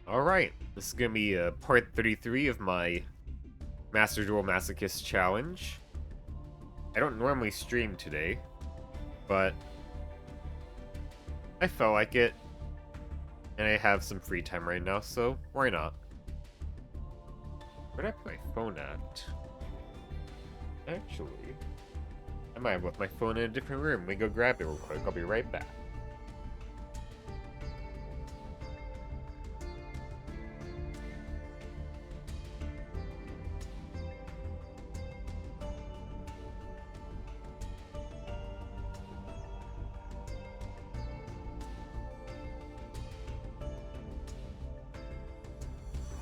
Alright, this is gonna be part 33 of my Master Duel Masochist challenge. I don't normally stream today, but I felt like it, and I have some free time right now, so why not? Where'd I put my phone at? Actually, I might have left my phone in a different room. Let me go grab it real quick, I'll be right back.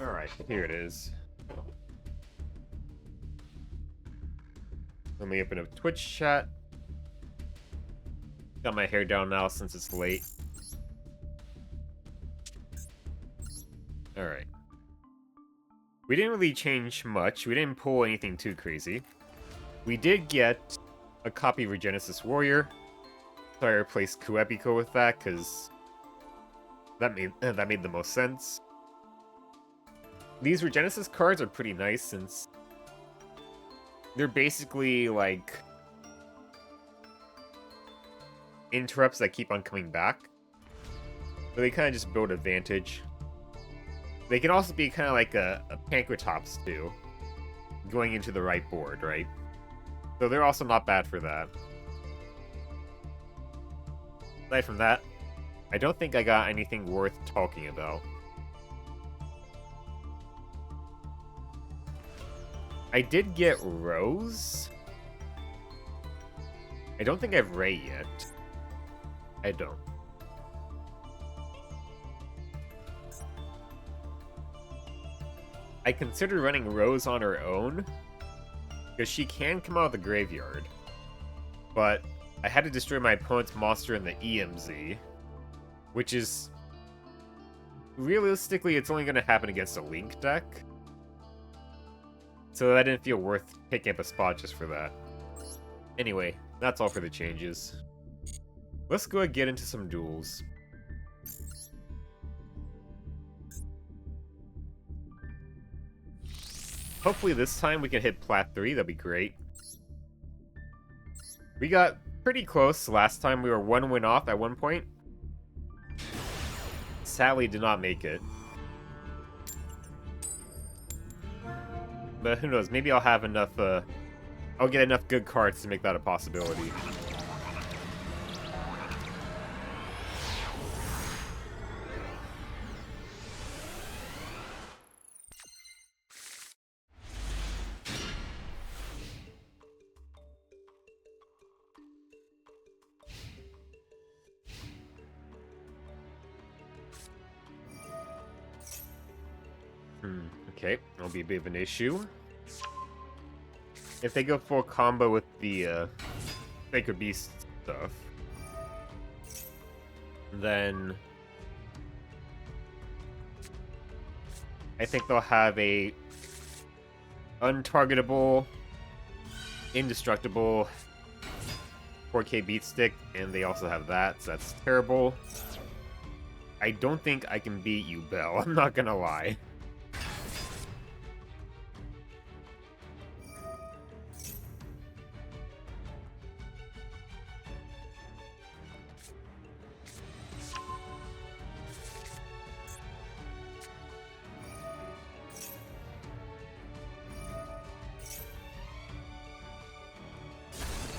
Alright, here it is. Let me open up Twitch chat. Got my hair down now since it's late. Alright. We didn't really change much. We didn't pull anything too crazy. We did get a copy of Regenesis Warrior. So I replaced Kuebiko with that, because that made the most sense. These Regenesis cards are pretty nice since they're basically like interrupts that keep on coming back. So they kind of just build advantage. They can also be kind of like a Pankratops too, going into the right board, right? So they're also not bad for that. Aside from that, I don't think I got anything worth talking about. I did get Rose. I don't think I have Ray yet. I don't. I considered running Rose on her own, because she can come out of the graveyard. But I had to destroy my opponent's monster in the EMZ, which is... realistically, it's only going to happen against a Link deck. So that didn't feel worth picking up a spot just for that. Anyway, that's all for the changes. Let's go and get into some duels. Hopefully this time we can hit Plat 3, that'd be great. We got pretty close last time. We were one win off at one point. Sadly did not make it. But who knows, maybe I'll have enough, I'll get enough good cards to make that a possibility. Okay, that'll be a bit of an issue. If they go full combo with the Sacred Beast stuff, then I think they'll have a untargetable, indestructible 4K beat stick, and they also have that, so that's terrible. I don't think I can beat you, Belle, I'm not gonna lie.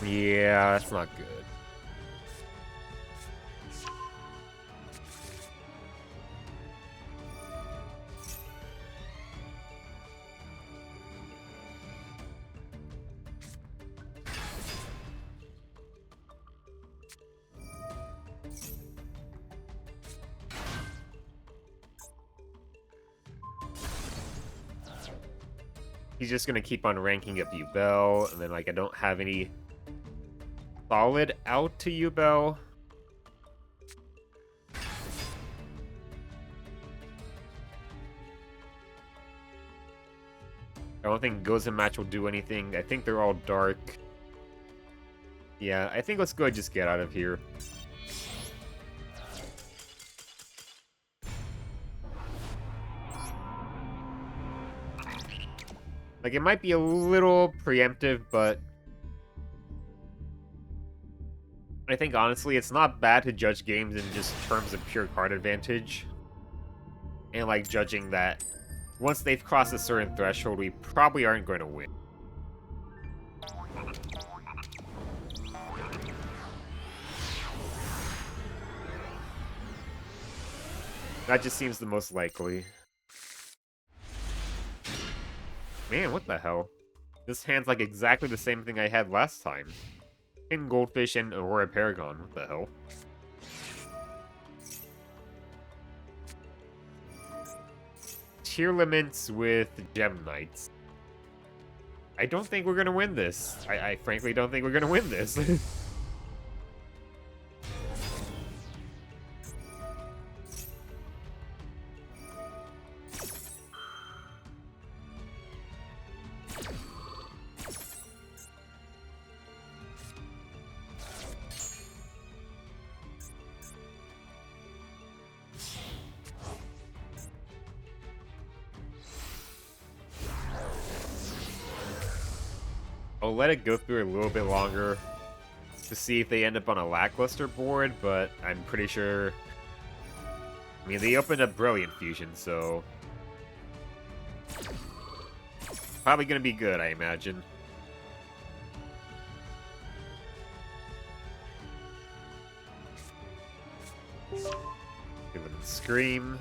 Yeah, that's not good. He's just gonna keep on ranking up Yubel, and then like I don't have any solid out to Yubel. I don't think Gozen match will do anything. I think they're all dark. Yeah, I think let's go ahead and just get out of here. Like, it might be a little preemptive, but I think, honestly, it's not bad to judge games in just terms of pure card advantage. And, like, judging that once they've crossed a certain threshold, we probably aren't going to win. That just seems the most likely. Man, what the hell? This hand's like exactly the same thing I had last time. Hidden Goldfish and Aurora Paragon. What the hell? Tier limits with Gem Knights. I don't think we're gonna win this. I frankly don't think we're gonna win this. I'll let it go through a little bit longer to see if they end up on a lackluster board, but I'm pretty sure... I mean, they opened up Brilliant Fusion, so... probably gonna be good, I imagine. Give them Scream.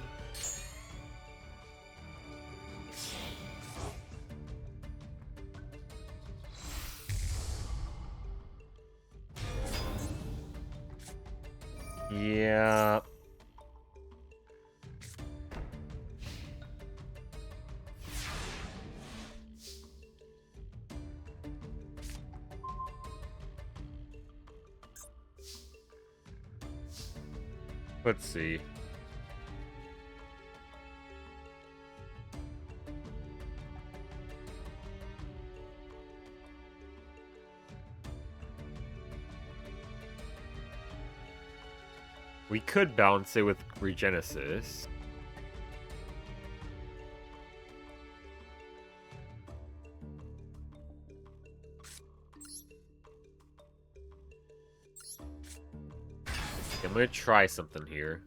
Yeah. Let's see. We could balance it with Regenesis. I'm gonna try something here.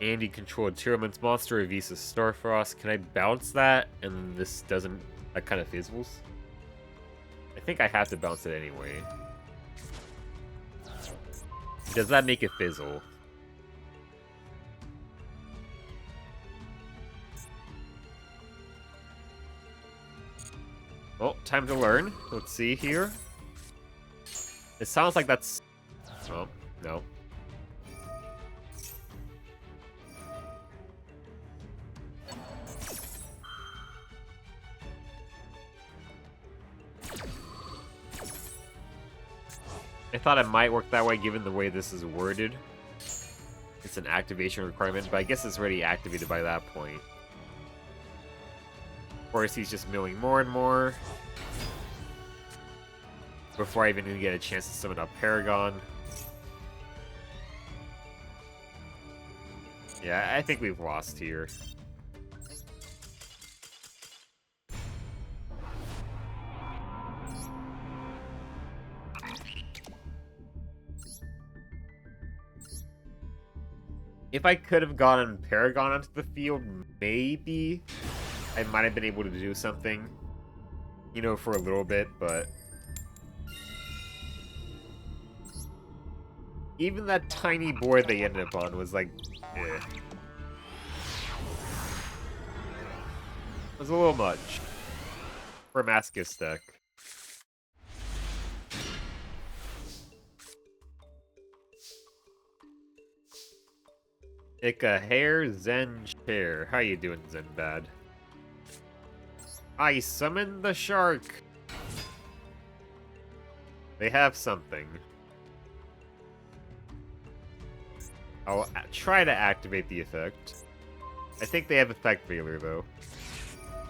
Andy controlled Tyramon's monster, Avisa Starfrost. Can I bounce that? And this doesn't... that kind of fizzles? I think I have to bounce it anyway. Does that make it fizzle? Well, time to learn. Let's see here. It sounds like that's... oh, no. I thought it might work that way given the way this is worded. It's an activation requirement, but I guess it's already activated by that point. Of course, he's just milling more and more. Before I even get a chance to summon up Paragon. Yeah, I think we've lost here. If I could have gotten Paragon onto the field, maybe I might have been able to do something, you know, for a little bit, but even that tiny board they ended up on was like, eh. It was a little much for a Masochist deck. Ika Hair Zen Chair. How you doing, Zenbad? I summon the shark. They have something. I'll try to activate the effect. I think they have effect failure, though.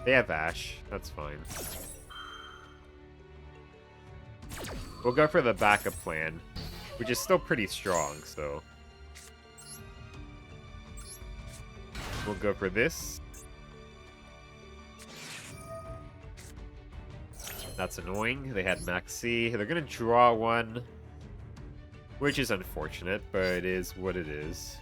They have Ash. That's fine. We'll go for the backup plan. which is still pretty strong, so we'll go for this. That's annoying. They had Max C. They're gonna draw one, which is unfortunate, but it is what it is.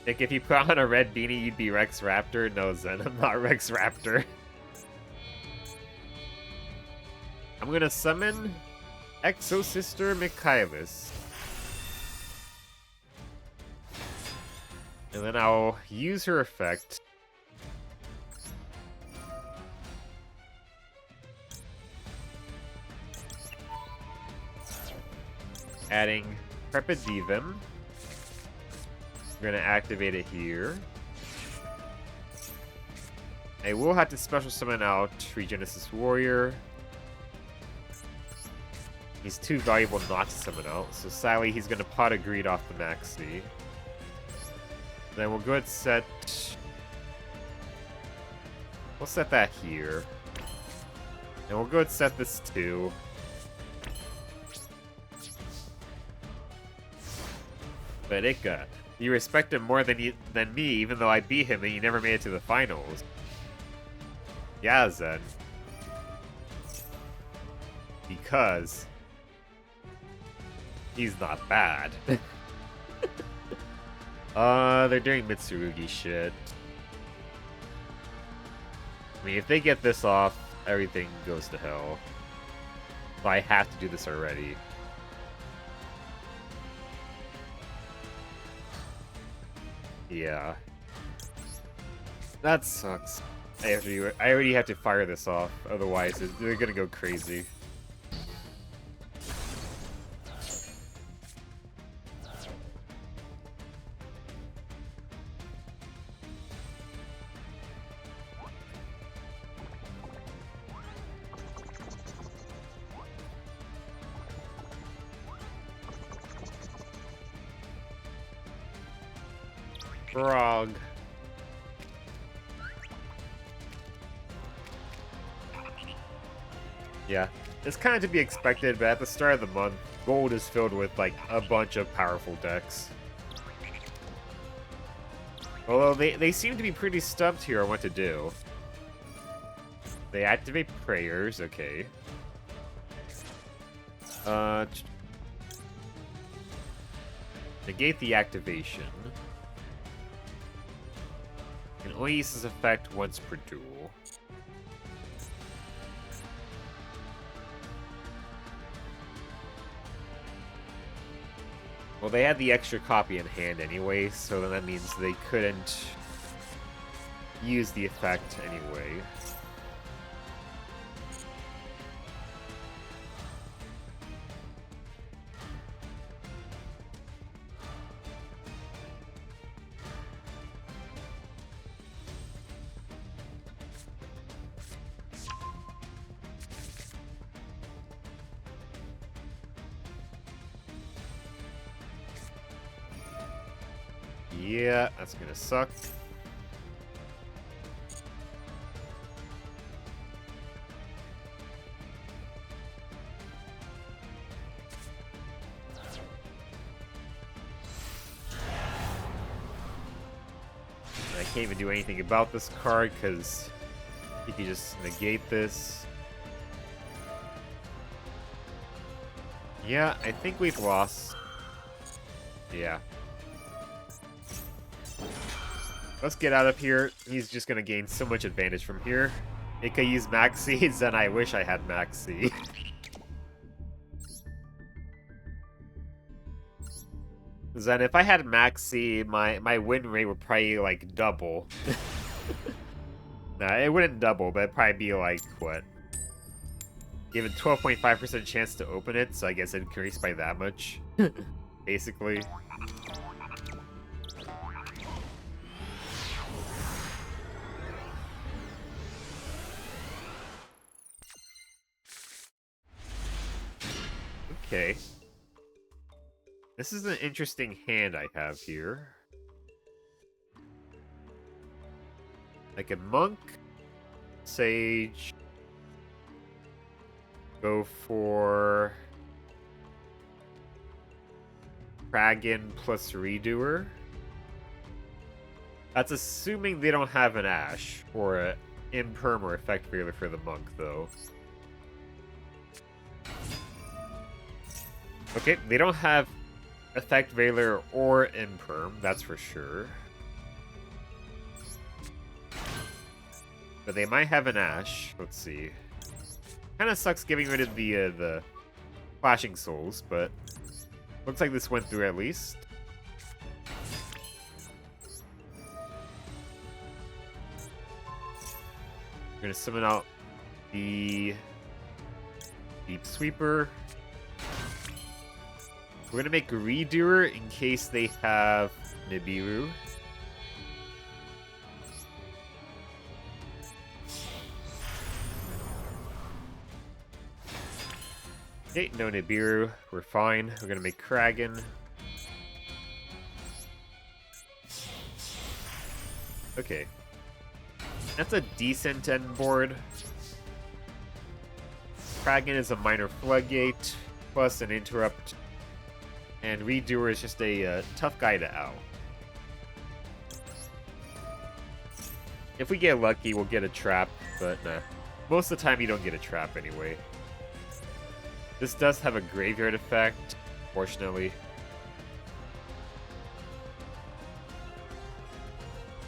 Like, if you put on a red beanie, you'd be Rex Raptor. No, Zen, I'm not Rex Raptor. I'm gonna summon Exo-Sister Michaelis. And then I'll use her effect. Adding Prepidivum. We're gonna activate it here. I will have to special summon out Regenesis Warrior. He's too valuable not to summon out, so sadly he's gonna Pot of Greed off the Maxi. Then we'll go ahead and set... We'll set that here. And we'll go ahead and set this too. But Ika, you respect him more than me, even though I beat him and he never made it to the finals. Yeah, Zen. Because he's not bad. They're doing Mitsurugi shit. I mean, if they get this off, everything goes to hell. So I have to do this already. Yeah. That sucks. I already have to fire this off, otherwise they're gonna go crazy. Frog. Yeah, it's kind of to be expected, but at the start of the month, Gold is filled with, like, a bunch of powerful decks. Although they seem to be pretty stumped here on what to do. They activate Prayers, okay. Negate the activation. Can only use this effect once per duel. Well, they had the extra copy in hand anyway, so then that means they couldn't use the effect anyway. Yeah, that's gonna suck. I can't even do anything about this card because you can just negate this. Yeah, I think we've lost. Yeah. Let's get out of here. He's just gonna gain so much advantage from here. It could use Maxi, then I wish I had Maxi. Then if I had Maxi, my win rate would probably, like, double. Nah, it wouldn't double, but it'd probably be, like, what? Given 12.5% chance to open it, so I guess it increased by that much. Basically. Okay. This is an interesting hand I have here. Like a monk, sage, go for Kragan plus Redoer. That's assuming they don't have an Ash or an Imperm or Effect Veiler for the Monk, though. Okay, they don't have Effect Veiler or Imperm, that's for sure. But they might have an Ash. Let's see. Kind of sucks getting rid of the Flashing Souls, but looks like this went through at least. We're gonna summon out the Deep Sweeper. We're gonna make a Redoer in case they have Nibiru. Okay, no Nibiru. We're fine. We're gonna make Kragan. Okay. That's a decent end board. Kragan is a minor Floodgate, plus an Interrupt. And Redoer is just a tough guy to out. If we get lucky, we'll get a trap, but nah. Most of the time, you don't get a trap anyway. This does have a graveyard effect, fortunately.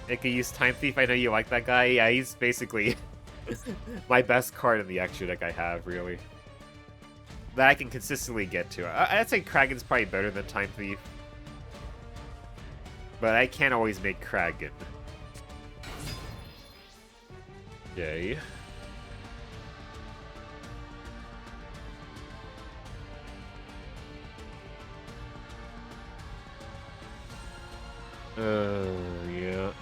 I could use Time Thief. I know you like that guy. Yeah, he's basically my best card in the extra deck I have, really. That I can consistently get to. I'd say Kragan's probably better than Time Thief. But I can't always make Kragan. Okay. Yeah.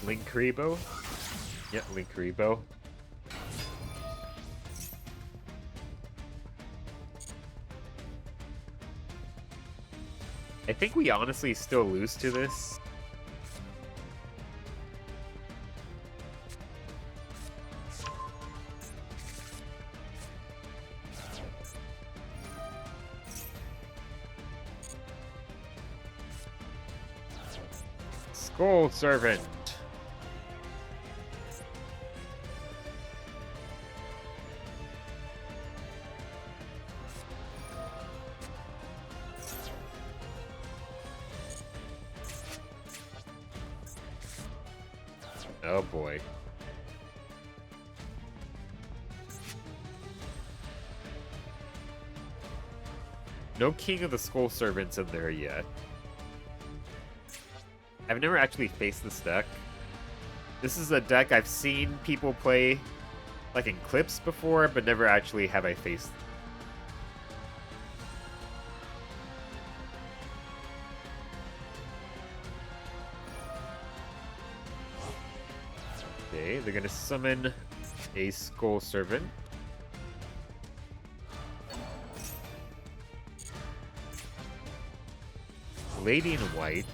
Link Rebo? Yep, Link Rebo. I think we honestly still lose to this. Skull Servant. Oh boy. No King of the Skull Servants in there yet. I've never actually faced this deck. This is a deck I've seen people play like in clips before, but never actually have I faced. Okay, they're gonna summon a Skull Servant. Lady in White.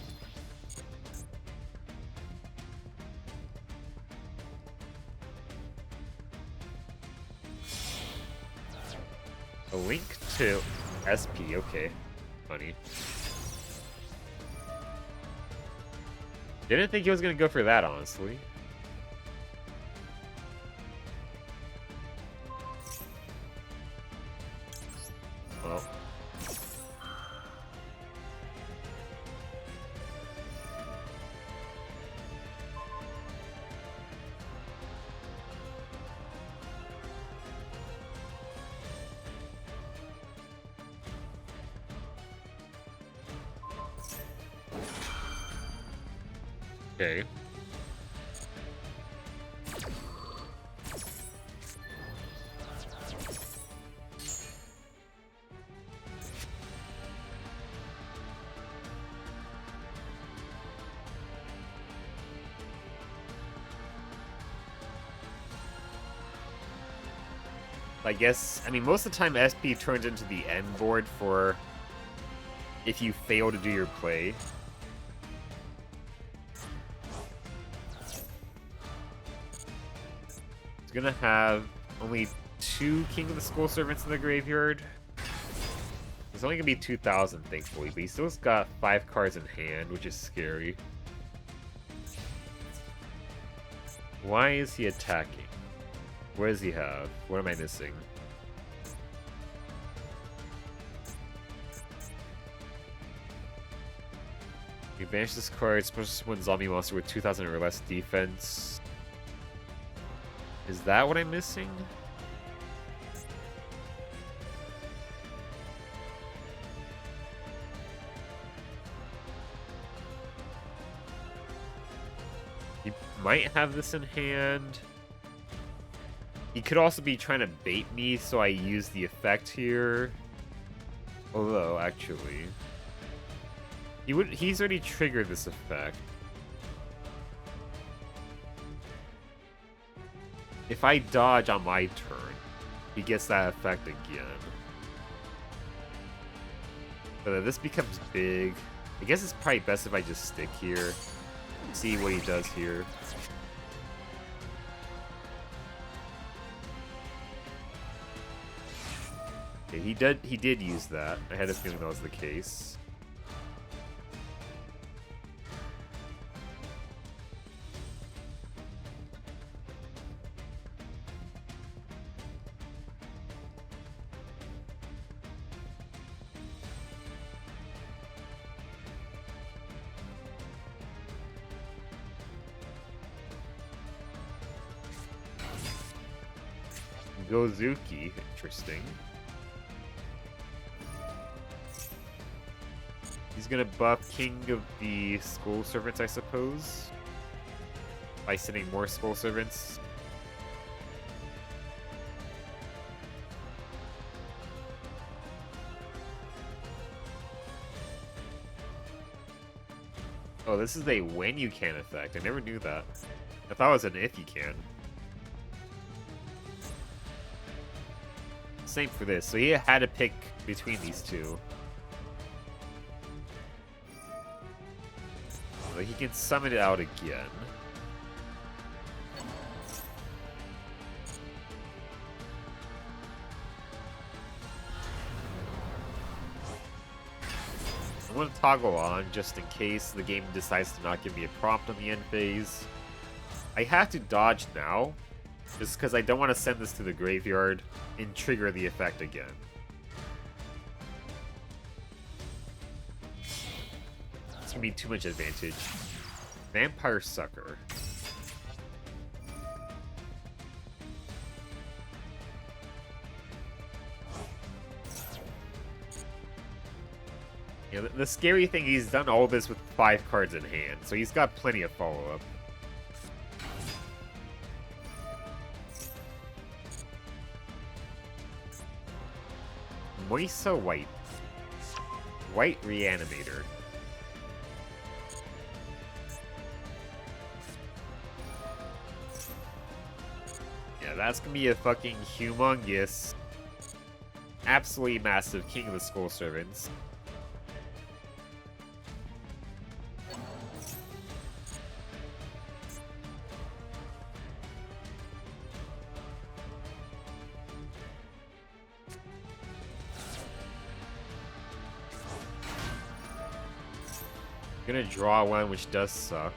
A link to SP, okay. Funny. Didn't think he was gonna go for that, honestly. Well. Okay. I guess, I mean, most of the time SP turns into the end board for if you fail to do your play. He's gonna have only 2 King of the Skull Servants in the graveyard. It's only gonna be 2,000, thankfully, but he still's got 5 cards in hand, which is scary. Why is he attacking? What does he have? What am I missing? You banish this card, special one zombie monster with 2,000 or less defense. Is that what I'm missing? He might have this in hand. He could also be trying to bait me, so I use the effect here. Although, actually... He's already triggered this effect. If I dodge on my turn, he gets that effect again. But if this becomes big, I guess it's probably best if I just stick here. See what he does here. Okay, he did use that. I had a feeling that was the case. Gozuki, interesting. He's gonna buff King of the Skull Servants, I suppose, by sending more Skull Servants. Oh, this is a when you can effect. I never knew that. I thought it was an if you can. Same for this, so he had to pick between these two. Like, he can summon it out again. I'm going to toggle on just in case the game decides to not give me a prompt on the end phase. I have to dodge now, just because I don't want to send this to the graveyard and trigger the effect again. It's gonna be too much advantage. Vampire Sucker. Yeah, the scary thing, he's done all this with 5 cards in hand, so he's got plenty of follow-up. Moisa White. White Reanimator. Yeah, that's gonna be a fucking humongous, absolutely massive King of the Skull Servants. Gonna draw one, which does suck.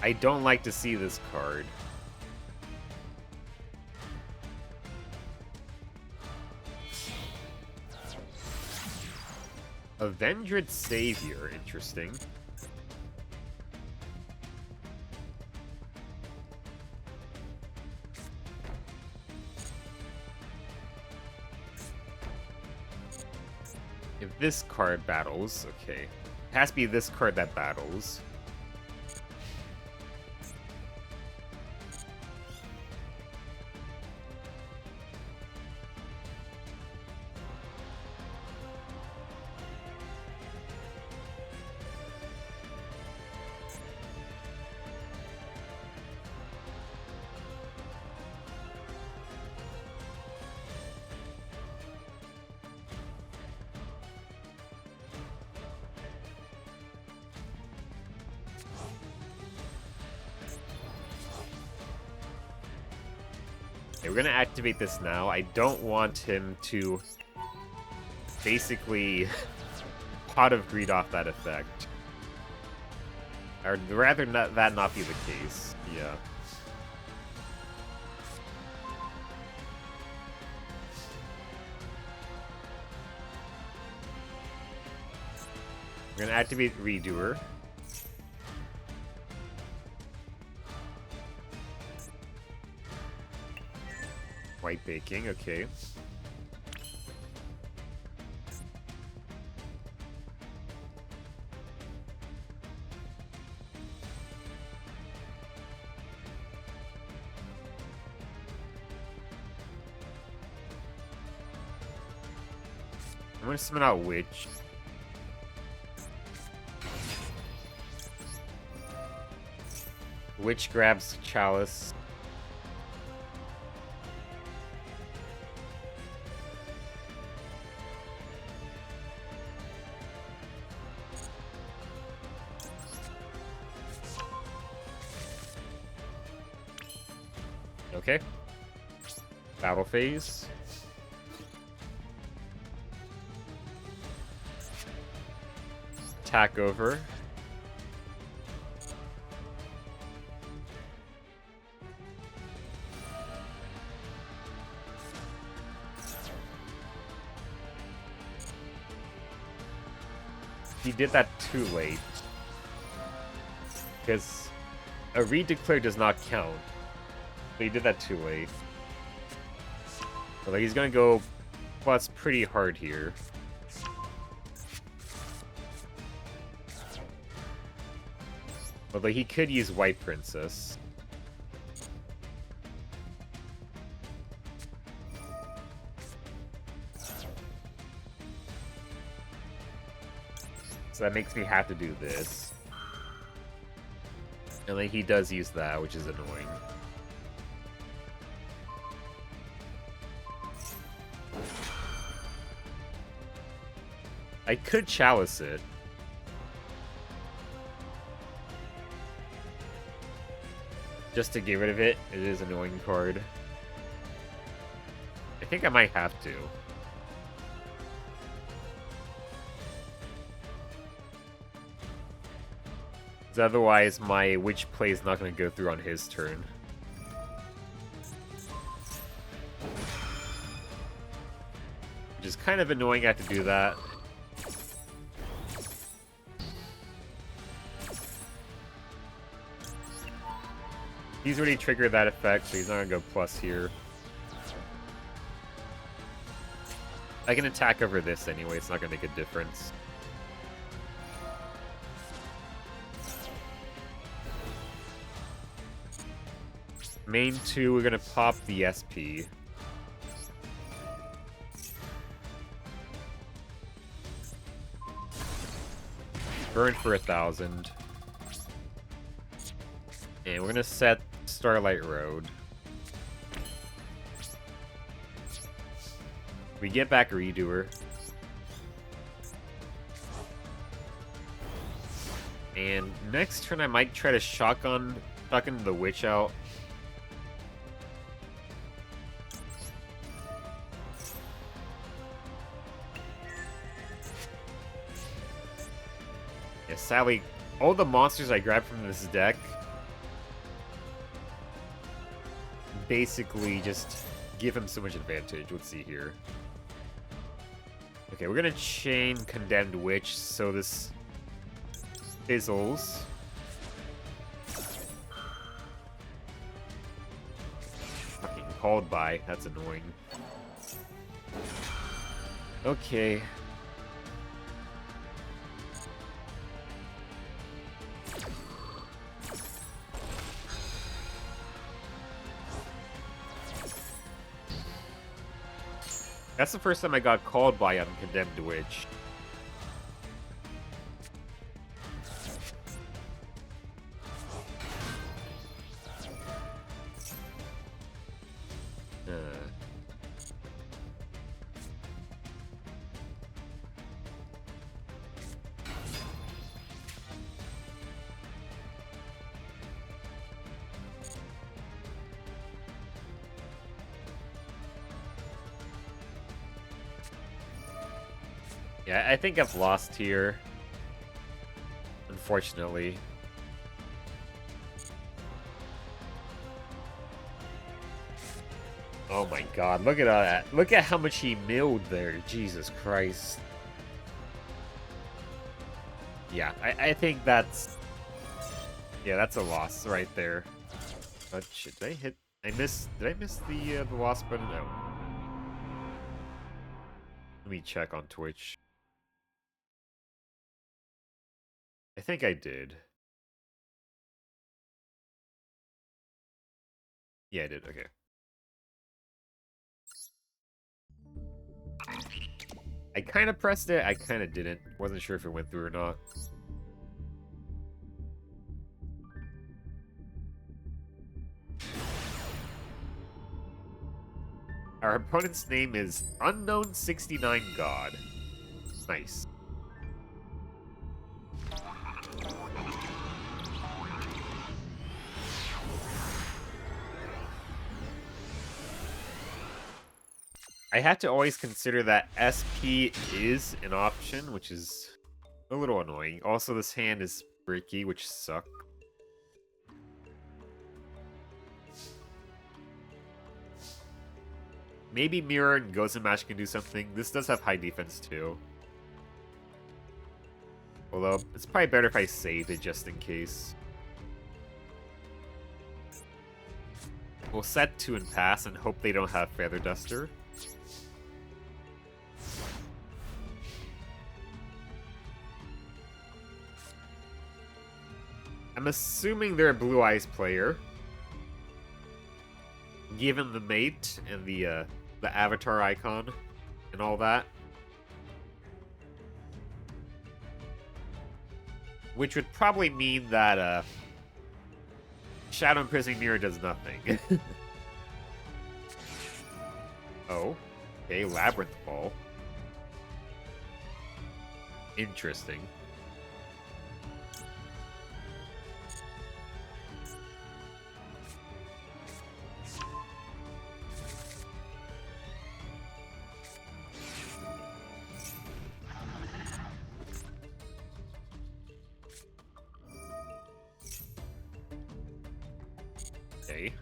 I don't like to see this card. Avenged Savior, interesting. If this card battles, okay. It has to be this card that battles. Okay, we're gonna activate this now. I don't want him to basically Pot of Greed off that effect. I'd rather that not be the case. Yeah. We're gonna activate Redoer. White Baking, okay. I'm gonna summon out Witch. Witch grabs Chalice. Okay. Battle phase. Attack over. He did that too late. Because a redeclare does not count. But he did that too late. But like, he's gonna go plus pretty hard here. But like, he could use White Princess. So that makes me have to do this. And like, he does use that, which is annoying. I could Chalice it. Just to get rid of it. It is an annoying card. I think I might have to. Because otherwise my Witch play is not going to go through on his turn. Which is kind of annoying I have to do that. He's already triggered that effect, so he's not going to go plus here. I can attack over this anyway, it's not going to make a difference. Main 2, we're going to pop the SP. Burn for 1,000. And we're going to set Starlight Road. We get back Redoer. And next turn I might try to shotgun the Witch out. Yeah, sadly, all the monsters I grabbed from this deck basically just give him so much advantage. Let's see here. Okay, we're gonna chain Condemned Witch, so this fizzles. Fucking called by. That's annoying. Okay. That's the first time I got called by on Condemned Witch. Yeah, I think I've lost here. Unfortunately. Oh my god, look at that. Look at how much he milled there. Jesus Christ. Yeah, I think that's... Yeah, that's a loss right there. But shit, did I hit... Did I miss the loss button? No. Let me check on Twitch. I think I did. Yeah, I did. Okay. I kind of pressed it. I kind of didn't. Wasn't sure if it went through or not. Our opponent's name is Unknown69 God. Nice. I had to always consider that SP is an option, which is a little annoying. Also, this hand is bricky, which sucks. Maybe Mirror and Gozen Match can do something. This does have high defense too. Although, it's probably better if I save it just in case. We'll set 2 and pass and hope they don't have Feather Duster. I'm assuming they're a Blue Eyes player. Given the mate and the avatar icon and all that. Which would probably mean that Shadow Imprisoning Mirror does nothing. Oh. Okay, Labyrinth Ball. Interesting. Okay.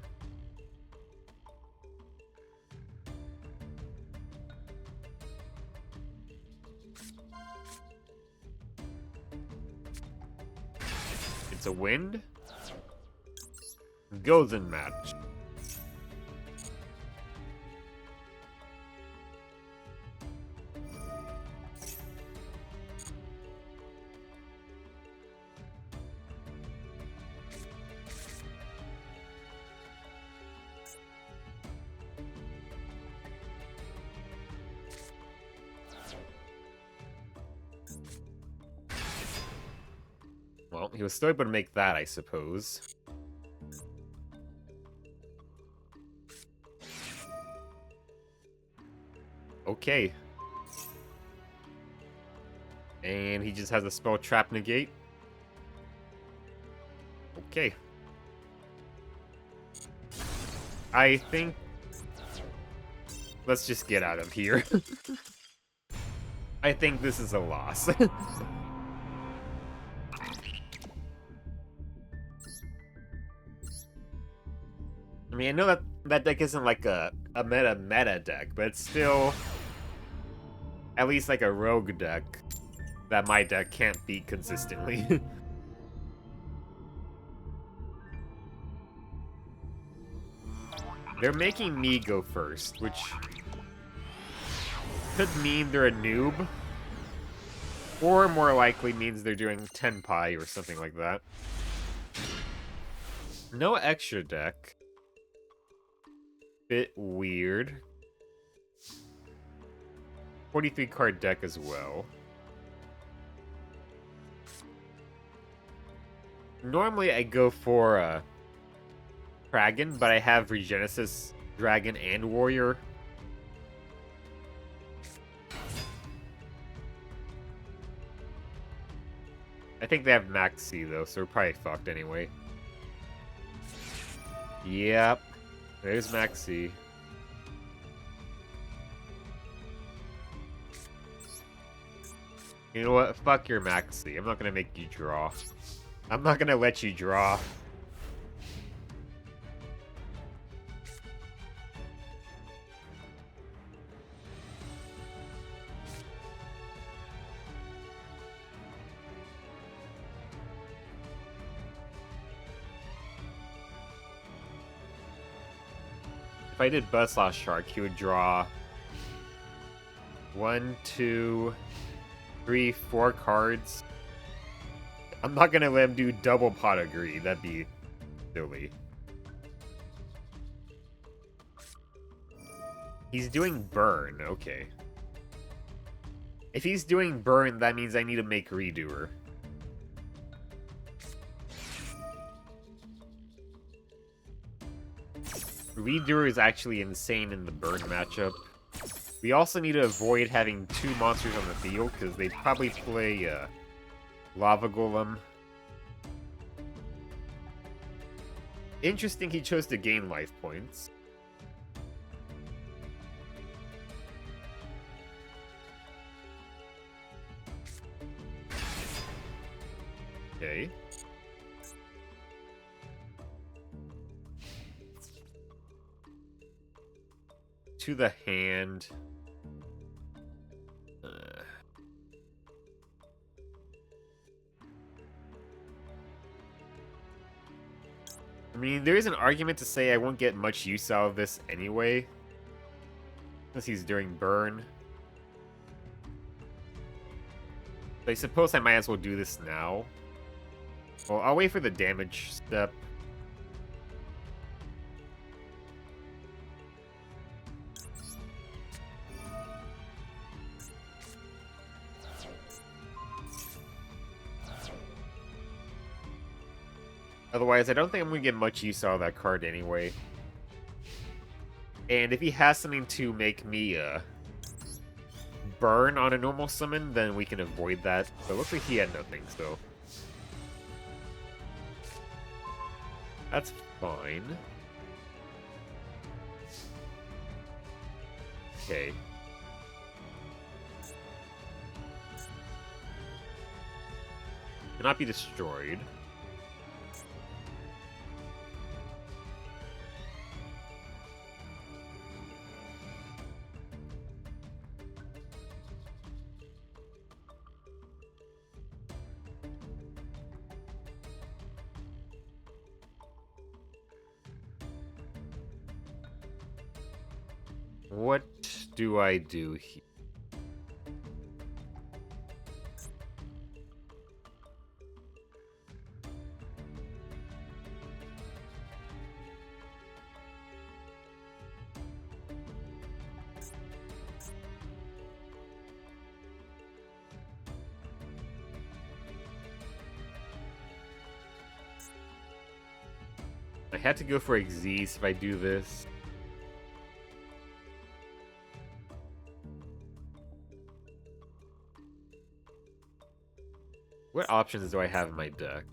It's a wind. Gozen Match. Well, he was still able to make that, I suppose. Okay. And he just has a spell Trap Negate. Okay. I think... Let's just get out of here. I think this is a loss. I mean, I know that that deck isn't like a meta deck, but it's still at least like a rogue deck that my deck can't beat consistently. They're making me go first, which could mean they're a noob, or more likely means they're doing Tenpai or something like that. No extra deck. Bit weird. 43 card deck as well. Normally I go for Dragon, but I have Regenesis, Dragon, and Warrior. I think they have Maxi though, so we're probably fucked anyway. Yep. There's Maxi. You know what? Fuck your Maxi. I'm not gonna make you draw. I'm not gonna let you draw. If I did Buzzsaw Shark, he would draw 1, 2, 3, 4 cards. I'm not gonna let him do double pot of greed. That'd be silly. He's doing burn. Okay. If he's doing burn, that means I need to make Redoer. Redoer is actually insane in the burn matchup. We also need to avoid having 2 monsters on the field, because they probably play Lava Golem. Interesting he chose to gain life points. Okay. To the hand. I mean, there is an argument to say I won't get much use out of this anyway. Since he's doing burn. But I suppose I might as well do this now. Well, I'll wait for the damage step. Otherwise, I don't think I'm going to get much use out of that card anyway. And if he has something to make me burn on a normal summon, then we can avoid that. But it looks like he had nothing, so... that's fine. Okay. Cannot be destroyed. What do I do here? I had to go for Xyz if I do this. What options do I have in my deck?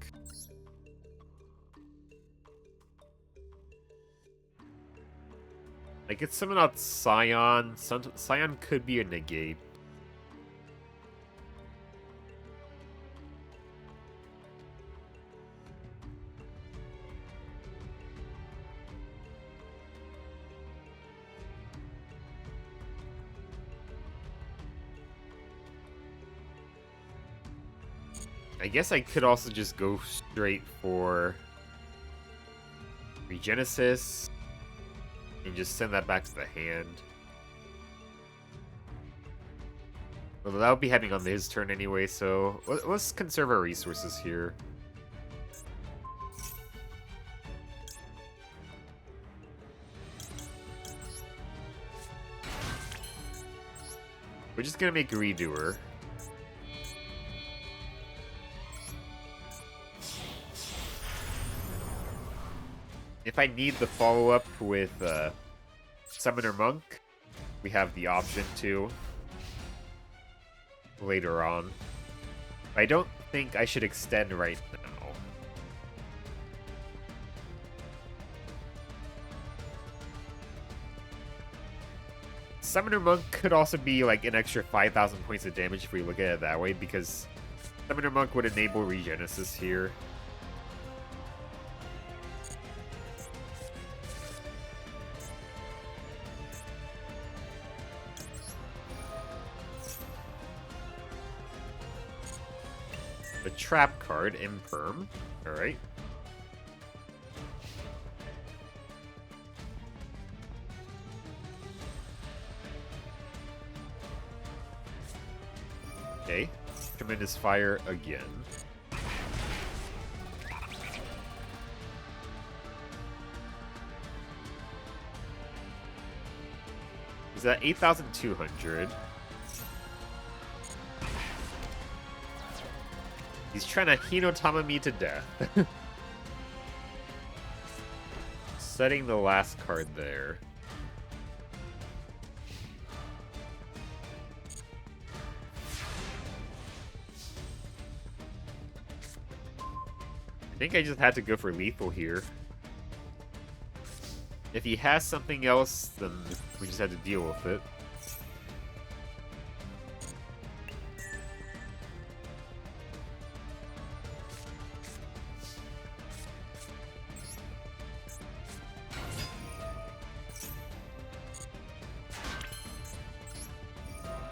I could summon out Scion. Scion could be a negate. I guess I could also just go straight for Regenesis and just send that back to the hand. Well, that would be happening on his turn anyway, so let's conserve our resources here. We're just gonna make a Redoer. If I need the follow-up with Summoner Monk, we have the option to later on. I don't think I should extend right now. Summoner Monk could also be like an extra 5,000 points of damage if we look at it that way, because Summoner Monk would enable Regenesis here. The trap card, Imperm. Alright. Okay. Tremendous Fire again. Is that 8,200? He's trying to Hinotama me to death. Setting the last card there. I think I just had to go for lethal here. If he has something else, then we just had to deal with it.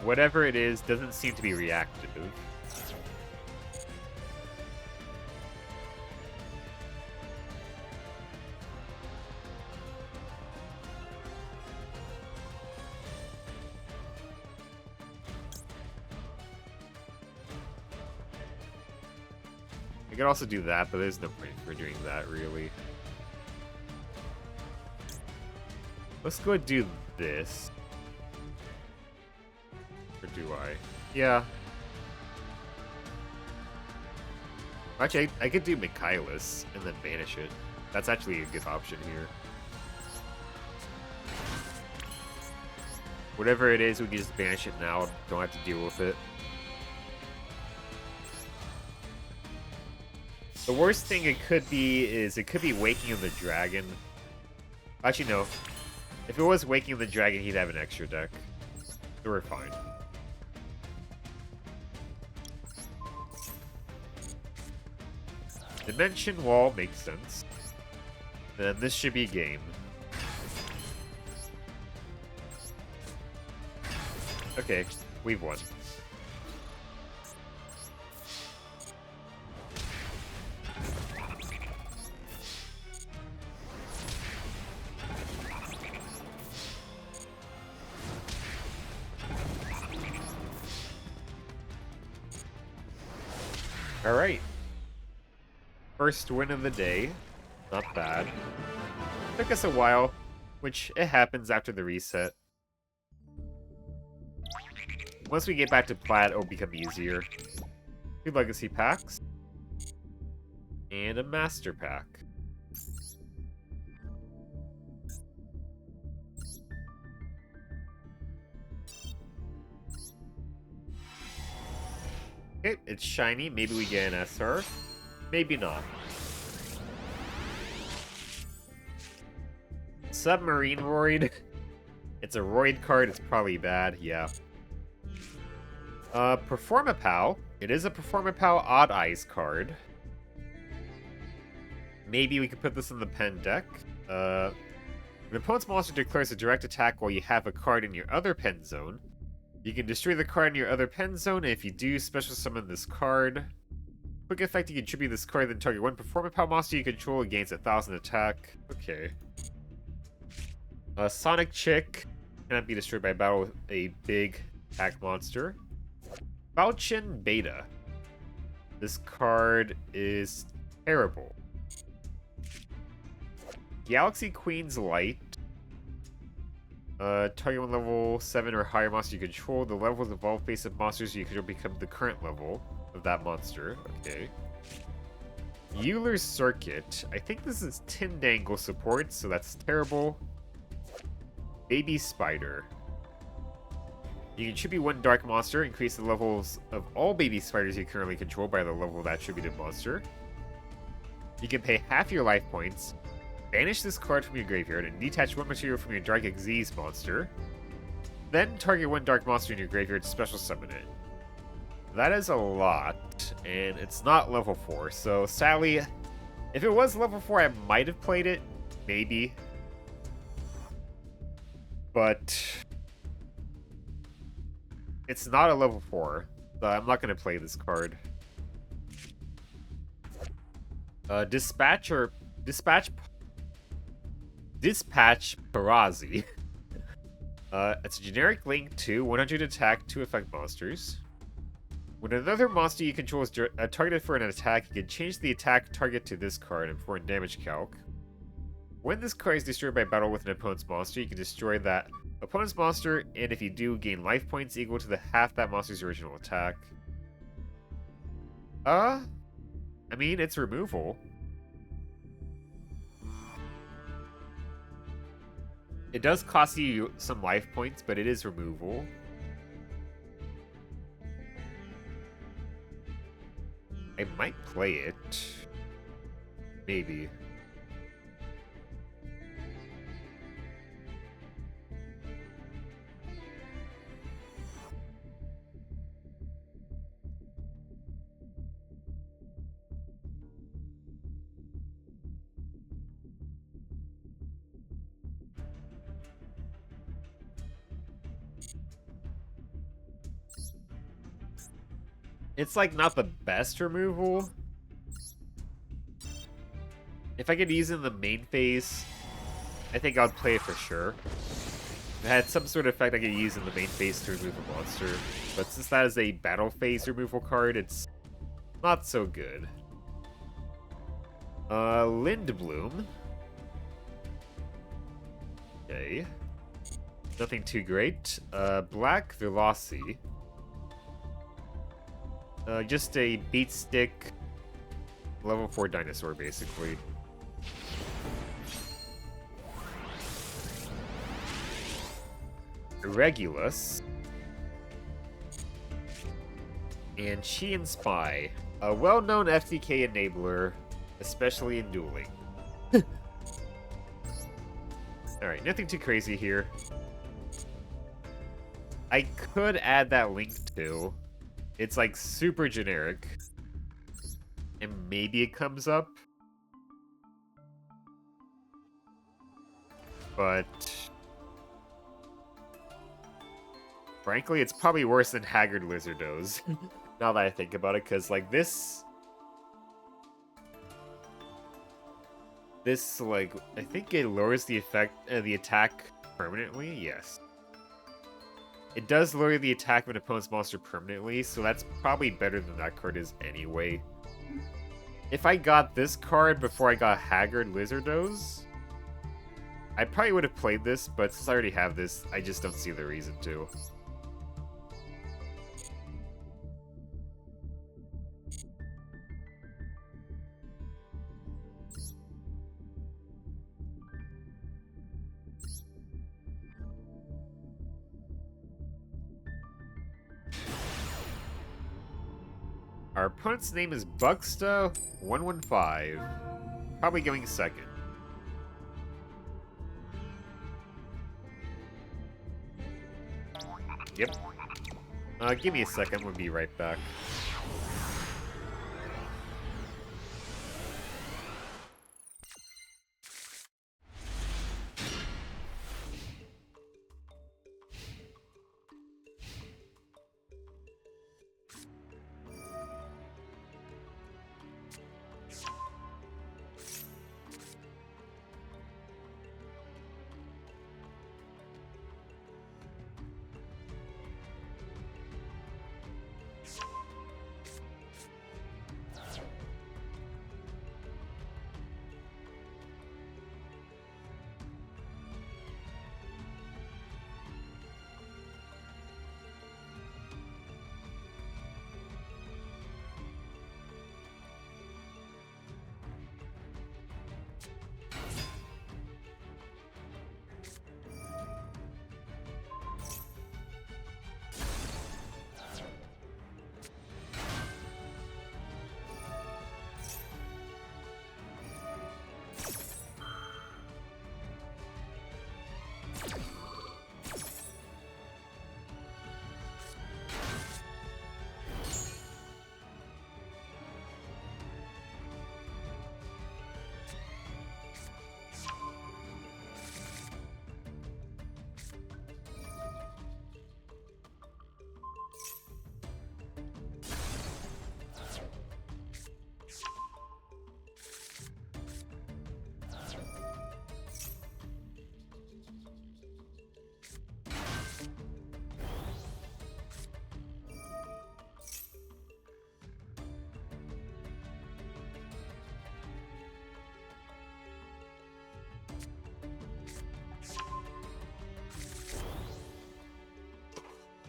Whatever it is doesn't seem to be reactive. I could also do that, but there's no point for doing that, really. Let's go and do this. Or do I? Yeah. Actually, I could do Michaelis and then banish it. That's actually a good option here. Whatever it is, we can just banish it now. Don't have to deal with it. The worst thing it could be is it could be Waking of the Dragon. Actually, no. If it was Waking of the Dragon, he'd have an extra deck. So we're fine. Dimension Wall makes sense. Then this should be game. Okay, we've won. Alright. First win of the day. Not bad. Took us a while, which it happens after the reset. Once we get back to Plat, it'll become easier. 2 legacy packs. And a master pack. Okay, it's shiny. Maybe we get an SR. Maybe not. Submarine Roid. It's a Roid card. It's probably bad. Yeah. Performapal. It is a Performapal Odd Eyes card. Maybe we could put this in the pen deck. An opponent's monster declares a direct attack while you have a card in your other pen zone. You can destroy the card in your other pen zone, and if you do, special summon this card. Quick effect, you can tribute this card, then target one Performapal monster you control against 1,000 attack. Okay. Sonic Chick cannot be destroyed by battle with a big attack monster. Falchion Beta. This card is terrible. Galaxy Queen's Light. Target one level 7 or higher monster you control. The levels of all face-up monsters you control become the current level of that monster. Okay. Euler's Circuit. I think this is Tindangle support, so that's terrible. Baby Spider. You can tribute one dark monster, increase the levels of all baby spiders you currently control by the level of that tributed monster. You can pay half your life points, banish this card from your graveyard, and detach one material from your Dark Xyz monster. Then target one dark monster in your graveyard to special summon it. That is a lot, and it's not level 4, so sadly, if it was level 4, I might have played it. Maybe. But it's not a level 4, so I'm not going to play this card. Dispatch Parazi. It's a generic link to 100 attack, 2 effect monsters. When another monster you control is targeted for an attack, you can change the attack target to this card and perform damage calc. When this card is destroyed by battle with an opponent's monster, you can destroy that opponent's monster, and if you do, gain life points equal to the half that monster's original attack. I mean, it's removal. It does cost you some life points, but it is removal. I might play it. Maybe. It's like not the best removal. If I could use it in the main phase, I think I'd play it for sure. If it had some sort of effect I could use in the main phase to remove a monster. But since that is a battle phase removal card, it's not so good. Lindbloom. Okay. Nothing too great. Black Velocity. Just a beat stick, level 4 dinosaur, basically. Regulus. And Chi and Spy, a well-known FTK enabler, especially in dueling. Alright, nothing too crazy here. I could add that link too. It's like super generic. And maybe it comes up. But frankly, it's probably worse than Haggard Lizardos. Now that I think about it, because like this, like, I think it lowers the effect, the attack permanently. Yes, it does lower the attack of an opponent's monster permanently, so that's probably better than that card is anyway. If I got this card before I got Haggard Lizardos, I probably would have played this, but since I already have this, I just don't see the reason to. Our opponent's name is Buxta115. Probably going second. Yep. Give me a second, we'll be right back.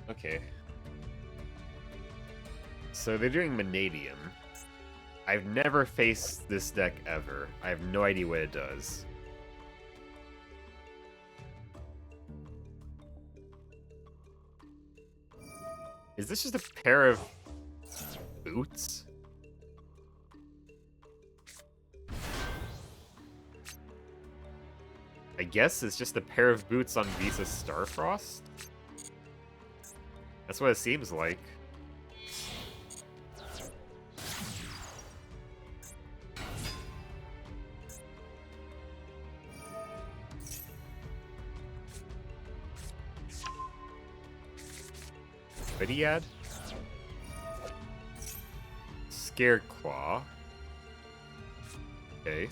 Okay. So they're doing Vanadium. I've never faced this deck ever. I have no idea what it does. Is this just a pair of boots? I guess it's just a pair of boots on Visa Starfrost? That's what it seems like. What did he add? Scareclaw. Okay.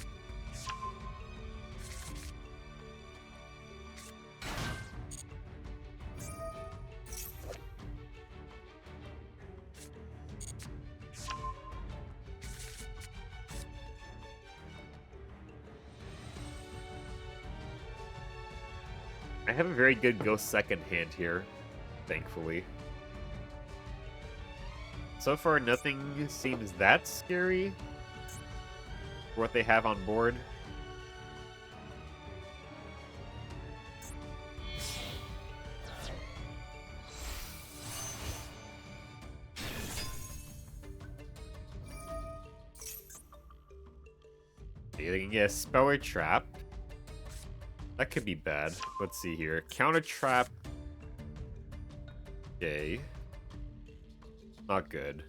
I have a very good go second hand here, thankfully. So far, nothing seems that scary for what they have on board. They can get a spell or trap. That could be bad. Let's see here. Counter trap. Okay. Not good.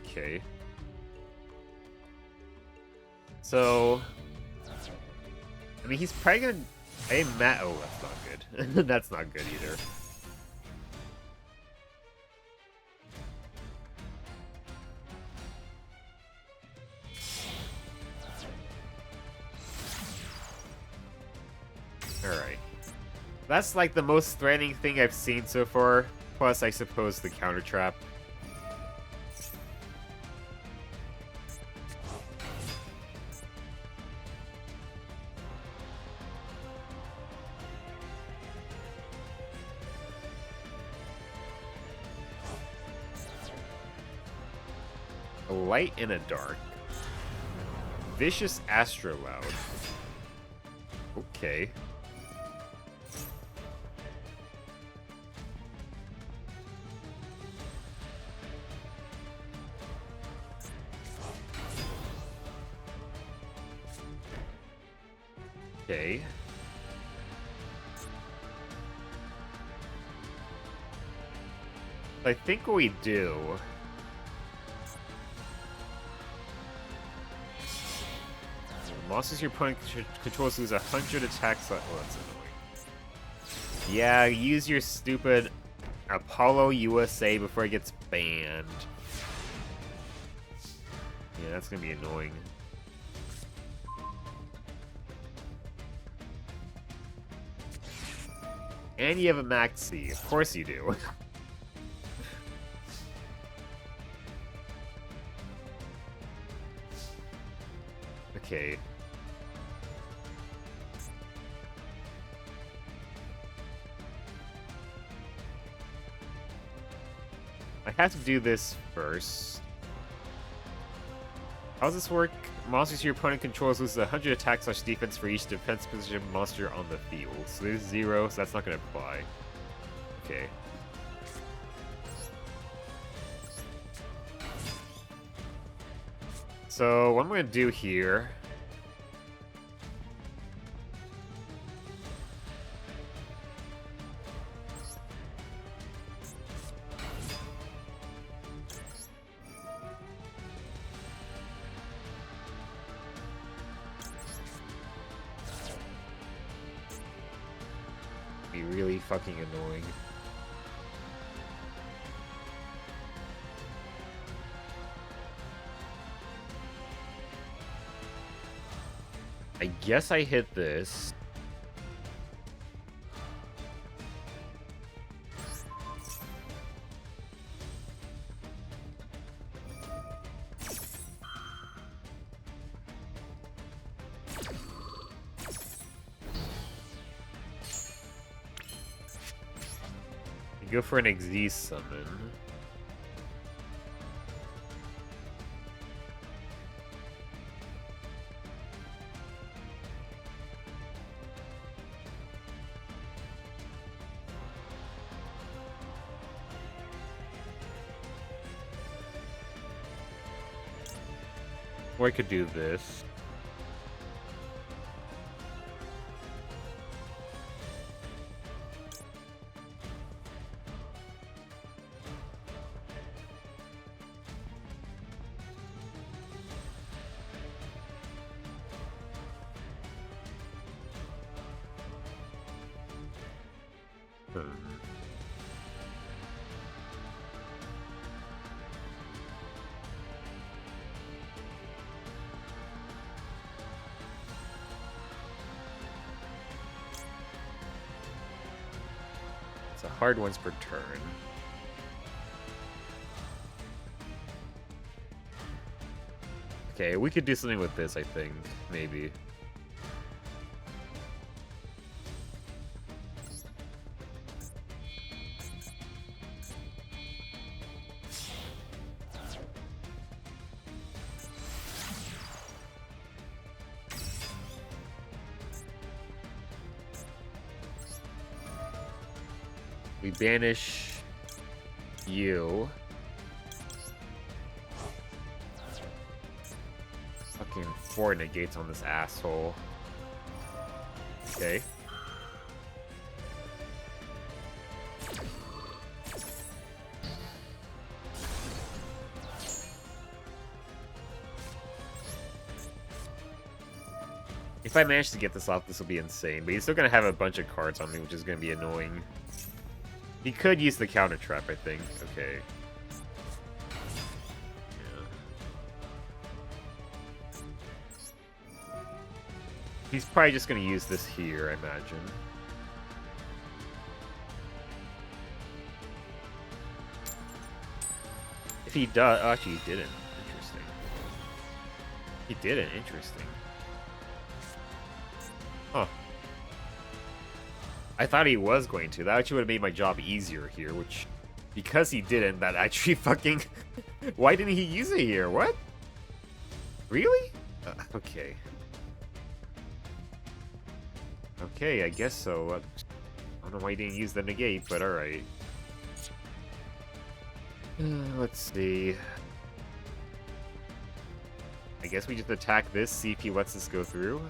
Okay. So, I mean, he's probably gonna. Hey, Matt. Oh, that's not good. That's not good either. Alright. That's like the most threatening thing I've seen so far. Plus, I suppose, the counter trap. A light and a dark. Vicious Astrolaud. Okay. Okay. I think what we do... Monsters your opponent controls lose 100 attacks. Oh, that's annoying. Yeah, use your stupid Apollo USA before it gets banned. Yeah, that's gonna be annoying. And you have a Maxi. Of course you do. Okay. I have to do this first. How does this work? Monsters your opponent controls loses 100 attack/defense for each defense position monster on the field. So there's 0, so that's not going to apply. Okay. So what I'm going to do here... be really fucking annoying. I guess I hit this. Go for an Xyz summon. Or I could do this. It's a hard ones per turn. Okay, we could do something with this, I think. Maybe. We banish you. Fucking 4 negates on this asshole. Okay. If I manage to get this off, this will be insane. But he's still going to have a bunch of cards on me, which is going to be annoying. He could use the counter trap, I think. Okay. Yeah. He's probably just going to use this here, I imagine. If he does... Oh, actually, he didn't. Interesting. He didn't. Interesting. Huh. I thought he was going to. That actually would have made my job easier here, which... Because he didn't, that actually fucking... Why didn't he use it here? What? Really? Okay. Okay, I guess so. I don't know why he didn't use the negate, but alright. Let's see. I guess we just attack this, see if he lets this go through.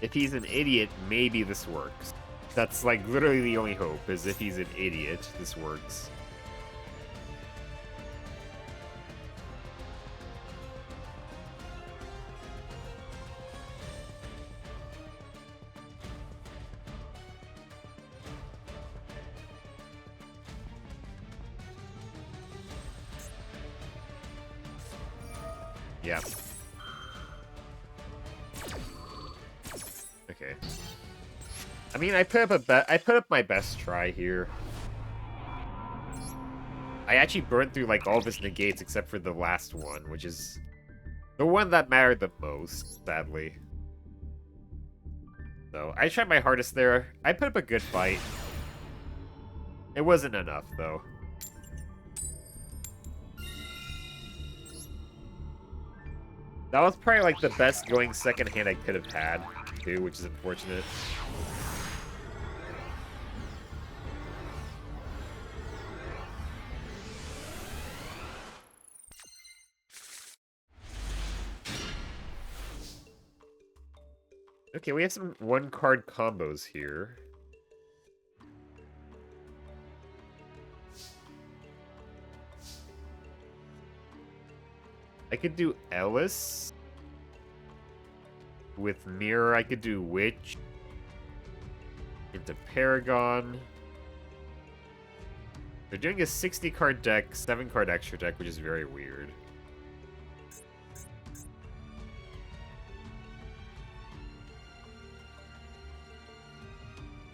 If he's an idiot, maybe this works. That's like literally the only hope, is if he's an idiot, this works. Yeah. Okay. I mean, I put up my best try here. I actually burned through like all of his negates except for the last one, which is the one that mattered the most, sadly. So I tried my hardest there. I put up a good fight. It wasn't enough though. That was probably like the best going second hand I could have had, too, which is unfortunate. Okay, we have some one-card combos here. I could do Ellis. With Mirror, I could do Witch. Into Paragon. They're doing a 60-card deck, 7-card extra deck, which is very weird.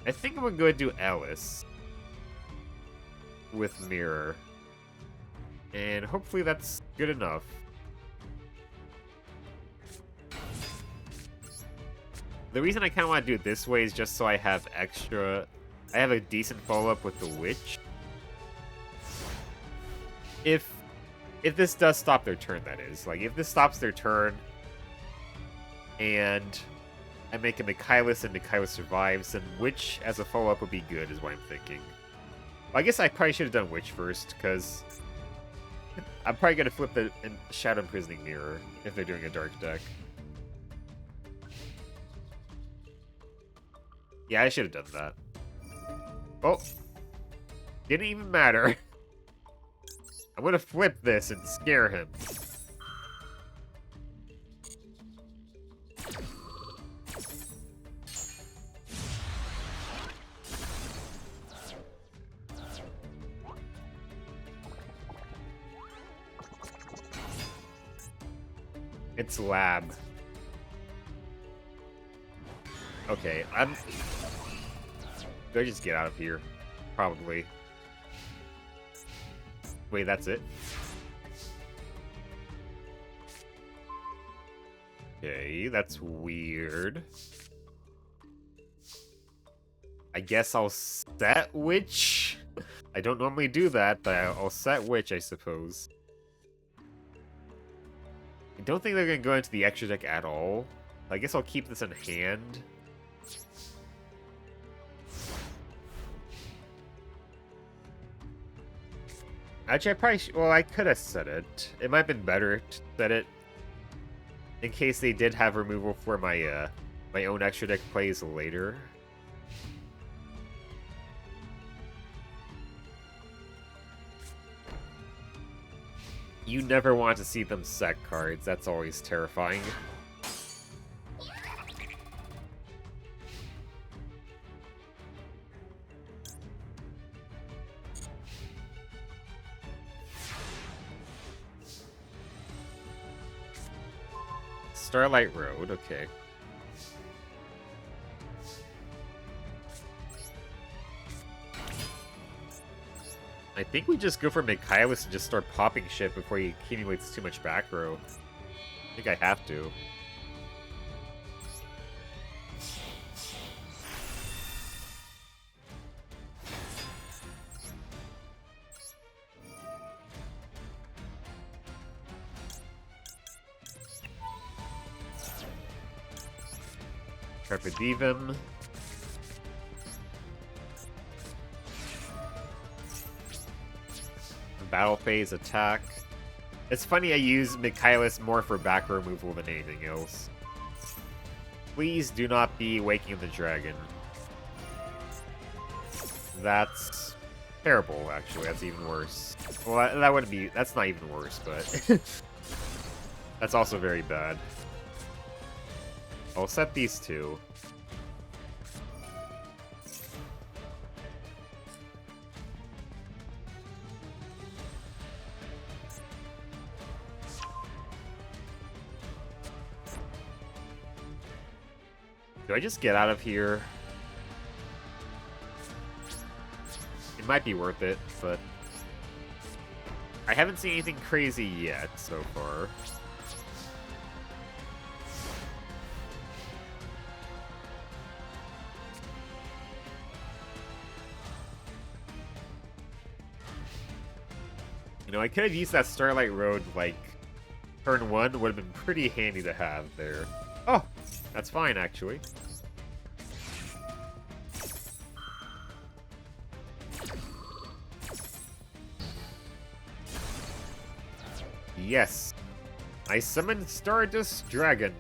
I think I'm gonna go ahead and do Ellis. With Mirror. And hopefully that's good enough. The reason I kind of want to do it this way is just so I have extra... I have a decent follow-up with the Witch. If this does stop their turn, that is. Like, if this stops their turn, and I make a Michaelis and Michaelis survives, then Witch as a follow-up would be good, is what I'm thinking. Well, I guess I probably should have done Witch first, because I'm probably going to flip the Shadow Imprisoning Mirror if they're doing a Dark deck. Yeah, I should have done that. Oh, didn't even matter. I'm gonna flip this and scare him. It's lab. Okay, do I just get out of here? Probably. Wait, that's it? Okay, that's weird. I guess I'll set Witch? I don't normally do that, but I'll set Witch, I suppose. I don't think they're going to go into the extra deck at all. I guess I'll keep this in hand. Actually, I probably well, I could have set it. It might have been better to set it in case they did have removal for my my own extra deck plays later. You never want to see them set cards. That's always terrifying. Starlight Road, okay. I think we just go for Michaelis and just start popping shit before he accumulates too much back row. I think I have to. Carpe Divum. Battle phase attack. It's funny I use Michaelis more for back row removal than anything else. Please do not be Waking the Dragon. That's terrible, actually. That's even worse. Well, that wouldn't be... That's not even worse, but... that's also very bad. I'll set these two. Do I just get out of here? It might be worth it, but... I haven't seen anything crazy yet so far. You know, I could have used that Starlight Road, like, turn 1 would have been pretty handy to have there. Oh! That's fine, actually. Yes. I summoned Stardust Dragon.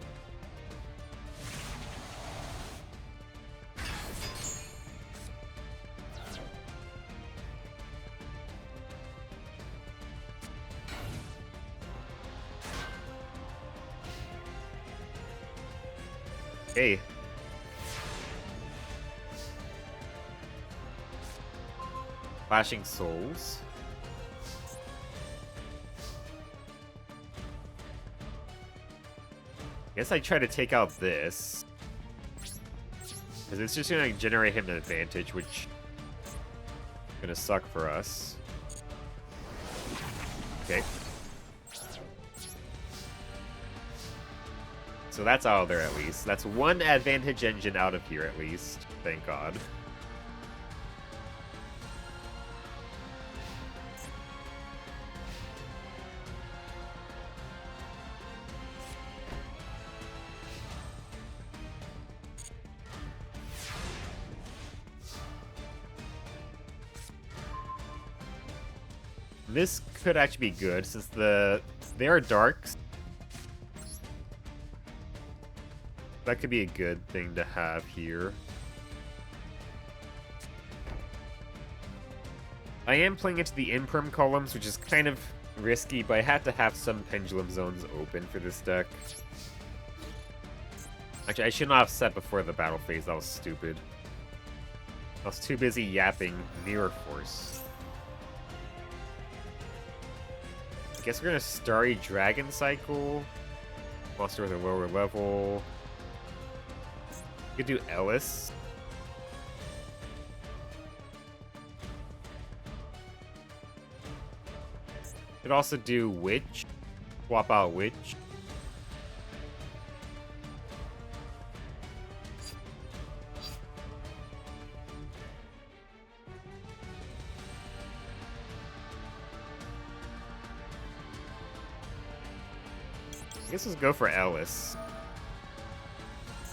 Hey. Flashing Souls. Guess I try to take out this. Because it's just going to generate him an advantage, which is going to suck for us. Okay. So that's out of there at least. That's one advantage engine out of here at least. Thank God. This could actually be good since they are darks. That could be a good thing to have here. I am playing into the imperm columns, which is kind of risky, but I had to have some pendulum zones open for this deck. Actually, I should not have set before the battle phase. That was stupid. I was too busy yapping Mirror Force. I guess we're gonna Starry Dragon cycle. Monster with a lower level. We could do Ellis. Could also do Witch. Swap out Witch. I guess let's go for Ellis.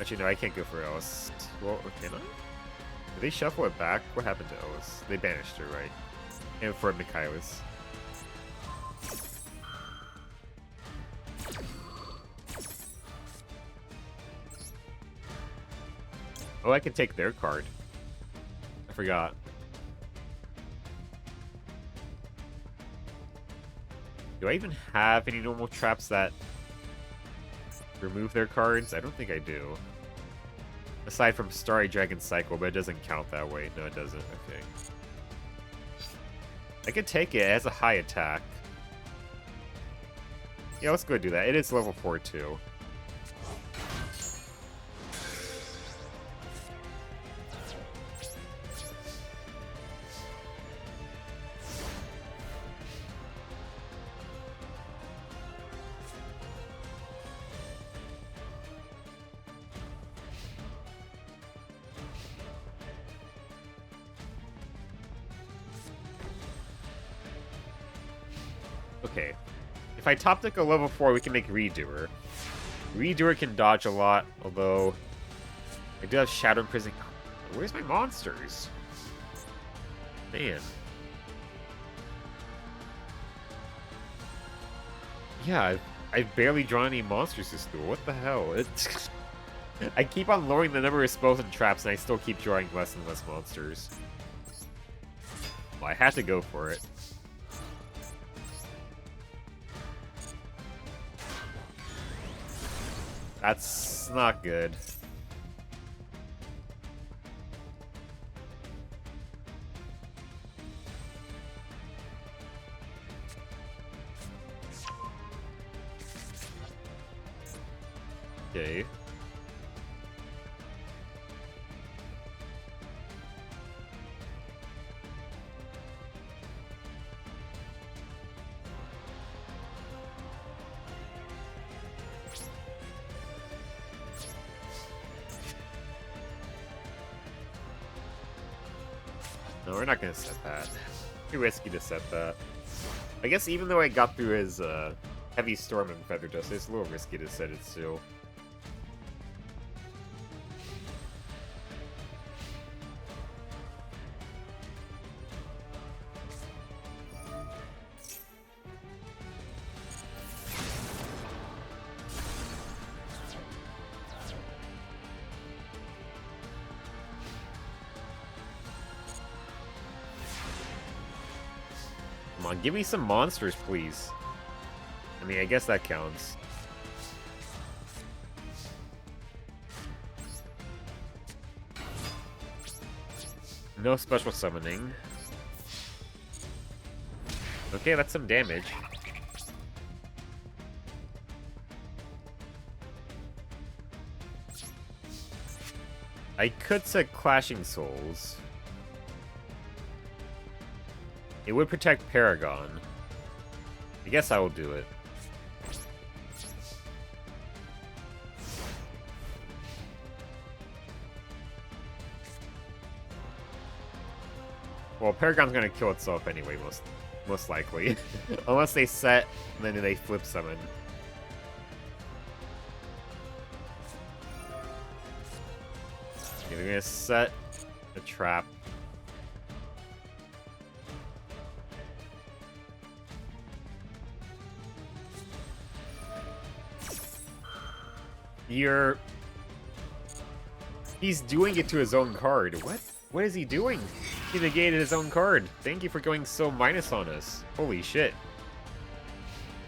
Actually, no, I can't go for Ellis. Well, can I? Did they shuffle it back? What happened to Ellis? They banished her, right? And for Michaelis. Oh, I can take their card. I forgot. Do I even have any normal traps that remove their cards? I don't think I do. Aside from Starry Dragon Cycle, but it doesn't count that way. No, it doesn't. Okay. I could take it as a high attack. Yeah, let's go do that. It is level 4 too. Okay. If I top deck a level 4, we can make Redoer. Redoer can dodge a lot, although I do have Shadow Prison. Where's my monsters? Man. Yeah, I've barely drawn any monsters this duel. What the hell? It's I keep on lowering the number of spells and traps, and I still keep drawing less and less monsters. Well, I had to go for it. That's not good. Okay. No, we're not gonna set that. Too risky to set that. I guess even though I got through his Heavy Storm and Feather Dust, it's a little risky to set it still. Come on, give me some monsters, please. I mean, I guess that counts. No special summoning. Okay, that's some damage. I could set Clashing Souls. It would protect Paragon. I guess I will do it. Well, Paragon's gonna kill itself anyway, most likely. Unless they set, and then they flip summon. Okay, they're gonna set a trap. He's doing it to his own card. What? What is he doing? He negated his own card. Thank you for going so minus on us. Holy shit.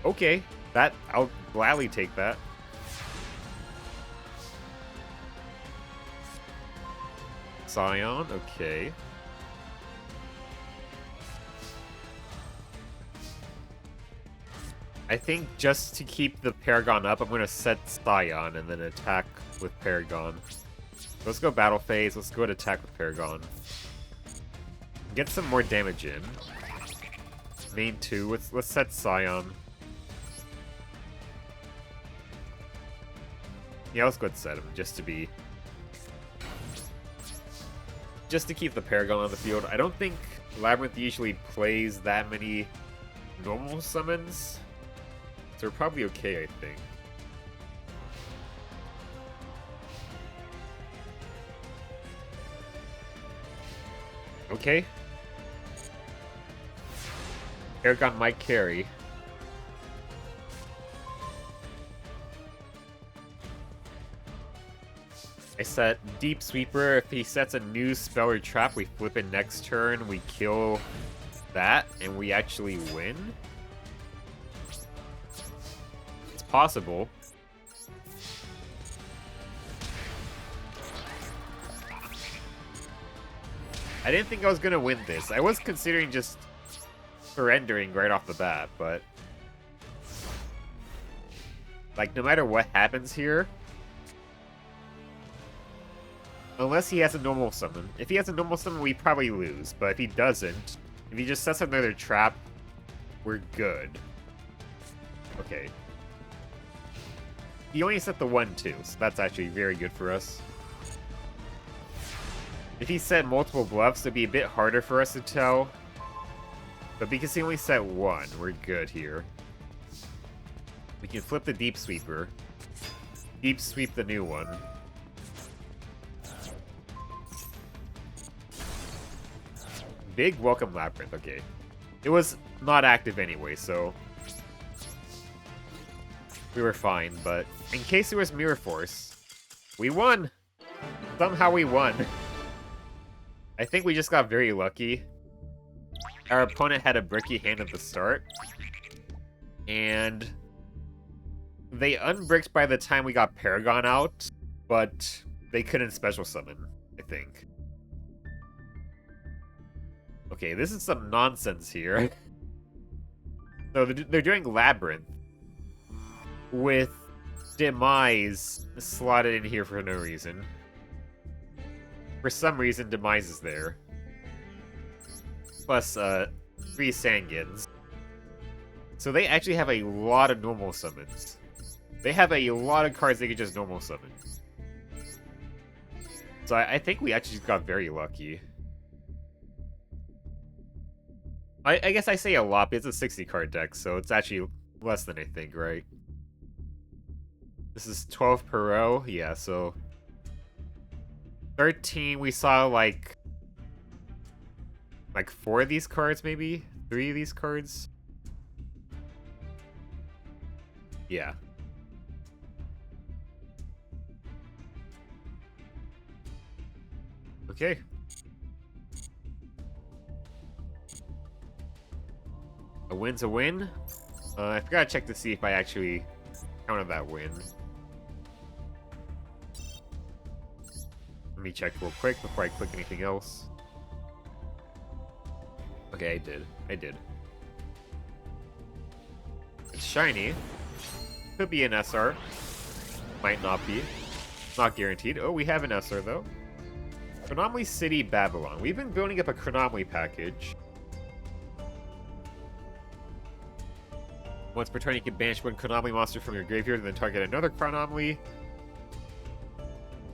Okay, I'll gladly take that. Scion, okay. I think just to keep the Paragon up, I'm going to set Scion and then attack with Paragon. Let's go Battle Phase, let's go to attack with Paragon. Get some more damage in. Main 2, let's set Scion. Yeah, let's go ahead and set him, just to keep the Paragon on the field. I don't think Labyrinth usually plays that many normal summons, so we're probably okay, I think. Okay. Paragon might carry. I set Deep Sweeper. If he sets a new spell or trap, we flip it next turn, we kill that, and we actually win? It's possible. I didn't think I was gonna win this. I was considering just surrendering right off the bat, but like, no matter what happens here, unless he has a normal summon. If he has a normal summon, we probably lose, but if he doesn't, if he just sets another trap, we're good. Okay. He only set the 1-2, so that's actually very good for us. If he set multiple bluffs, it'd be a bit harder for us to tell. But because he only set 1, we're good here. We can flip the Deep Sweeper. Deep Sweep the new one. Big Welcome Labyrinth, okay. It was not active anyway, so we were fine, but in case there was Mirror Force, we won! Somehow we won. I think we just got very lucky. Our opponent had a bricky hand at the start, and they unbricked by the time we got Paragon out, but they couldn't special summon, I think. Okay, this is some nonsense here. So they're doing Labyrinth with Demise slotted in here for no reason. For some reason, Demise is there. Plus, 3 Sangins. So they actually have a lot of normal summons. They have a lot of cards they can just normal summon. So I think we actually just got very lucky. I guess I say a lot, but it's a 60 card deck, so it's actually less than I think, right? This is 12 per row, yeah, so 13, we saw like 4 of these cards, maybe? 3 of these cards? Yeah. Okay. A win's a win. I forgot to check to see if I actually counted that win. Let me check real quick before I click anything else. Okay, I did. It's shiny. Could be an SR. Might not be. Not guaranteed. Oh, we have an SR though. Chronomaly City Babylon. We've been building up a Chronomaly package. Once per turn, you can banish one Chronomaly monster from your graveyard and then target another Chronomaly.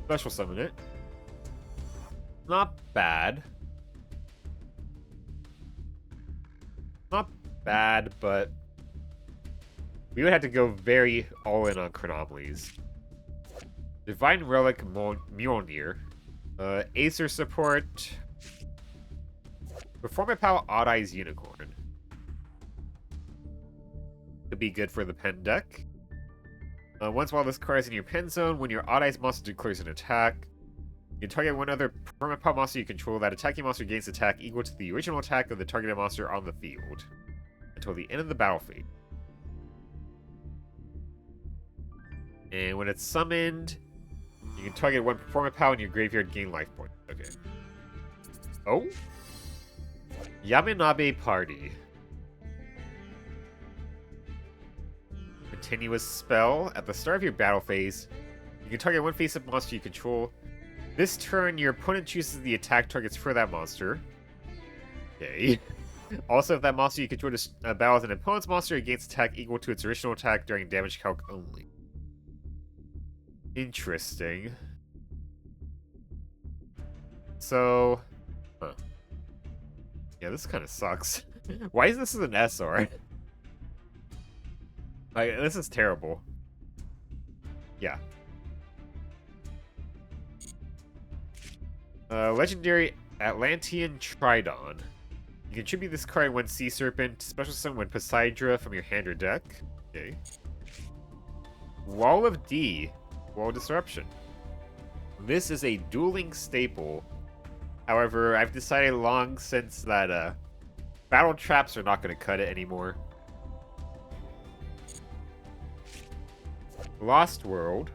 Special summon it. Not bad. Not bad, but we would have to go very all-in on Chronomalies. Divine Relic Mjolnir. Acer support. Performant Power Odd Eyes Unicorn. Could be good for the pen deck. Once while this card is in your pen zone, when your Odd Eyes monster declares an attack, you can target one other permanent power monster you control. That attacking monster gains attack equal to the original attack of the targeted monster on the field until the end of the battle phase. And when it's summoned, you can target one performant power in your graveyard, gain life points. Okay. Oh? Yaminabe Party. Continuous spell. At the start of your battle phase, you can target one face-up monster you control. This turn, your opponent chooses the attack targets for that monster. Okay. Also, if that monster you control battles an opponent's monster, it gains attack equal to its original attack during damage calc only. Interesting. So... Huh. Yeah, this kind of sucks. Why is this an SR? Like, this is terrible. Yeah. Legendary Atlantean Tridon. You can tribute this card when Sea Serpent, special summon when Poseidra from your hand or deck. Okay. Wall of D. Wall Disruption. This is a dueling staple. However, I've decided long since that battle traps are not going to cut it anymore. Lost World.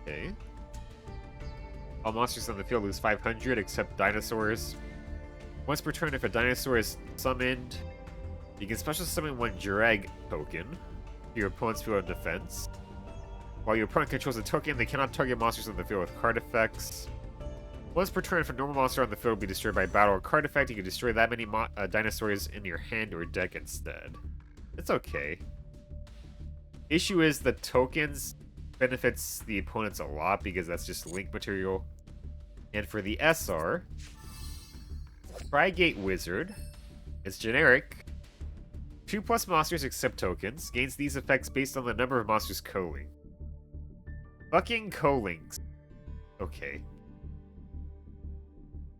Okay. All monsters on the field lose 500 except dinosaurs. Once per turn, if a dinosaur is summoned, you can special summon one Jureg token to your opponent's field of defense. While your opponent controls a token, they cannot target monsters on the field with card effects. Once per turn, if a normal monster on the field will be destroyed by battle or card effect, you can destroy that many dinosaurs in your hand or deck instead. It's okay. Issue is the tokens benefits the opponents a lot because that's just link material. And for the SR, Frigate Wizard. It's generic. 2+ monsters except tokens. Gains these effects based on the number of monsters co-linked. Fucking co-links. Okay.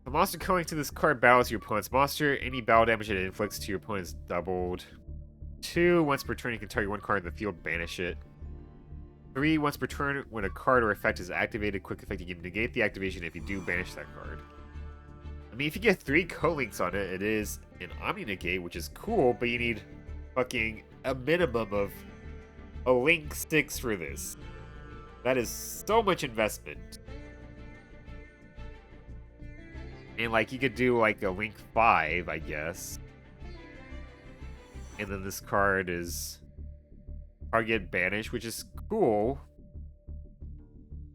The monster co-linked to this card battles your opponent's monster. Any battle damage it inflicts to your opponent is doubled. 2, once per turn you can target one card in the field, banish it. 3, once per turn when a card or effect is activated, quick effect, you can negate the activation if you do banish that card. I mean, if you get 3 co-links on it, it is an Omni-Negate, which is cool, but you need fucking a minimum of a Link 6 for this. That is so much investment. And, like, you could do, like, a Link 5, I guess. And then this card is target banish, which is cool.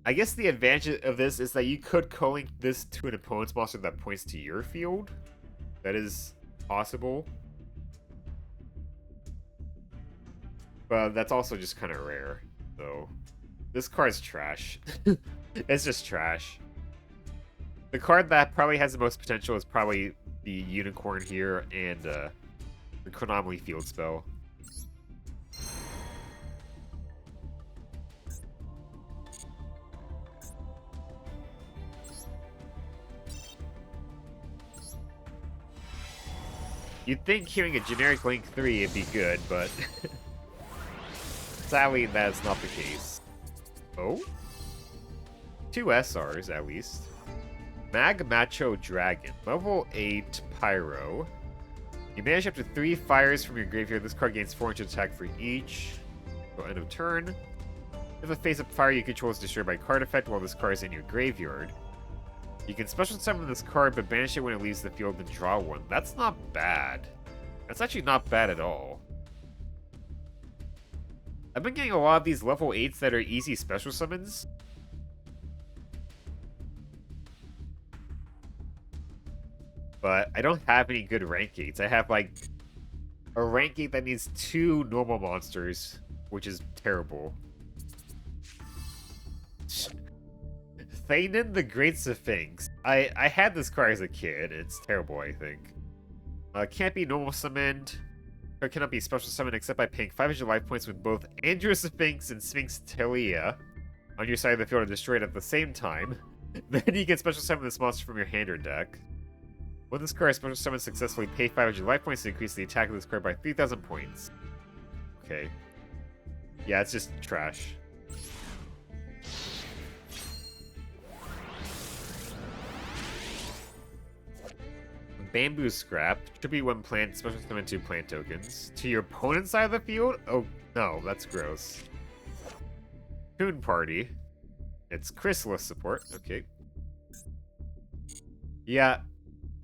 I guess the advantage of this is that you could co-link this to an opponent's monster that points to your field. That is possible. But that's also just kind of rare. So, this card's trash. It's just trash. The card that probably has the most potential is probably the Unicorn here and the Chronomaly Field spell. You'd think hearing a generic Link 3 would be good, but sadly that is not the case. Oh? 2 SRs, at least. Mag Macho Dragon. Level 8 Pyro. You manage up to 3 fires from your graveyard. This card gains 400 attack for each. Until end of turn. If a face-up fire you control is destroyed by card effect while this card is in your graveyard, you can special summon this card, but banish it when it leaves the field and draw one. That's not bad. That's actually not bad at all. I've been getting a lot of these level 8s that are easy special summons. But I don't have any good rank 8s. I have, like, a rank 8 that needs 2 normal monsters, which is terrible. Thanen the Great Sphinx. I had this card as a kid. It's terrible, I think. Can't be normal summoned. Or cannot be special summoned except by paying 500 life points with both Androsphinx and Sphinx Telia on your side of the field are destroyed at the same time. Then you can special summon this monster from your hand or deck. When this card is special summoned successfully, pay 500 life points to increase the attack of this card by 3,000 points. Okay. Yeah, it's just trash. Bamboo Scrap. Should be one plant, special summon 2 plant tokens. To your opponent's side of the field? Oh, no, that's gross. Toon Party. It's Chrysalis support. Okay. Yeah.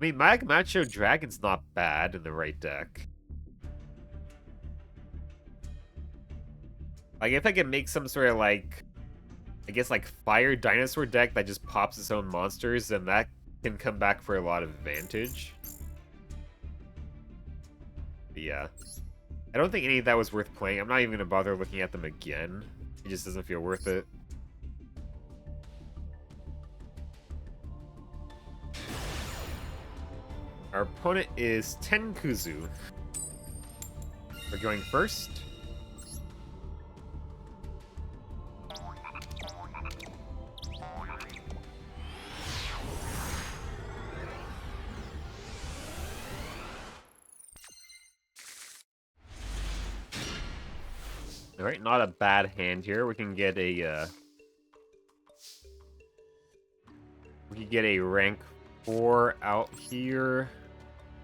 I mean, Macho Dragon's not bad in the right deck. Like, if I can make some sort of, like, I guess, like, Fire Dinosaur deck that just pops its own monsters, then that can come back for a lot of advantage. But yeah. I don't think any of that was worth playing. I'm not even going to bother looking at them again. It just doesn't feel worth it. Our opponent is Tenkuzu. We're going first. Alright, not a bad hand here. We can get a rank 4 out here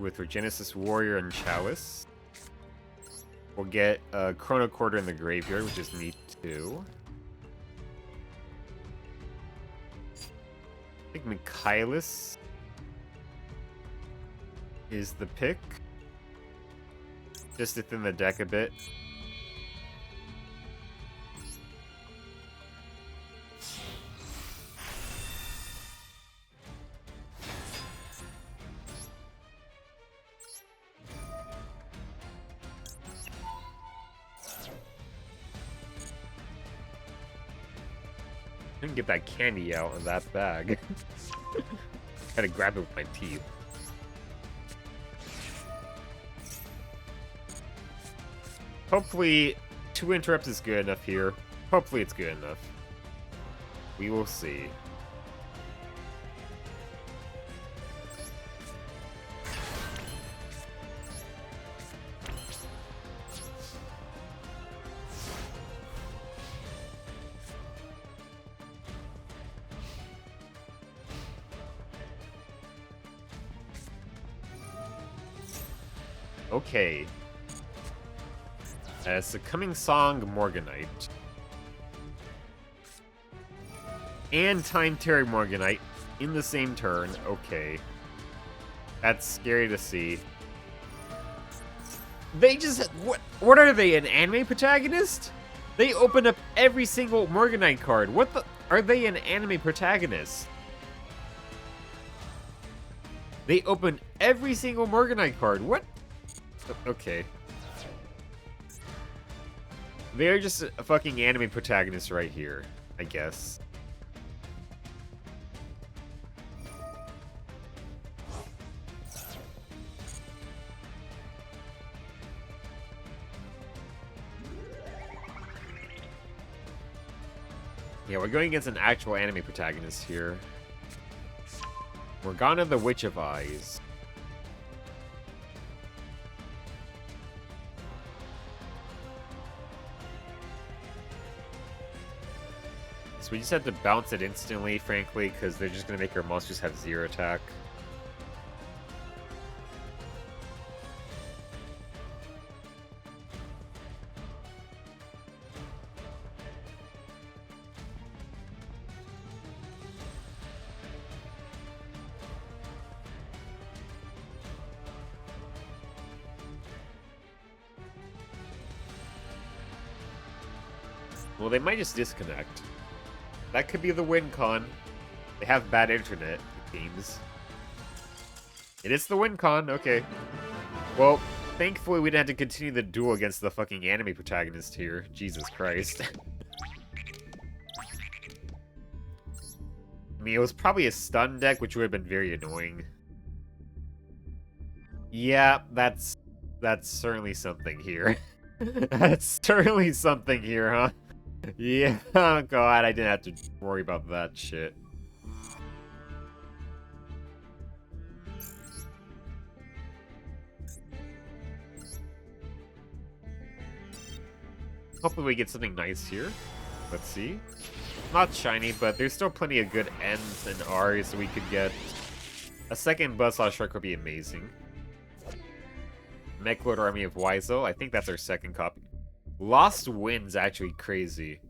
with Regenesis Warrior and Chalice. We'll get a Chrono Quarter in the graveyard, which is neat too. I think Michaelis is the pick. Just to thin the deck a bit. I didn't get that candy out of that bag. Had to grab it with my teeth. Hopefully, 2 interrupts is good enough here. Hopefully it's good enough. We will see. Okay. Succumbing Song, Morganite. And Time Terror Morganite in the same turn. Okay. That's scary to see. They just... What are they, an anime protagonist? They open up every single Morganite card. What the... Are they an anime protagonist? They open every single Morganite card. What? Okay. They're just a fucking anime protagonist right here, I guess. Yeah, we're going against an actual anime protagonist here. Morgana the Witch of Eyes. So we just have to bounce it instantly, frankly, because they're just going to make our monsters have 0 attack. Well, they might just disconnect. That could be the win con. They have bad internet, it seems. It is the win con, okay. Well, thankfully we didn't have to continue the duel against the fucking anime protagonist here. Jesus Christ. I mean, it was probably a stun deck, which would have been very annoying. Yeah, that's certainly something here. That's certainly something here, huh? Yeah, oh god, I didn't have to worry about that shit. Hopefully we get something nice here. Let's see. Not shiny, but there's still plenty of good N's and R's so we could get. A second Buzzsaw Shark would be amazing. Mechlord Army of Wizel, I think that's our second copy. Lost Wind's actually crazy.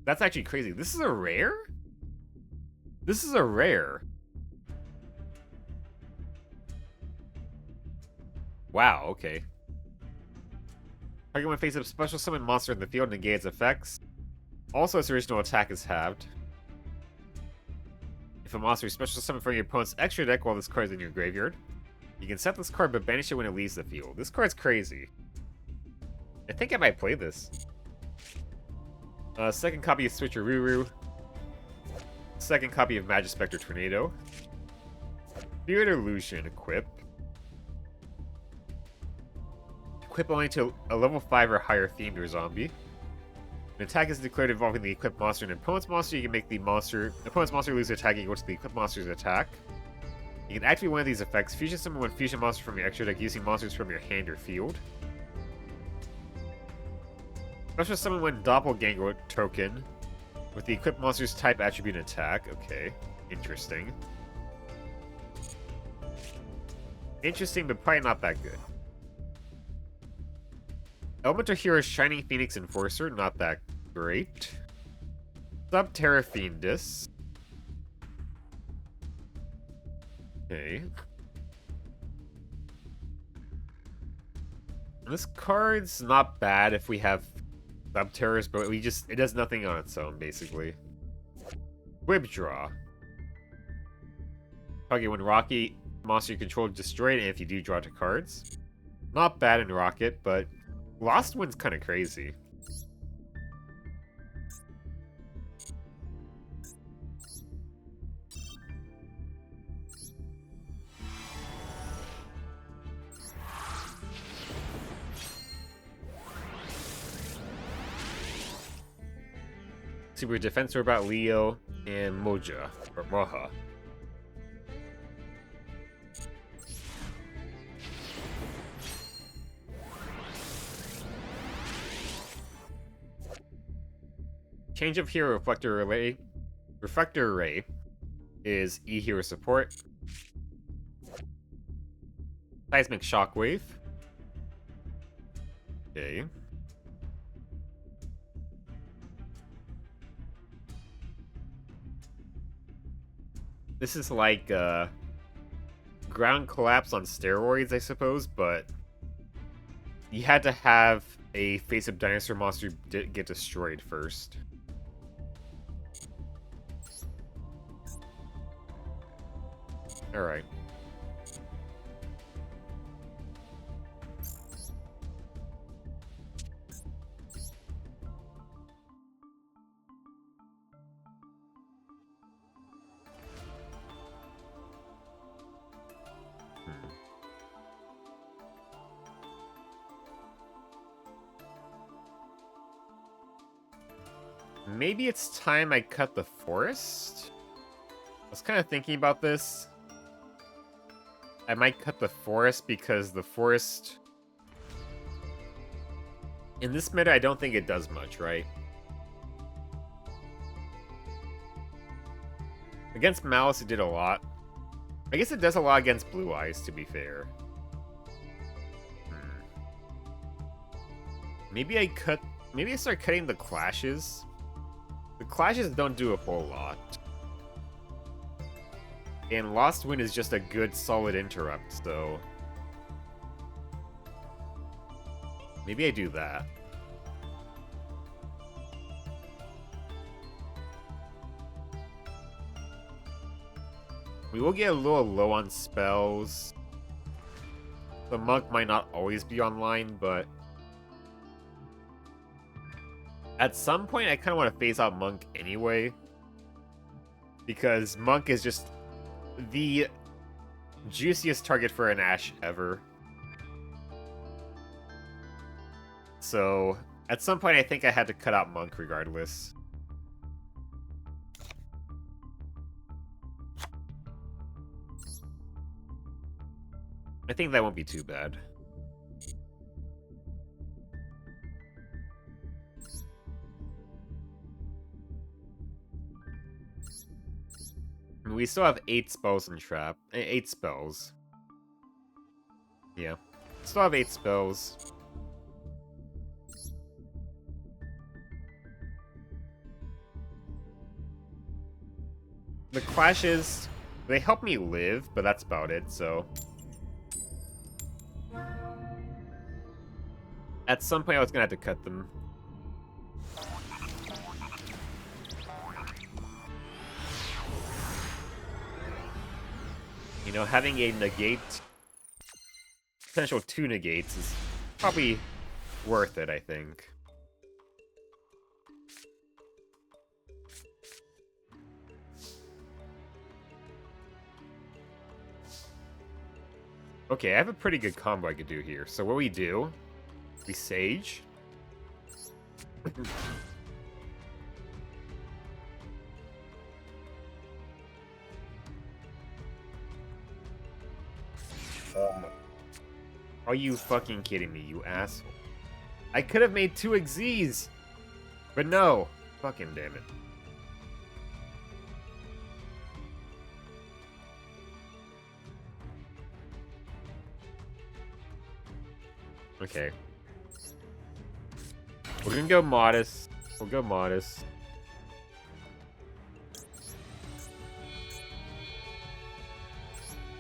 That's actually crazy. This is a rare? This is a rare. Wow, okay. Target when face up special summon monster in the field and negate its effects. Also, its original attack is halved. If a monster is special summoned from your opponent's extra deck while this card is in your graveyard, you can set this card but banish it when it leaves the field. This card's crazy. I think I might play this. Second copy of Switcheroo. Second copy of Magispector Tornado. Spirit Illusion equip. Equip only to a level 5 or higher themed or zombie. An attack is declared involving the equipped monster and an opponent's monster. You can make the opponent's monster lose attack equal to the equipped monster's attack. You can activate one of these effects. Fusion summon one fusion monster from your extra deck using monsters from your hand or field. Special summon one doppelganger token with the equipped monster's type, attribute, and attack. Okay, interesting. Interesting, but probably not that good. Elemental Hero Shining Phoenix Enforcer, not that great. Subterra Fiendus. Okay. This card's not bad if we have Subterrors, but it does nothing on its own, basically. Whip Draw. Target when Rocky monster you control destroyed, and if you do, draw 2 cards. Not bad in Rocket, but Lost Wind's kind of crazy. Super Defense Robot Leo and Moja, or Moha. Change of Hero Reflector Array is E-Hero support. Seismic Shockwave. Okay. This is like Ground Collapse on steroids, I suppose, but you had to have a face-up dinosaur monster get destroyed first. Alright. Maybe it's time I cut the forest? I was kind of thinking about this. I might cut the forest because the forest... In this meta, I don't think it does much, right? Against Malice, it did a lot. I guess it does a lot against Blue Eyes, to be fair. Maybe I start cutting the clashes. The clashes don't do a whole lot. And Lost Wind is just a good, solid interrupt, so... Maybe I do that. We will get a little low on spells. The Monk might not always be online, but... At some point, I kind of want to phase out Monk anyway. Because Monk is just... The juiciest target for an Ash ever. So, at some point I think I had to cut out Monk regardless. I think that won't be too bad. We still have 8 spells in trap. 8 spells. Yeah. Still have 8 spells. The clashes, they help me live, but that's about it, so... At some point I was gonna have to cut them. You know, having a negate, potential 2 negates is probably worth it, I think. Okay, I have a pretty good combo I could do here. So what we do, we Sage. Are you fucking kidding me, you asshole? I could have made 2 Xyzs! But no! Fucking damn it. Okay. We're gonna go modest. We'll go modest.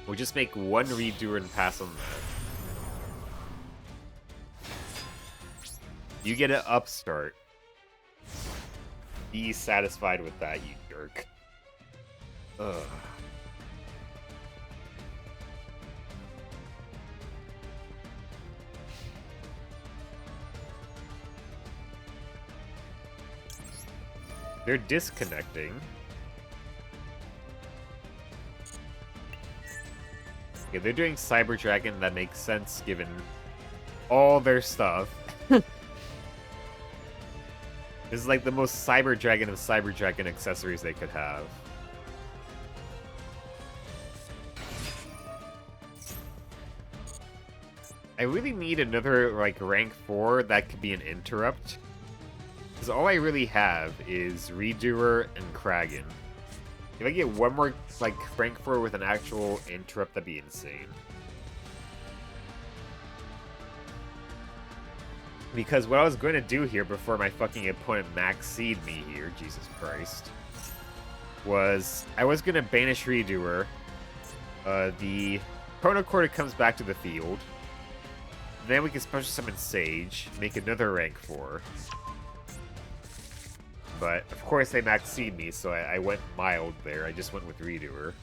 We'll just make 1 redo and pass on that. You get an upstart. Be satisfied with that, you jerk. Ugh. They're disconnecting. Okay, they're doing Cyber Dragon. That makes sense given all their stuff. This is like the most Cyber Dragon of Cyber Dragon accessories they could have. I really need another, like, rank 4 that could be an interrupt. Because all I really have is Redoer and Kragan. If I get one more, like, rank 4 with an actual interrupt, that'd be insane. Because what I was going to do here before my fucking opponent max-seed me here, Jesus Christ, was I was going to banish Redoer. The Chronocorder comes back to the field. Then we can special summon Sage, make another rank 4. But, of course, they max-seed me, so I went mild there. I just went with Redoer.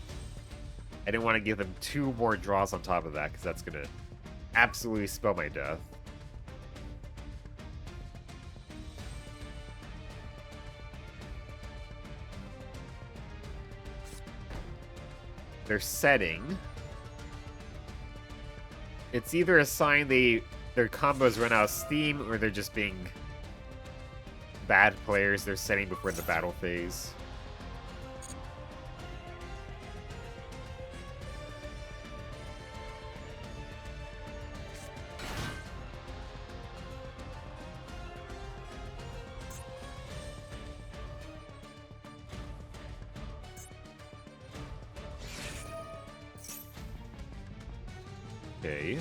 I didn't want to give them 2 more draws on top of that, because that's going to absolutely spell my death. They're setting. It's either a sign their combos run out of steam, or they're just being bad players. They're setting before the battle phase. Okay.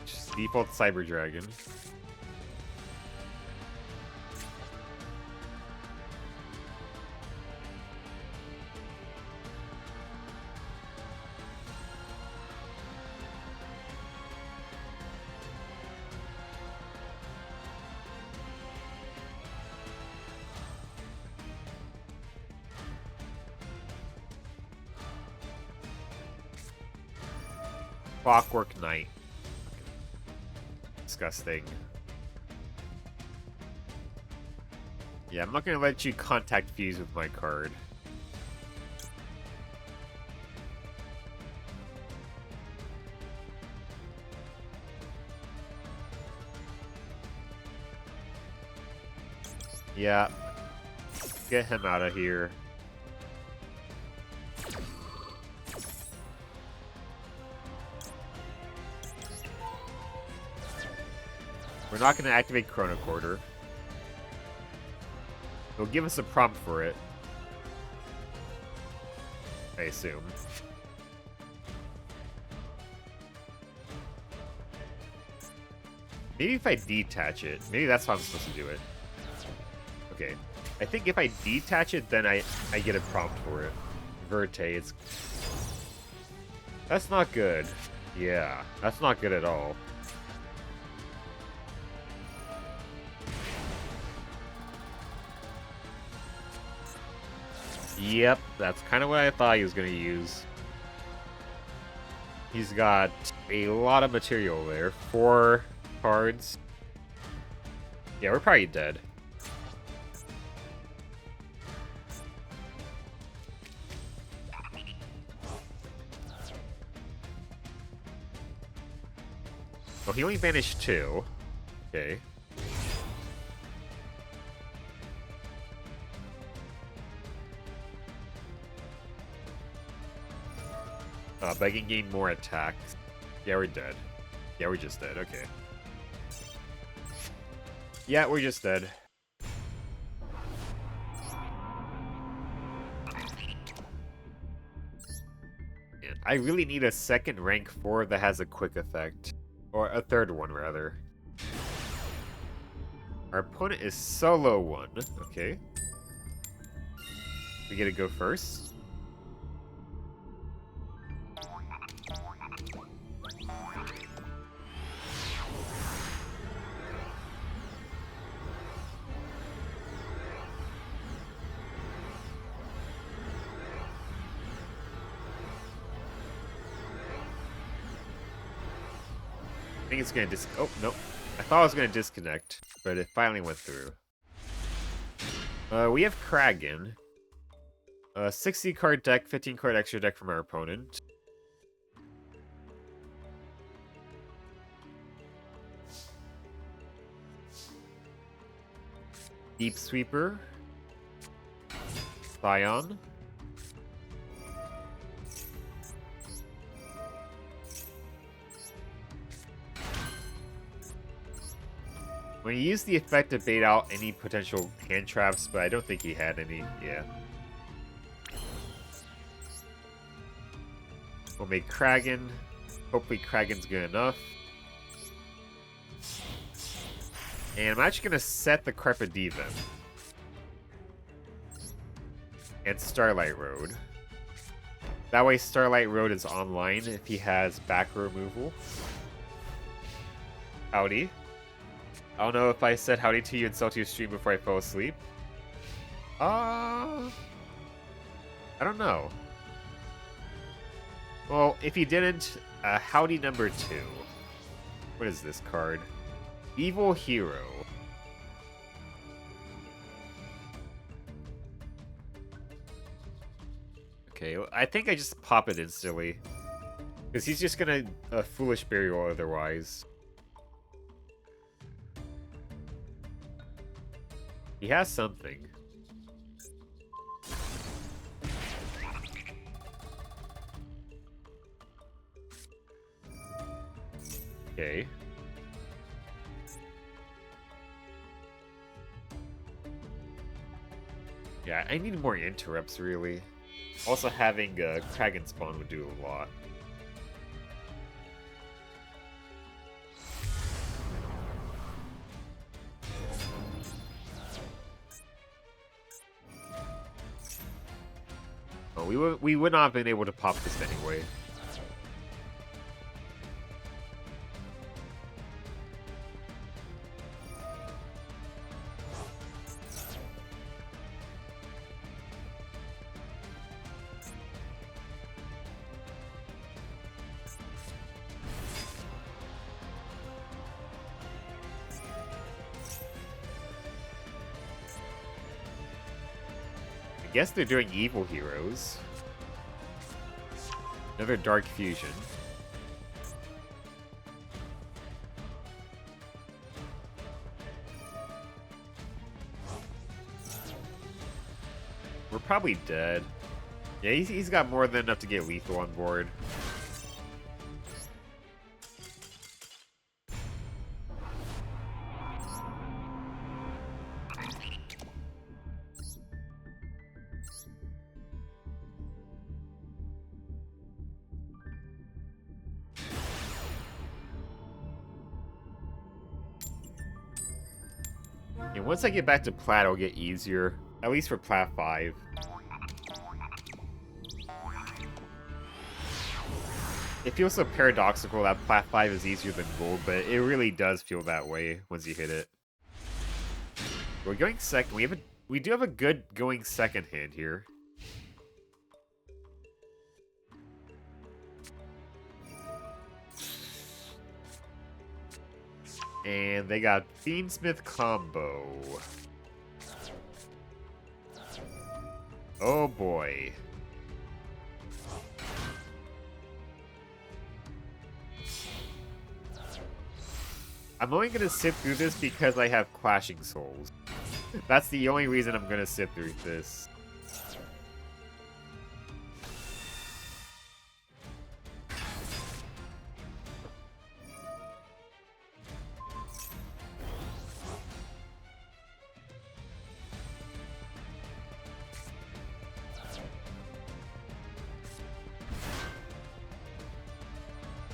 Just default Cyber Dragon. Clockwork Knight. Disgusting. Yeah, I'm not gonna let you contact fuse with my card. Yeah. Get him out of here. We're not gonna activate Chrono Quarter. He'll give us a prompt for it. I assume. Maybe if I detach it. Maybe that's how I'm supposed to do it. Okay. I think if I detach it, then I get a prompt for it. Verte, it's... That's not good. Yeah, that's not good at all. Yep, that's kind of what I thought he was going to use. He's got a lot of material there. 4 cards. Yeah, we're probably dead. Well, he only banished 2. Okay. But I can gain more attacks. Yeah, we're dead. Yeah, we're just dead. Okay. Yeah, we're just dead. Man, I really need a second rank 4 that has a quick effect. Or a third one, rather. Our opponent is solo 1. Okay. We get to go first. I think it's gonna oh, nope. I thought I was gonna disconnect, but it finally went through. We have Kragan. 60 card deck, 15 card extra deck from our opponent. Deep Sweeper. Scion. When he used the effect to bait out any potential hand traps, but I don't think he had any. Yeah. We'll make Kragan. Hopefully Kragan's good enough. And I'm actually going to set the Crepediva. And Starlight Road. That way Starlight Road is online if he has back removal. Howdy. I don't know if I said howdy to you and saw to your stream before I fell asleep. I don't know. Well, if he didn't, howdy number 2. What is this card? Evil Hero. Okay, I think I just pop it instantly. Because he's just gonna Foolish Burial otherwise. He has something. Okay. Yeah, I need more interrupts, really. Also, having Kragan spawn would do a lot. Oh, we would not have been able to pop this anyway. Guess they're doing evil heroes. Another Dark Fusion. We're probably dead. Yeah, he's got more than enough to get lethal on board. And once I get back to Plat, it'll get easier. At least for Plat 5. It feels so paradoxical that Plat 5 is easier than Gold, but it really does feel that way once you hit it. We're going second. We do have a good going second hand here. And they got Fiendsmith combo. Oh boy. I'm only gonna sit through this because I have Clashing Souls. That's the only reason I'm gonna sit through this.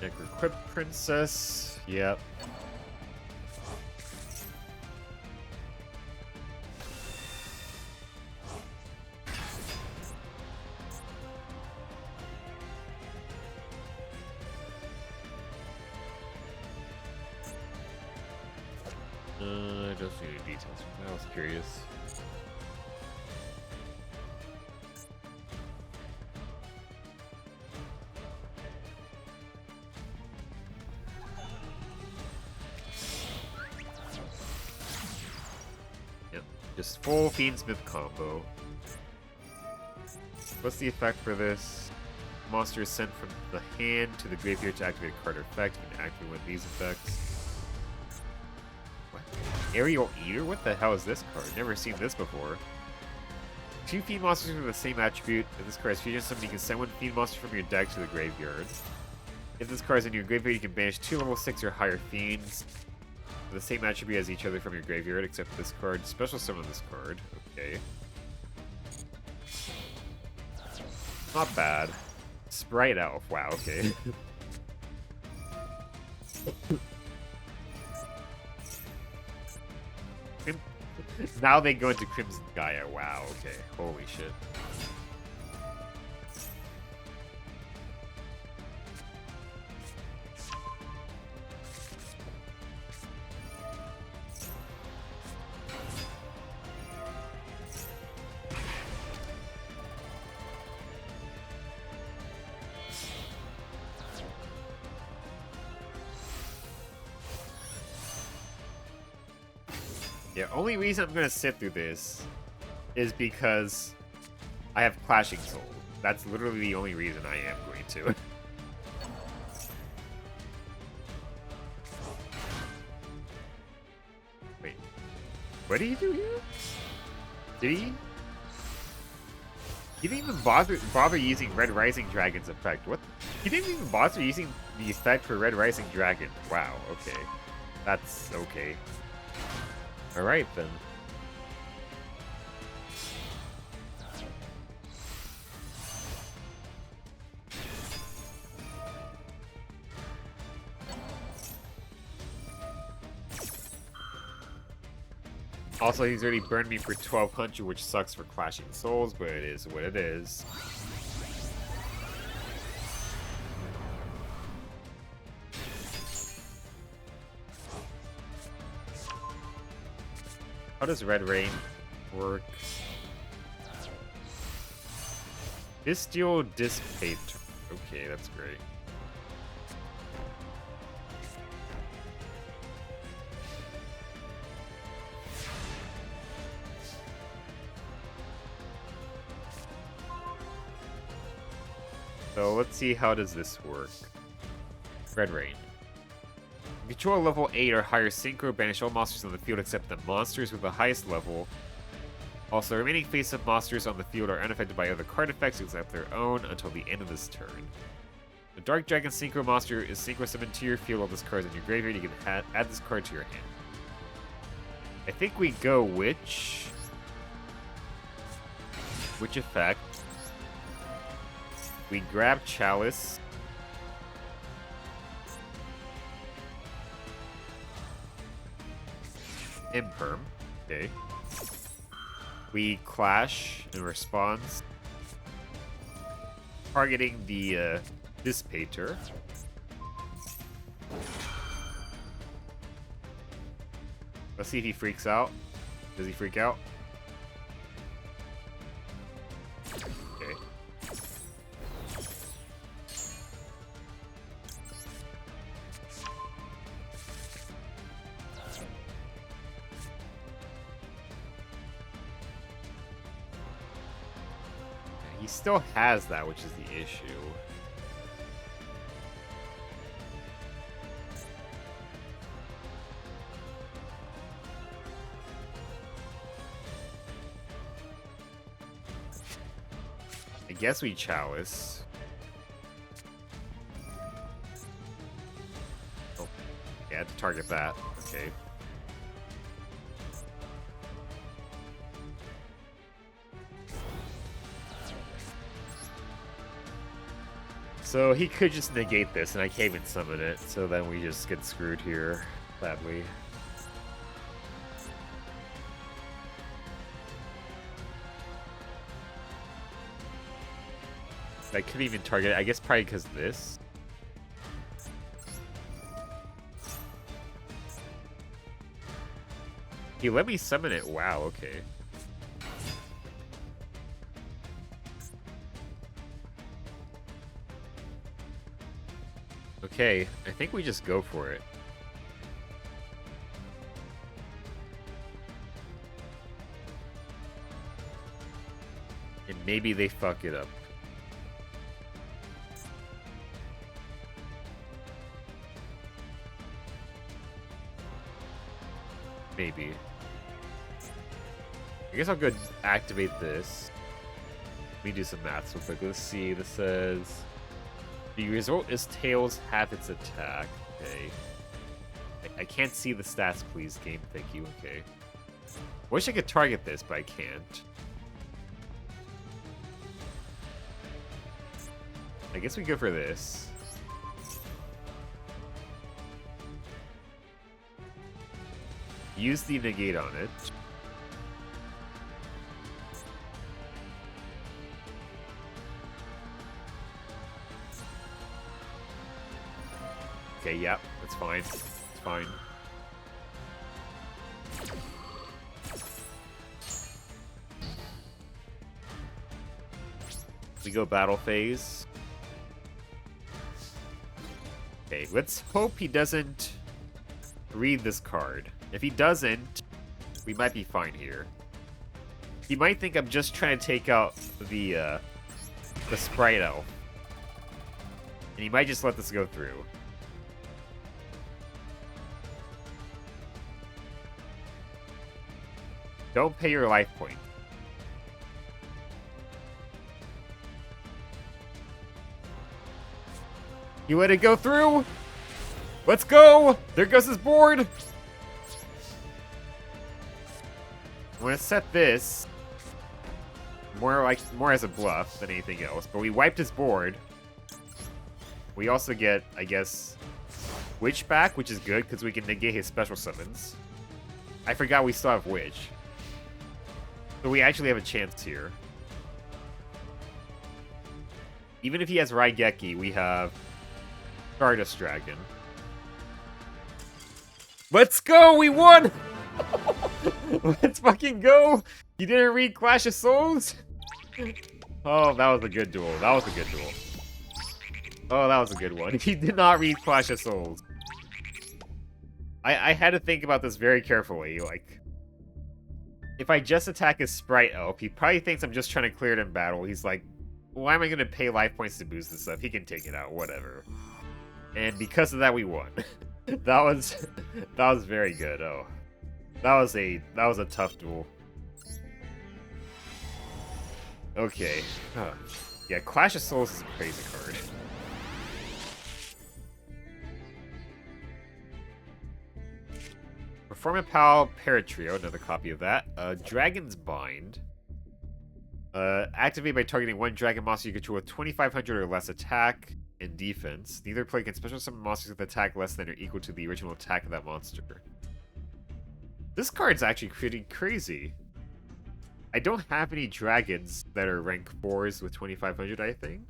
Necroquip Princess. Yep. I just need details. I was curious. Yep, just full Fiendsmith combo. What's the effect for this? Monster is sent from the hand to the graveyard to activate a card or effect. You can activate one of these effects. Aerial Eater? What the hell is this card? Never seen this before. 2 Fiend Monsters with the same attribute. If this card is fusion summoned, you can send 1 Fiend Monster from your deck to the graveyard. If this card is in your graveyard, you can banish 2 level 6 or higher Fiends with the same attribute as each other from your graveyard, except this card. Special summon this card. Okay. Not bad. Sprite Elf. Wow, okay. Now they go into Crimson Gaia. Wow, okay. Holy shit. Yeah, only reason I'm gonna sit through this is because I have Clashing Souls. That's literally the only reason I am going to. Wait, what did he do here? Did he? He didn't even bother using Red Rising Dragon's effect. What? He didn't even bother using the effect for Red Rising Dragon. Wow, okay. That's okay. Alright then. Also, he's already burned me for 1200, which sucks for Clashing Souls, but it is what it is. How does Red Rain work? Bestial Dissipate. Okay, that's great. So let's see, how does this work? Red Rain. Control level 8 or higher synchro, banish all monsters on the field except the monsters with the highest level. Also, remaining face-up monsters on the field are unaffected by other card effects except their own until the end of this turn. The Dark Dragon Synchro monster is synchro summoned to your field while this card is in your graveyard. You can add this card to your hand. I think we go Witch effect. We grab Chalice. Imperm. Okay. We Clash in response. Targeting the Dissipator. Let's see if he freaks out. Does he freak out? Okay. He still has that, which is the issue. I guess we Chalice. Oh, yeah, to target that. Okay. So he could just negate this, and I can't even summon it, so then we just get screwed here, sadly. I couldn't even target it, I guess probably because of this. He let me summon it, wow, okay. Okay, I think we just go for it. And maybe they fuck it up. Maybe. I guess I'll go activate this. Let me do some math real quick. Let's see, this says... The result is Tails half its attack. Okay. I can't see the stats, please, game. Thank you. Okay. Wish I could target this, but I can't. I guess we go for this. Use the negate on it. Okay, yep, that's fine. It's fine. We go battle phase. Okay, let's hope he doesn't read this card. If he doesn't, we might be fine here. He might think I'm just trying to take out the Sprite Elf. And he might just let this go through. Don't pay your life point. You let it go through? Let's go! There goes his board! I'm gonna set this more as a bluff than anything else, but we wiped his board. We also get, I guess, Witch back, which is good because we can negate his special summons. I forgot we still have Witch. So we actually have a chance here. Even if he has Raigeki, we have Stardust Dragon. Let's go! We won! Let's fucking go! You didn't read Clash of Souls? Oh, that was a good duel. That was a good duel. Oh, that was a good one. He did not read Clash of Souls. I had to think about this very carefully. Like, if I just attack his Sprite Elf, he probably thinks I'm just trying to clear it in battle. He's like, why am I going to pay life points to boost this up? He can take it out, whatever. And because of that, we won. that was very good. Oh, that was a tough duel. Okay. Huh. Yeah, Clash of Souls is a crazy card. Performapal Paratrio, another copy of that. Dragon's Bind. Activate by targeting one dragon monster you control with 2,500 or less attack and defense. Neither player can special summon monsters with attack less than or equal to the original attack of that monster. This card's actually pretty crazy. I don't have any dragons that are rank 4s with 2,500, I think.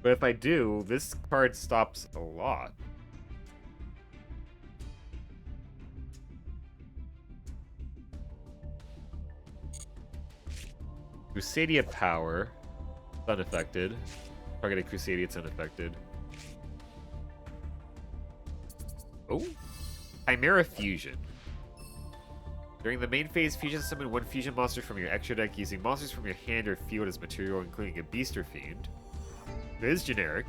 But if I do, this card stops a lot. Crusadia Power. It's unaffected. Targeted Crusadia, it's unaffected. Oh. Chimera Fusion. During the main phase, fusion summon one fusion monster from your extra deck using monsters from your hand or field as material, including a beast or fiend. It is generic.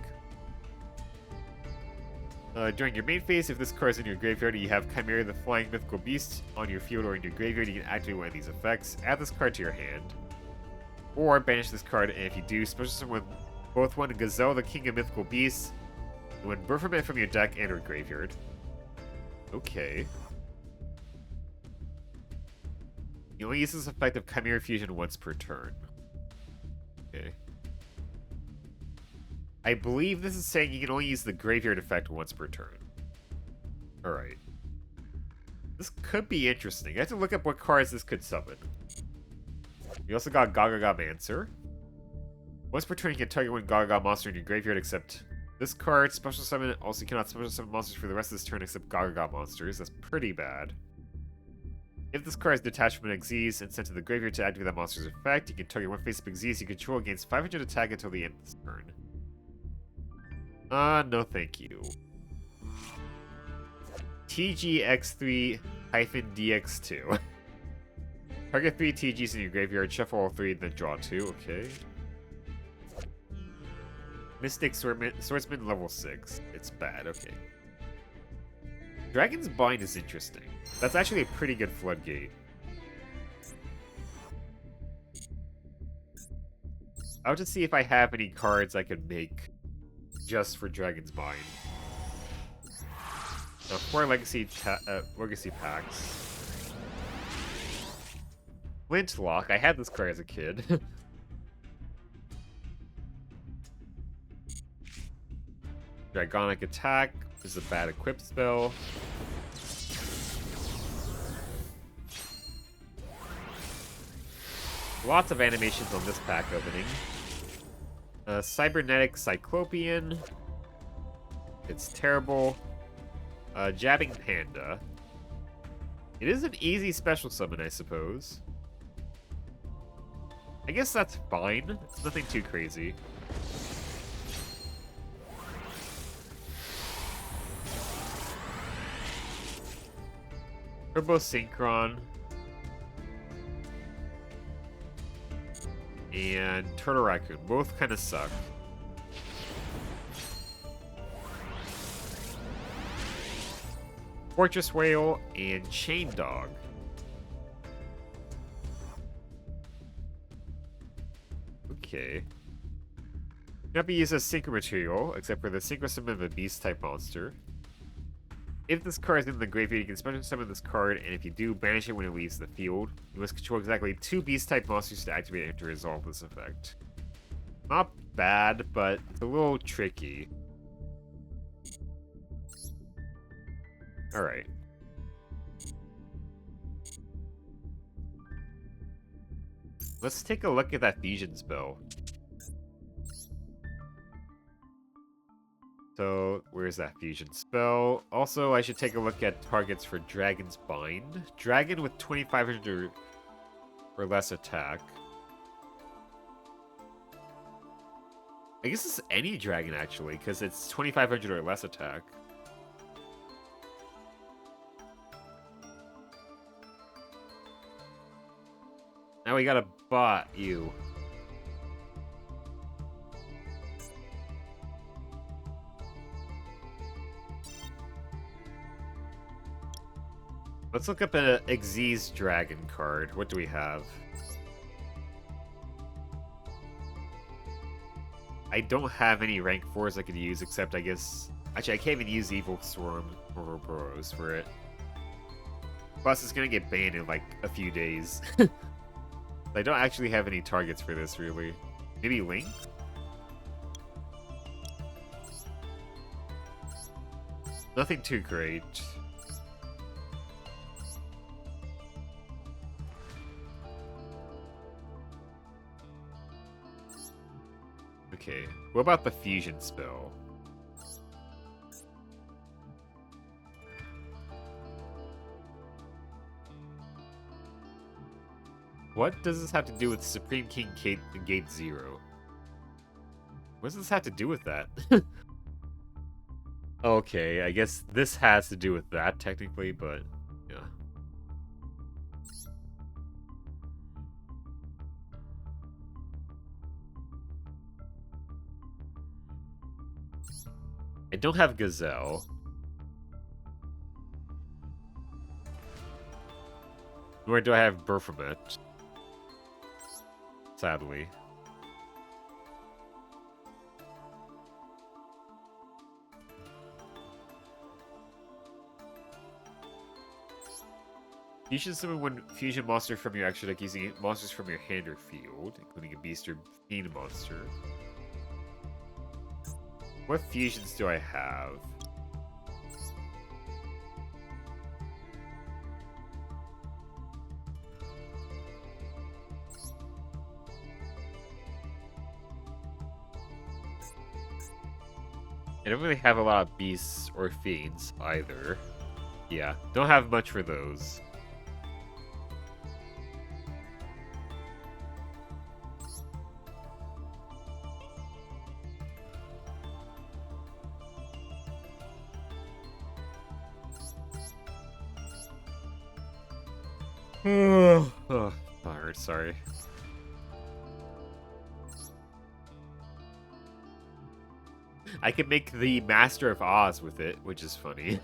During your main phase, if this card is in your graveyard and you have Chimera the Flying Mythical Beast on your field or in your graveyard, you can activate one of these effects. Add this card to your hand. Or banish this card, and if you do, special summon both one Gazelle the King of Mythical Beasts, and one Berferman from your deck and or graveyard. Okay. You only use this effect of Chimera Fusion once per turn. Okay. I believe this is saying you can only use the graveyard effect once per turn. Alright. This could be interesting. I have to look up what cards this could summon. We also got Gagamancer. Once per turn, you can target one Gaga monster in your graveyard except this card. Special summon. Also, you cannot special summon monsters for the rest of this turn except Gaga monsters. That's pretty bad. If this card is detached from an Xyz and sent to the graveyard to activate that monster's effect, you can target one face-up Xyz you control against 500 attack until the end of this turn. No thank you. TGX3-DX2. Target 3 TGs in your graveyard, shuffle all 3, then draw 2. Okay. Mystic Swordsman level 6. It's bad, okay. Dragon's Bind is interesting. That's actually a pretty good floodgate. I have to see if I have any cards I could make just for Dragon's Bind. 4 legacy packs. Flintlock. I had this card as a kid. Dragonic Attack. This is a bad equipped spell. Lots of animations on this pack opening. Cybernetic Cyclopean. It's terrible. Jabbing Panda. It is an easy special summon, I suppose. I guess that's fine. It's nothing too crazy. Turbo Synchron. And Turtle Raccoon. Both kind of suck. Fortress Whale and Chain Dog. Okay. Cannot be used as synchro material, except for the synchro summon of a beast type monster. If this card is in the graveyard, you can special summon this card, and if you do, banish it when it leaves the field. You must control exactly 2 beast type monsters to activate it to resolve this effect. Not bad, but it's a little tricky. Alright. Let's take a look at that fusion spell. So, where's that fusion spell? Also, I should take a look at targets for Dragon's Bind. Dragon with 2,500 or less attack. I guess it's any dragon, actually, because it's 2,500 or less attack. Now we gotta bot you. Let's look up an Xyz Dragon card. What do we have? I don't have any rank 4s I could use, except I guess... Actually, I can't even use Evil Swarm or Burrows for it. Plus, it's gonna get banned in like a few days. I don't actually have any targets for this, really. Maybe Link? Nothing too great. Okay, what about the fusion spell? What does this have to do with Supreme King Gate 0? What does this have to do with that? Okay, I guess this has to do with that technically, but yeah. I don't have Gazelle. Nor do I have Baphomet. Sadly. You should summon one fusion monster from your extra deck using monsters from your hand or field, including a beast or fiend monster. What fusions do I have? I don't really have a lot of beasts or fiends either. Yeah, don't have much for those. Oh, tired, sorry. I could make the Master of Oz with it, which is funny.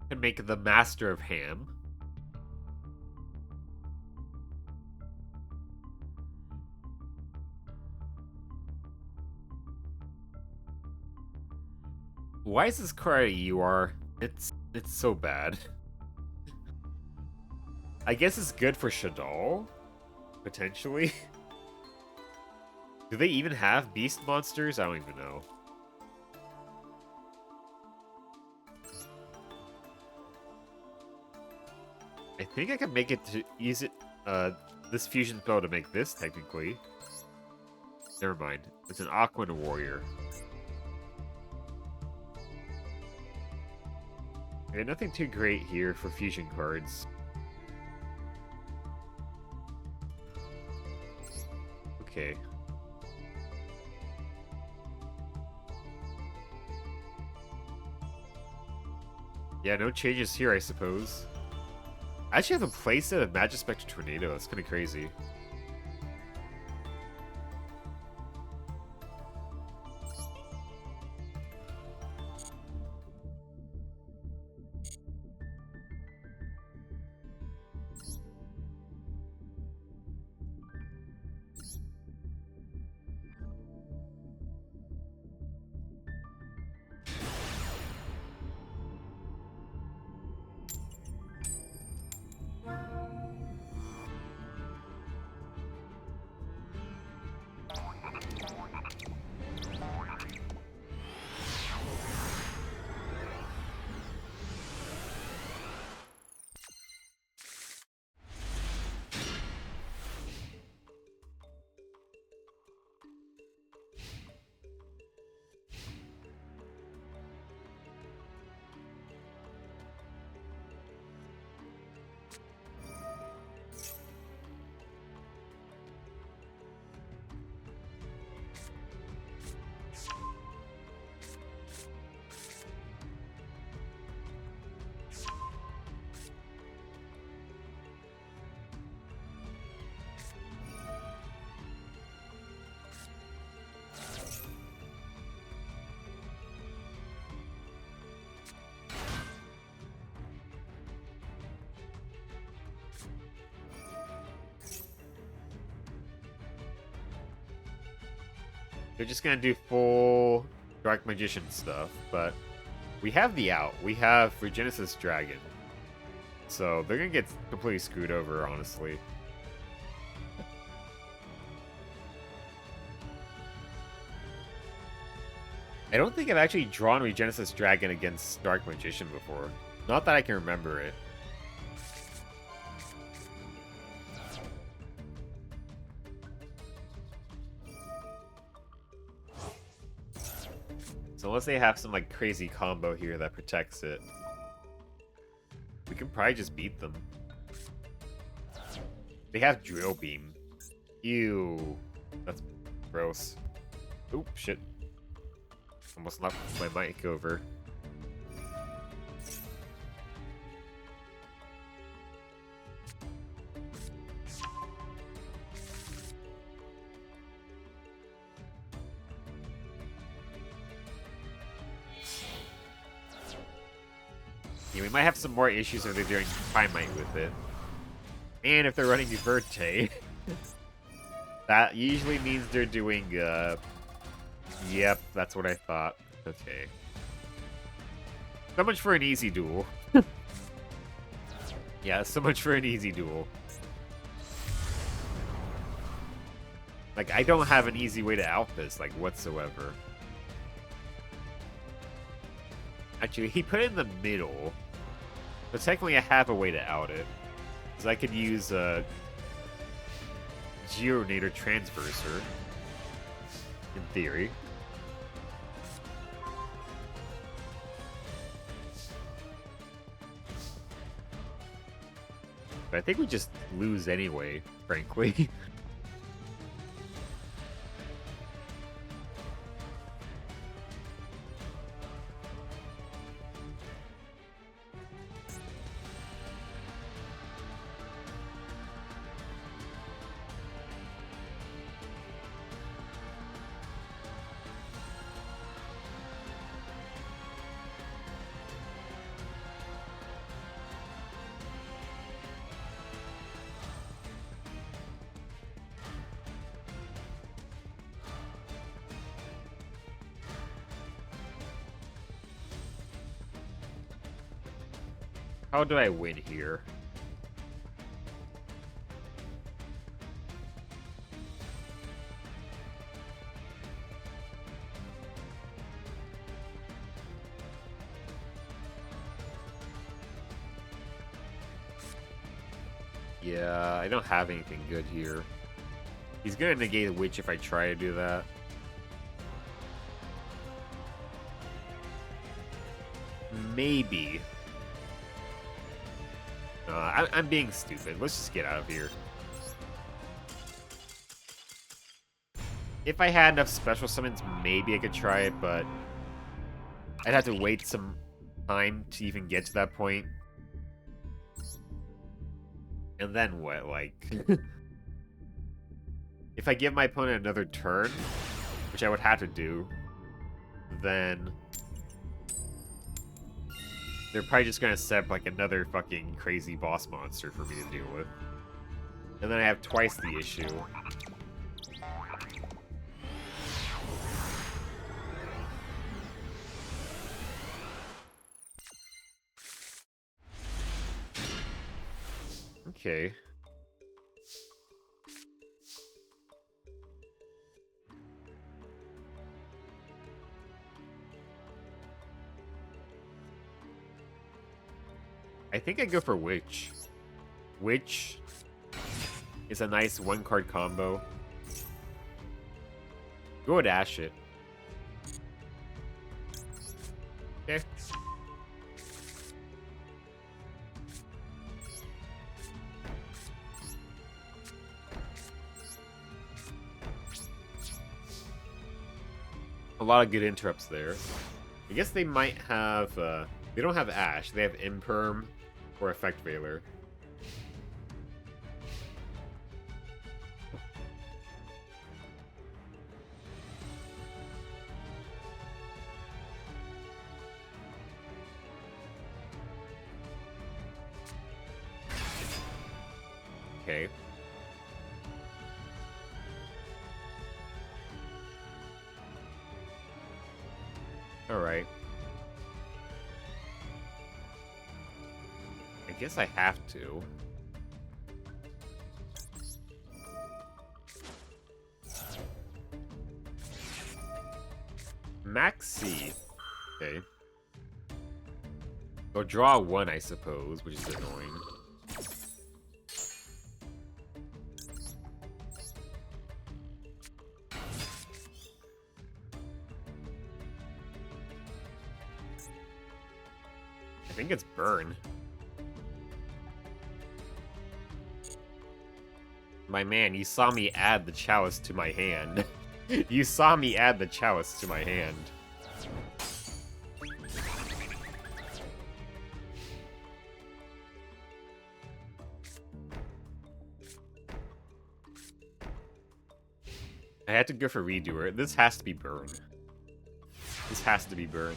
I can make the Master of Ham. Why is this card a UR? It's so bad. I guess it's good for Shadal, potentially. Do they even have beast monsters? I don't even know. I think I can make it to use it, this fusion spell to make this, technically. Never mind. It's an Aquan Warrior. Okay, nothing too great here for fusion cards. Okay. Yeah, no changes here, I suppose. I actually have a playset of Magispector Tornado. That's kind of crazy. They're just gonna do full Dark Magician stuff, but we have the out. We have Regenesis Dragon. So they're gonna get completely screwed over, honestly. I don't think I've actually drawn Regenesis Dragon against Dark Magician before. Not that I can remember it. So unless they have some like crazy combo here that protects it, we can probably just beat them. They have Drill Beam. Ew. That's gross. Oop, shit. Almost knocked my mic over. Yeah, we might have some more issues if they're doing Primite with it. And if they're running Verte. That usually means they're doing, Yep, that's what I thought. Okay. So much for an easy duel. Yeah, so much for an easy duel. Like, I don't have an easy way to out this, like, whatsoever. Actually, he put it in the middle. But technically I have a way to out it. Because I could use a Geonator Transverser. In theory. But I think we just lose anyway, frankly. How do I win here? Yeah, I don't have anything good here. He's gonna negate a witch if I try to do that. Maybe. I'm being stupid. Let's just get out of here. If I had enough special summons, maybe I could try it, but I'd have to wait some time to even get to that point. And then what, like... If I give my opponent another turn, which I would have to do, then... They're probably just gonna set up like another fucking crazy boss monster for me to deal with. And then I have twice the issue. Okay. I think I go for Witch. Witch is a nice one-card combo. Go and Ash it. Okay. A lot of good interrupts there. I guess they might have, they don't have Ash. They have Imperm or Effect Veiler. Okay. Alright. I guess I have to. Max C. Okay. Or draw one, I suppose, which is annoying. I think it's burn. My man, you saw me add the chalice to my hand. You saw me add the chalice to my hand. I had to go for redoer. This has to be burn. This has to be burn.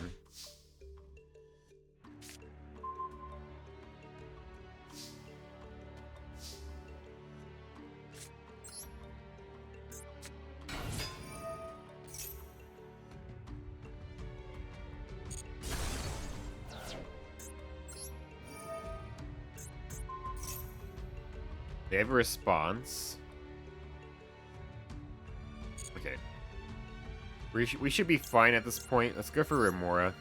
They have a response. Okay. We should be fine at this point. Let's go for Remora.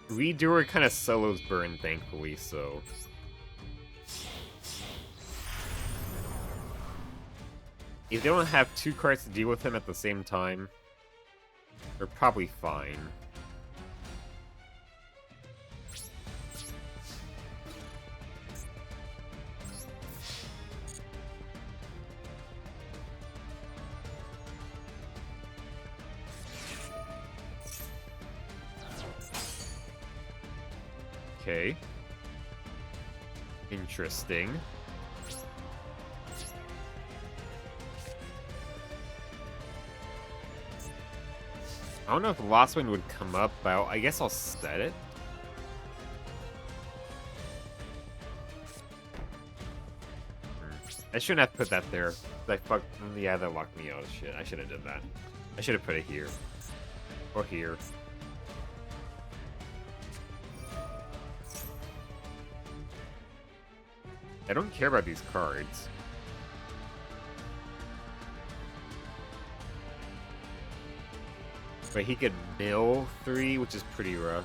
Redoer kind of solos burn, thankfully, so... If they don't have two cards to deal with him at the same time, they're probably fine. Okay. Interesting. I don't know if Lost Wind would come up, but I guess I'll set it. I shouldn't have put that there. I fucked. Yeah, that locked me out. Shit, I should have done that. I should have put it here. Or here. I don't care about these cards. But he could mill 3, which is pretty rough.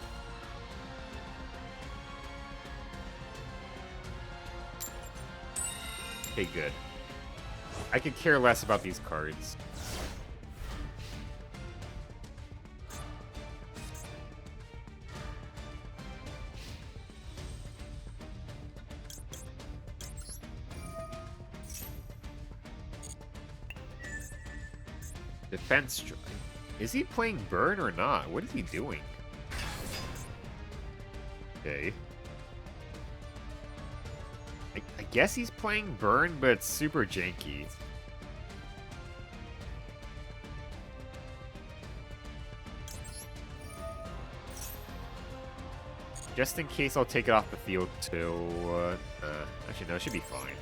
Okay, good. I could care less about these cards. Defense strike. Is he playing burn or not? What is he doing? Okay. I guess he's playing burn, but it's super janky. Just in case, I'll take it off the field too. Actually, no, it should be fine.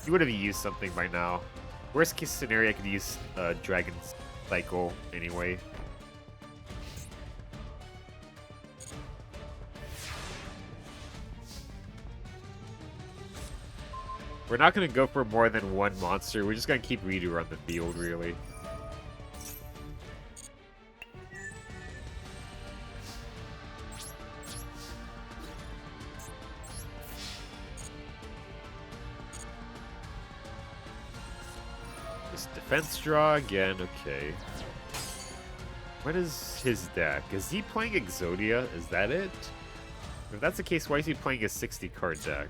He would have used something by now. Worst case scenario, I could use Dragon Cycle anyway. We're not going to go for more than one monster. We're just going to keep Redo on the field, really. Just defense draw again, okay. What is his deck? Is he playing Exodia? Is that it? If that's the case, why is he playing a 60-card deck?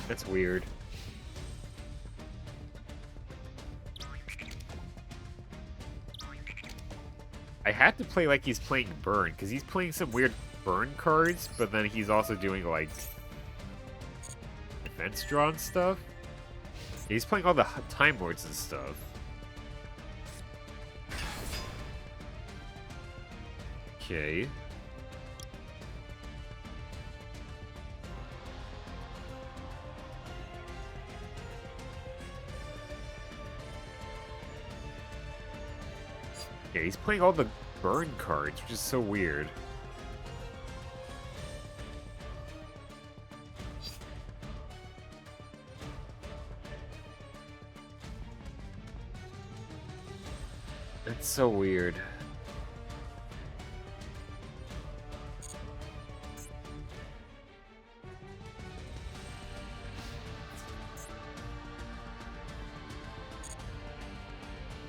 That's weird. I had to play like he's playing Burn, because he's playing some weird Burn cards, but then he's also doing, like, defense draw and stuff. He's playing all the Time Lords and stuff. Okay. Yeah, he's playing all the burn cards, which is so weird. That's so weird.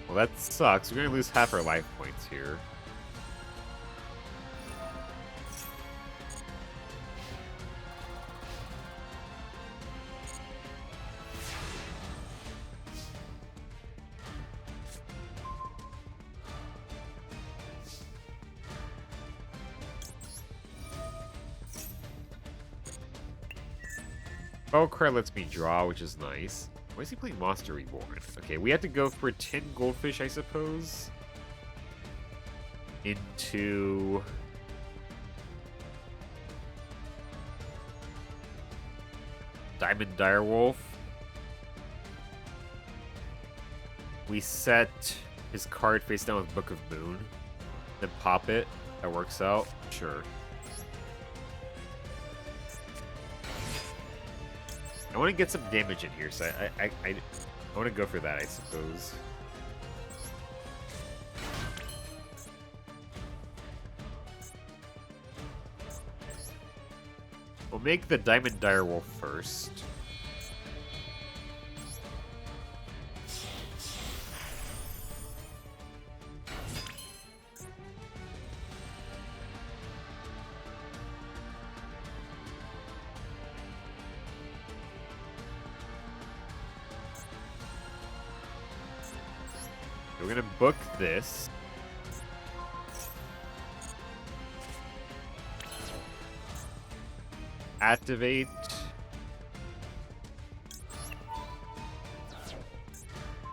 Well, that sucks. We're gonna lose half our life points here. Spellcry lets me draw, which is nice. Why is he playing Monster Reborn? Okay, we have to go for 10 goldfish, I suppose. Into... Diamond Direwolf. We set his card face down with Book of Moon. Then pop it. That works out. Sure. I want to get some damage in here, so I want to go for that, I suppose. We'll make the Diamond Direwolf first. We're gonna book this. Activate.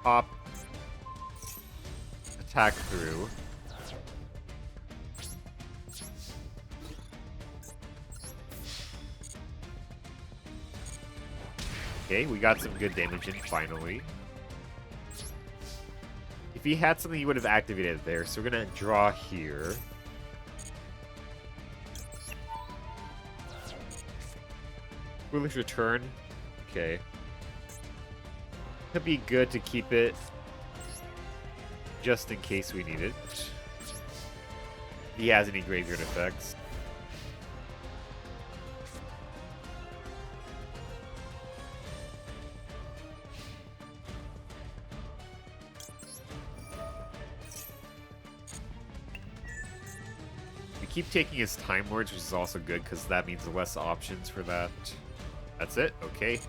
Pop. Attack through. Okay, we got some good damage in finally. If he had something, he would have activated it there. So we're gonna draw here. Foolish Return. Okay. Could be good to keep it just in case we need it. If he has any graveyard effects. Keep taking his Time Lords, which is also good because that means less options for that. That's it? Okay.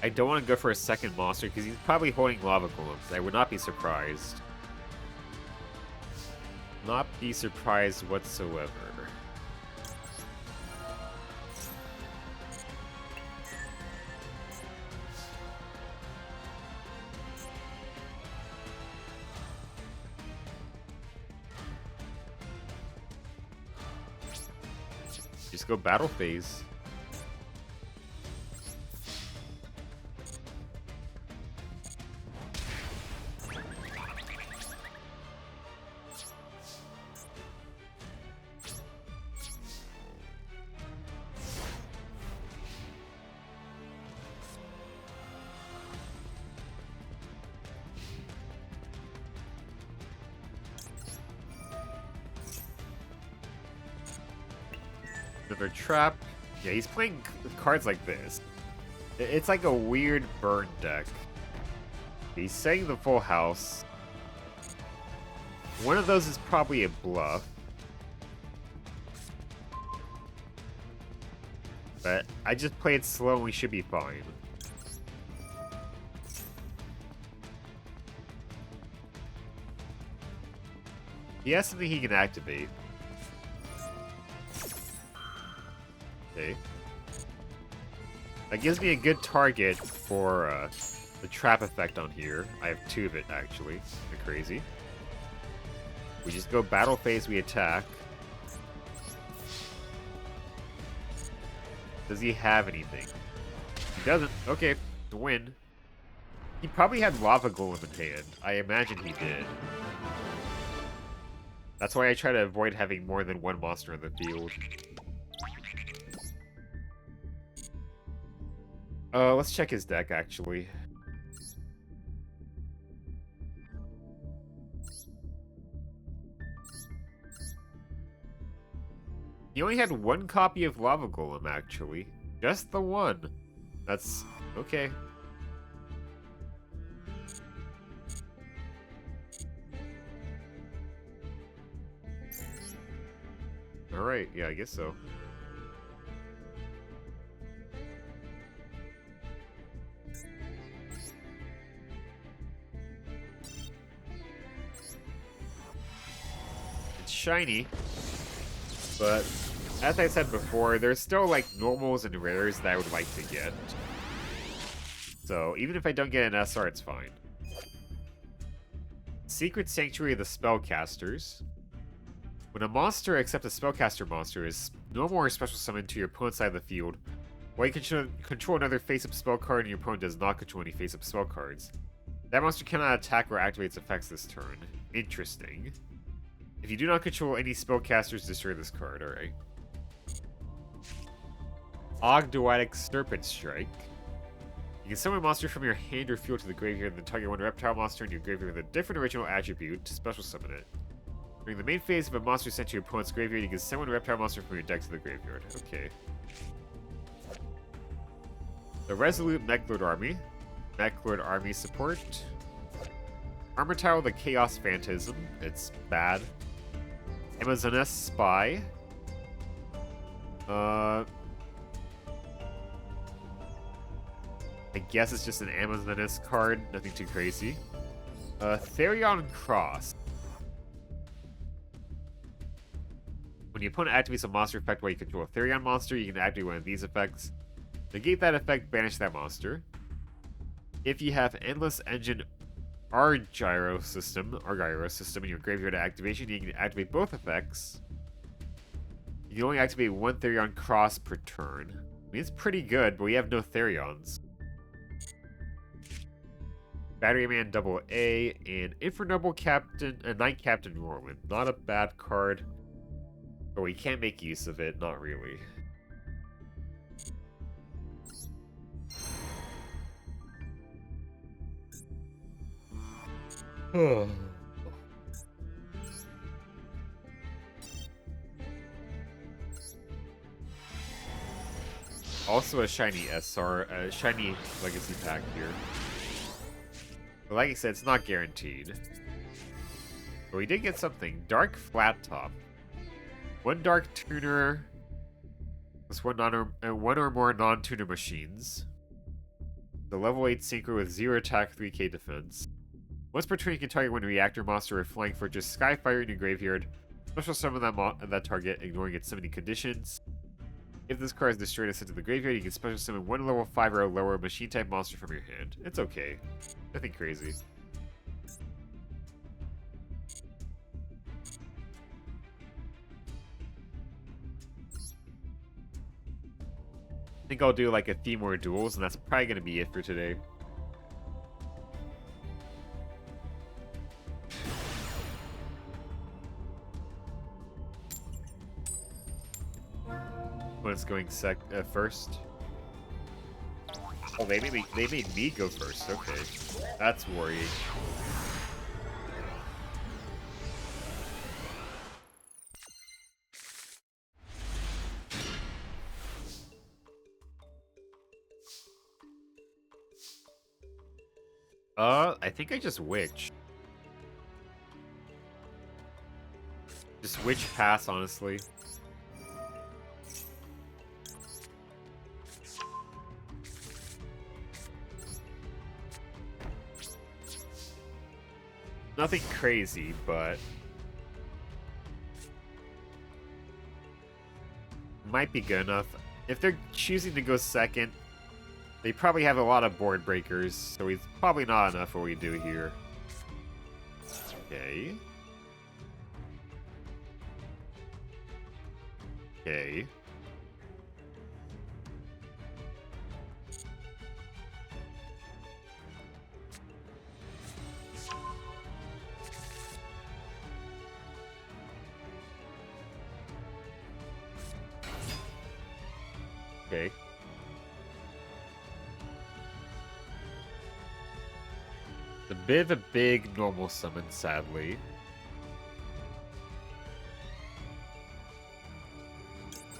I don't want to go for a second monster because he's probably holding Lava Golems. I would not be surprised. Not be surprised whatsoever. Just go battle phase. Another trap. Yeah, he's playing cards like this. It's like a weird burn deck. He's saying the full house. One of those is probably a bluff. But I just play it slow and we should be fine. He has something he can activate. Okay. That gives me a good target for the trap effect on here. I have two of it, actually. Kind of crazy. We just go battle phase, we attack. Does he have anything? He doesn't. Okay, the win. He probably had Lava Golem in hand. I imagine he did. That's why I try to avoid having more than one monster in the field. Let's check his deck, actually. He only had one copy of Lava Golem, actually. Just the one. That's... okay. Alright, yeah, I guess so. It's shiny, but as I said before, there's still like normals and rares that I would like to get. So even if I don't get an SR, it's fine. Secret Sanctuary of the Spellcasters. When a monster except a spellcaster monster is normal or special summoned to your opponent's side of the field, while you control another face-up spell card and your opponent does not control any face-up spell cards, that monster cannot attack or activate its effects this turn. Interesting. If you do not control any spellcasters, destroy this card. Alright. Ogdoatic Serpent Strike. You can summon a monster from your hand or field to the graveyard and then target one reptile monster in your graveyard with a different original attribute to special summon it. During the main phase, if a monster is sent to your opponent's graveyard, you can summon a reptile monster from your deck to the graveyard. Okay. The Resolute Mechlord Army. Mechlord Army support. Armortile the Chaos Phantasm. It's bad. Amazoness Spy. I guess it's just an Amazoness card. Nothing too crazy. Therion Cross. When your opponent activates a monster effect while you control a Therion monster, you can activate one of these effects. Negate that effect, banish that monster. If you have Endless Engine Argyro system in your graveyard activation, you can activate both effects. You can only activate one Therion Cross per turn. I mean, it's pretty good, but we have no Therions. Batteryman Double A and Infernoble Captain, Knight Captain Roland. Not a bad card. But we can't make use of it, not really. Also a shiny SR, a shiny legacy pack here. But like I said, it's not guaranteed. But we did get something. Dark Flat Top. One Dark Tuner plus one or more non-tuner machines. The level 8 synchro with 0 attack, 3k defense. Once per turn, you can target one reactor monster or flying fortress Skyfire in your graveyard. Special summon that target, ignoring its summoning conditions. If this card is destroyed and sent to the graveyard, you can special summon one level 5 or lower machine type monster from your hand. It's okay. Nothing crazy. I think I'll do like a few more duels, and that's probably going to be it for today. Opponent's going first. Oh, they made me go first. Okay, that's worrying. I think I just witch. Just witch pass, honestly. Nothing crazy, but might be good enough. If they're choosing to go second, they probably have a lot of board breakers, so it's probably not enough what we do here. Okay. Okay. Okay. A bit of a big normal summon, sadly.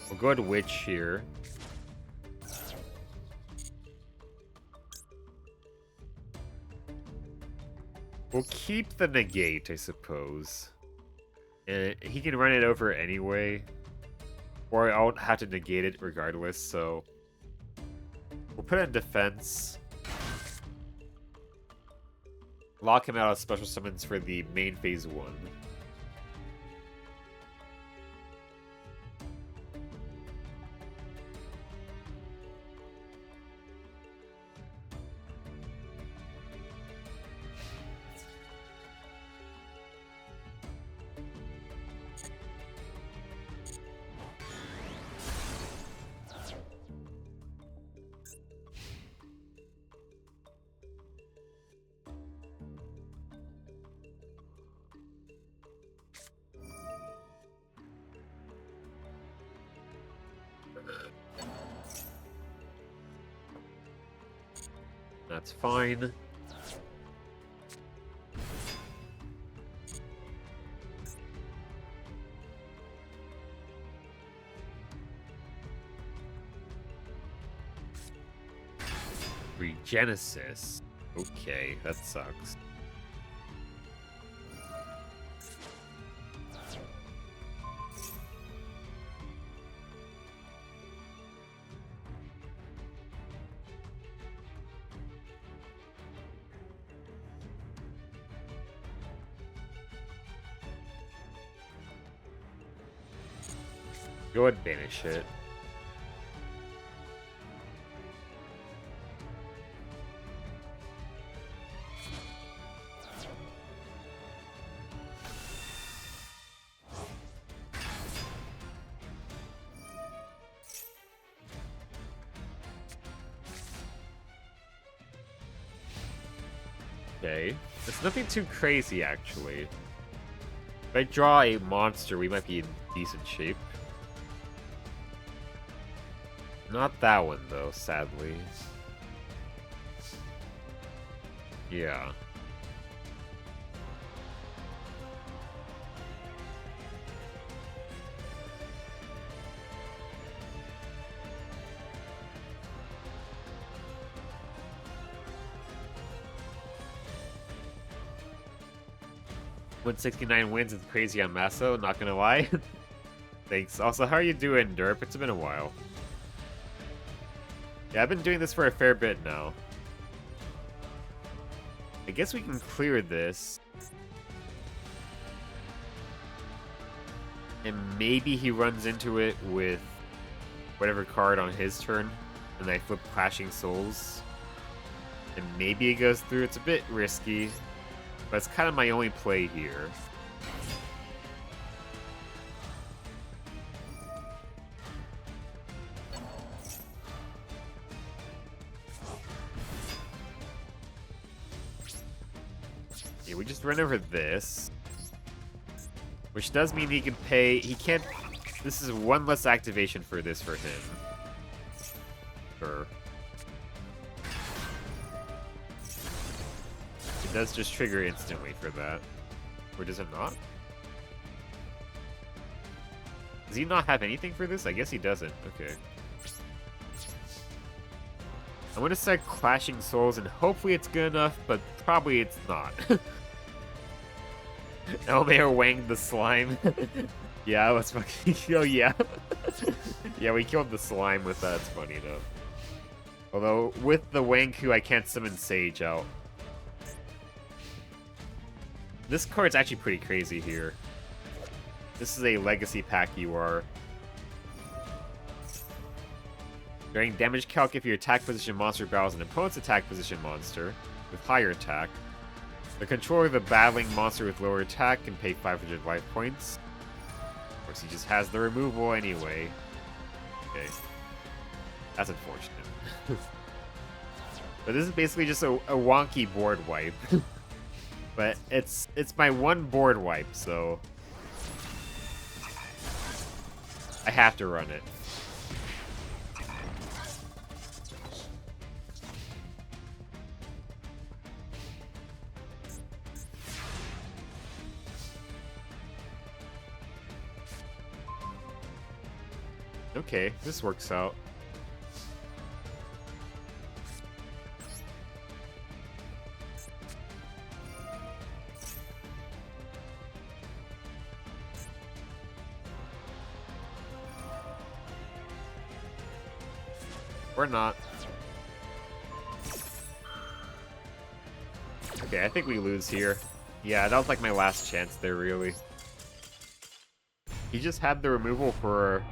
We'll go to Witch here. We'll keep the negate, I suppose. And he can run it over anyway. Or I'll have to negate it regardless, so... We'll put it in defense. Lock him out of special summons for the main phase 1. That's fine. Regenesis. Okay, that sucks. Go ahead and banish it. Okay. It's nothing too crazy, actually. If I draw a monster, we might be in decent shape. Not that one, though, sadly. Yeah. When 69 wins, it's crazy on Maso, not gonna lie. Thanks. Also, how are you doing, Derp? It's been a while. Yeah, I've been doing this for a fair bit now. I guess we can clear this. And maybe he runs into it with whatever card on his turn. And I flip Clashing Souls. And maybe it goes through. It's a bit risky. But it's kind of my only play here. Yeah, we just run over this. Which does mean he can pay... He can't... This is one less activation for this for him. Sure. It does just trigger instantly for that. Or does it not? Does he not have anything for this? I guess he doesn't. Okay. I'm gonna set Clashing Souls and hopefully it's good enough, but probably it's not. Elmayor wanged the slime. Yeah, let's fucking... Oh, yeah. Yeah, we killed the slime with that. It's funny enough. Although, with the Wanku, I can't summon Sage out. This card's actually pretty crazy here. This is a legacy pack you are. During damage calc, if your attack position monster battles an opponent's attack position monster with higher attack, the controller of the battling monster with lower attack can pay 500 life points. Of course, he just has the removal anyway. Okay. That's unfortunate. But this is basically just a wonky board wipe. But it's my one board wipe, so I have to run it. Okay, this works out. Or not. Okay, I think we lose here. Yeah, that was like my last chance there, really. He just had the removal for...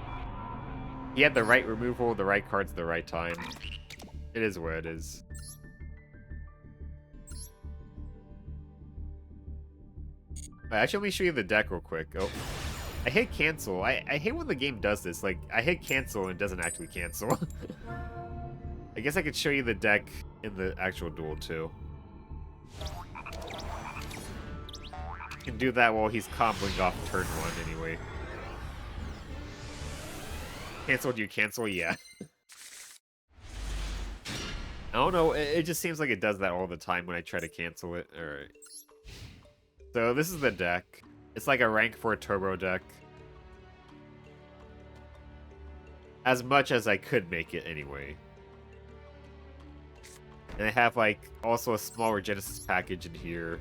He had the right removal, the right cards, the right time. It is what it is. Actually, let me show you the deck real quick. Oh, I hit cancel. I hate when the game does this. Like, I hit cancel and it doesn't actually cancel. I guess I could show you the deck in the actual duel, too. You can do that while he's comboing off turn 1, anyway. Cancel, do you cancel? Yeah. I don't know, it just seems like it does that all the time when I try to cancel it. Alright. So this is the deck. It's like a rank 4 turbo deck. As much as I could make it anyway. And I have like also a small Regenesis package in here.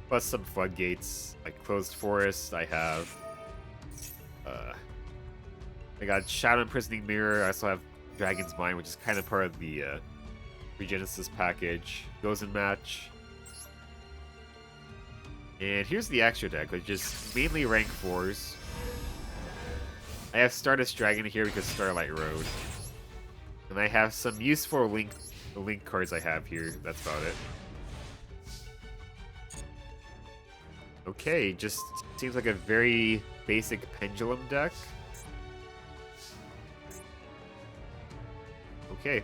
Plus some floodgates, like Closed Forest. I have I got Shadow Imprisoning Mirror. I also have Dragon's Mind, which is kind of part of the Regenesis package. Goes in match. And here's the extra deck, which is mainly rank 4s. I have Stardust Dragon here because Starlight Road. And I have some useful link cards I have here. That's about it. Okay, just seems like a very basic pendulum deck. Okay.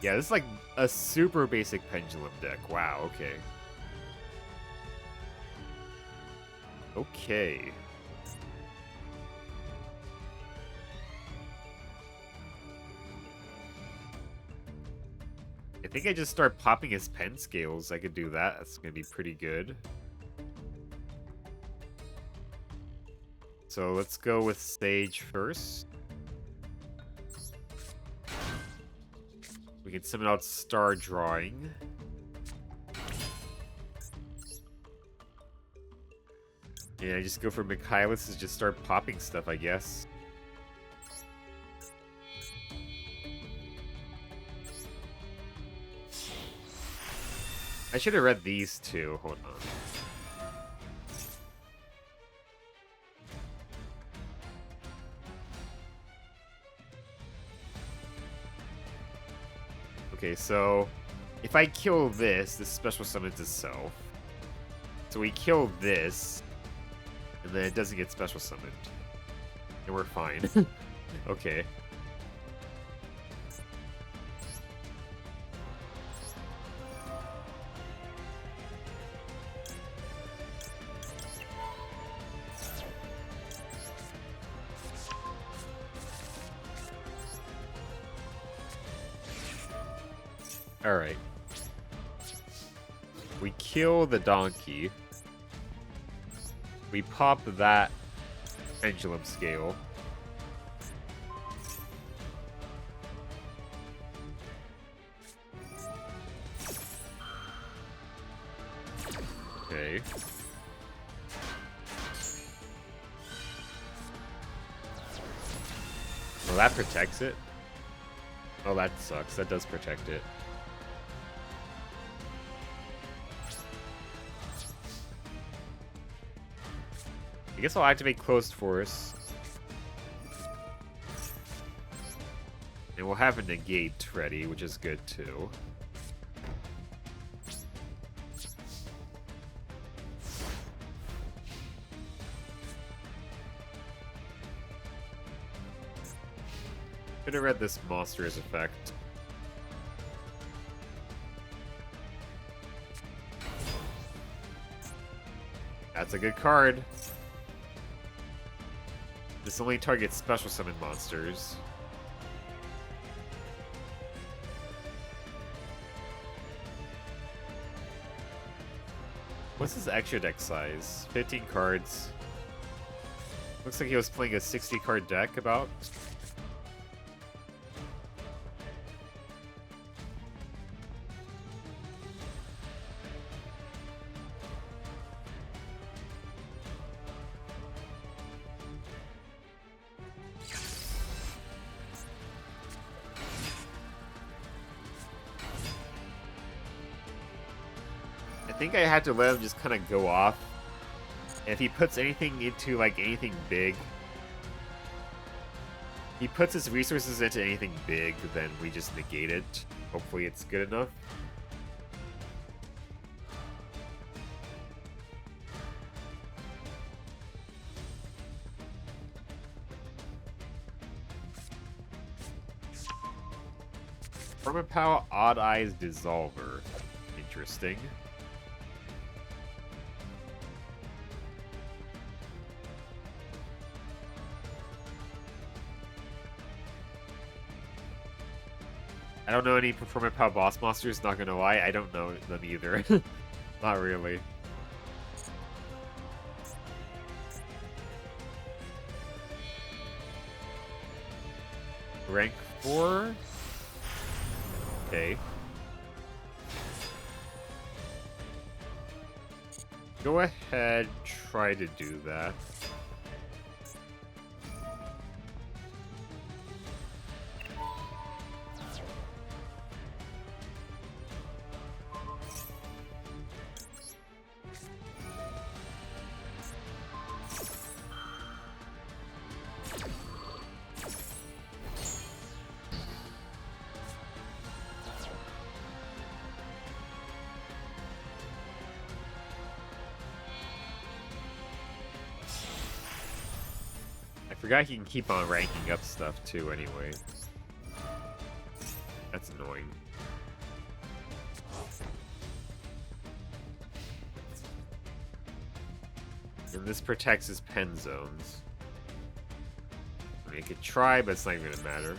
Yeah, this is like a super basic pendulum deck. Wow, okay. Okay. I think I just start popping his pen scales. I could do that. That's gonna be pretty good. So let's go with Sage first. We can summon out Star Drawing. And I just go for Michaelis to just start popping stuff, I guess. I should have read these two. Hold on. Okay, so if I kill this special summons itself. So we kill this, and then it doesn't get special summoned. And we're fine. Okay. Alright. We kill the donkey. We pop that pendulum scale. Okay. Well, that protects it. Oh, that sucks. That does protect it. I guess I'll activate Closed Forest. And we'll have a negate ready, which is good too. Should have read this monster's effect. That's a good card. This only targets special summon monsters. What's his extra deck size? 15 cards. Looks like he was playing a 60-card deck about. I think I had to let him just kind of go off. And if he puts anything into, like, anything big, he puts his resources into anything big, then we just negate it. Hopefully it's good enough. Permapow Odd Eyes Dissolver. Interesting. I don't know any Performapal boss monsters, not gonna lie. I don't know them either. Not really. Rank 4? Okay. Go ahead, try to do that. I forgot he can keep on ranking up stuff too anyway. That's annoying. And this protects his pen zones. I mean, it could try, but it's not even gonna matter.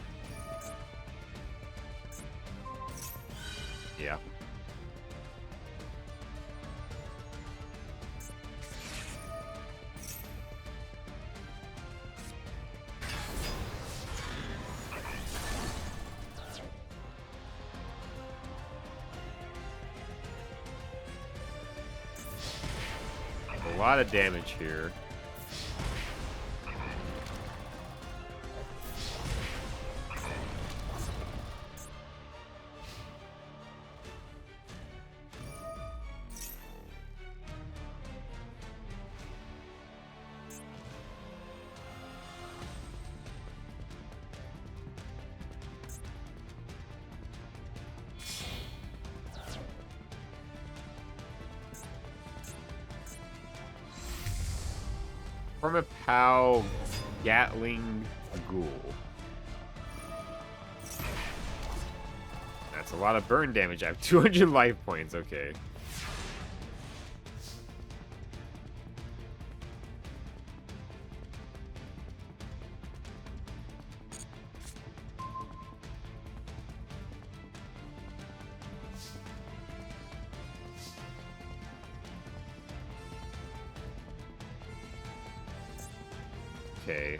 Yeah. A lot of damage here. Permapow Gatling Ghoul. That's a lot of burn damage. I have 200 life points, okay. Okay.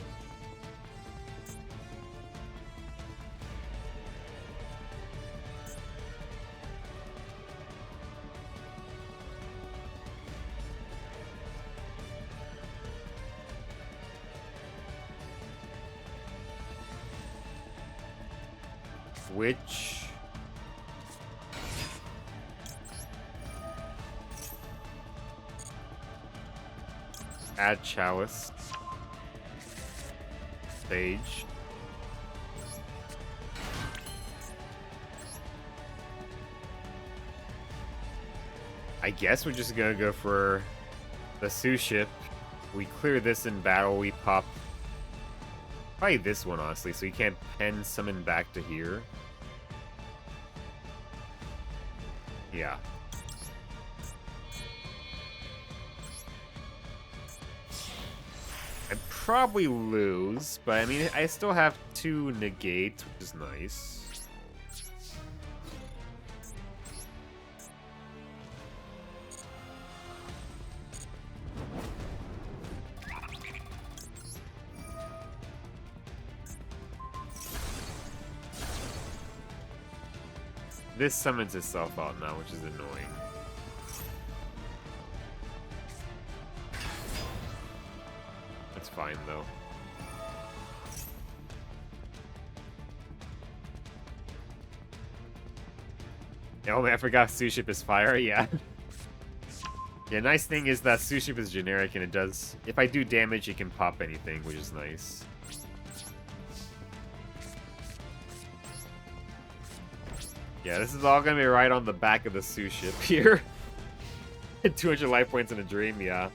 Which... Add Chalice. Stage. I guess we're just gonna go for the Sue ship. We clear this in battle, we pop probably this one, honestly, so you can't pen summon back to here. Yeah. I'd probably lose, but I mean, I still have 2 negates, which is nice. This summons itself out now, which is annoying. That's fine, though. Oh man, I forgot Suship is fire, yeah. Yeah, nice thing is that Suship is generic and it does... If I do damage, it can pop anything, which is nice. Yeah, this is all gonna be right on the back of the Suship here. 200 life points in a dream, yeah.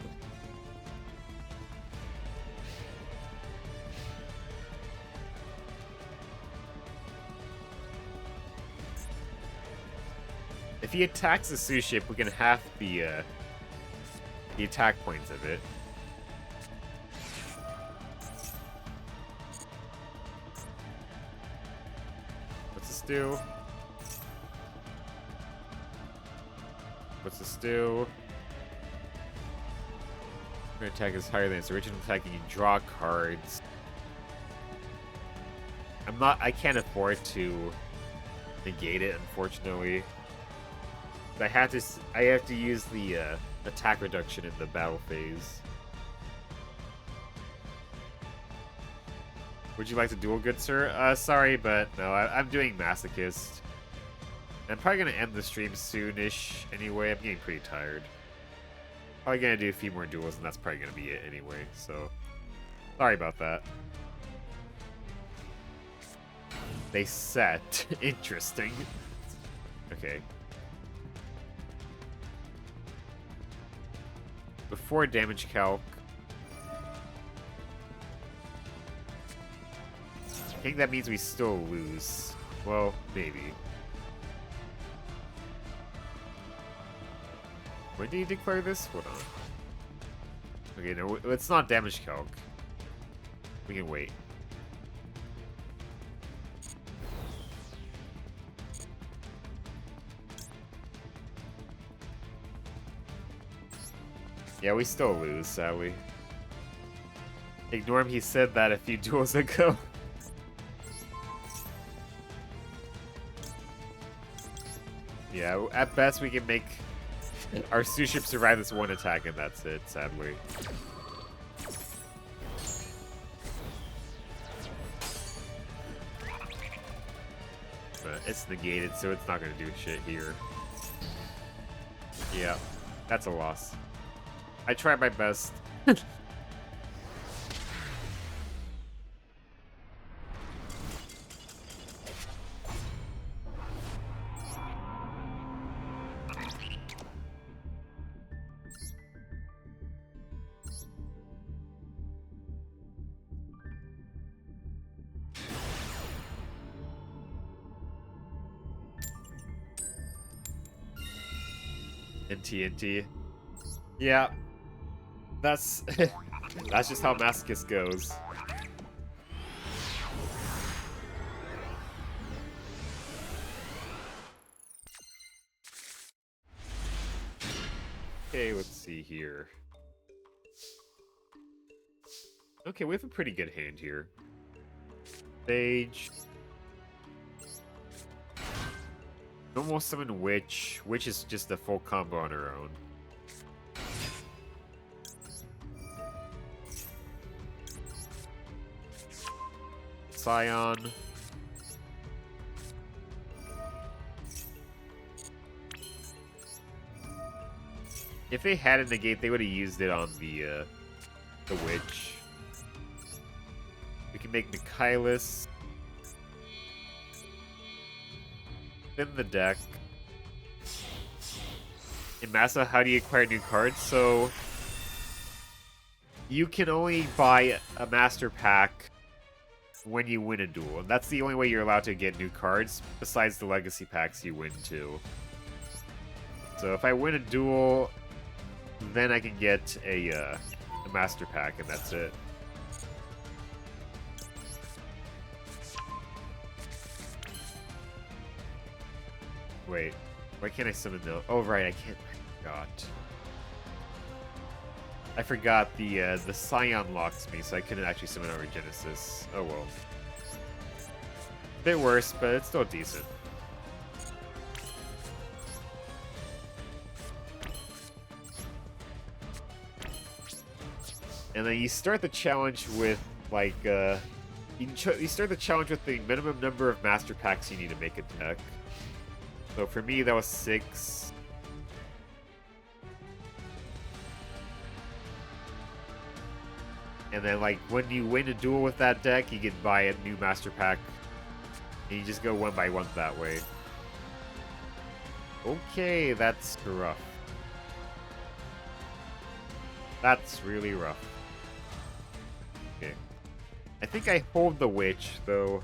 If he attacks the Suship, we can half the attack points of it. What's this do? What's this do? Your attack is higher than its original attack and you draw cards. I can't afford to negate it, unfortunately. I have to use the attack reduction in the battle phase. Would you like to duel, good sir? Sorry, but no, I'm doing Masochist. I'm probably gonna end the stream soonish anyway. I'm getting pretty tired. Probably gonna do a few more duels, and that's probably gonna be it anyway. So, sorry about that. They set. Interesting. Okay. Before damage calc. I think that means we still lose. Well, maybe. When do you declare this? Hold on. Okay, no, it's not damage calc. We can wait. Yeah, we still lose, sadly. Ignore him, he said that a few duels ago. Yeah, at best we can make our Suship survive this one attack and that's it, sadly. But it's negated, so it's not gonna do shit here. Yeah, that's a loss. I tried my best. TNT. Yeah. That's that's just how Masochist goes. Okay, let's see here. Okay, we have a pretty good hand here. Sage. Normal summon Witch. Witch is just a full combo on her own. Scion. If they had a negate, they would have used it on the Witch. We can make Michaelis. In the deck. In Massa, how do you acquire new cards? So you can only buy a master pack when you win a duel, and that's the only way you're allowed to get new cards, besides the legacy packs you win too. So if I win a duel, then I can get a master pack, and that's it. Wait, why can't I summon the... Oh, right, I can't... I forgot the Scion locks me, so I couldn't actually summon over Genesis. Oh well. Bit worse, but it's still decent. And then you start the challenge with, like, you start the challenge with the minimum number of master packs you need to make a deck. So for me, that was 6. And then, like, when you win a duel with that deck, you can buy a new master pack. And you just go one by one that way. Okay, that's rough. That's really rough. Okay. I think I hold the witch, though.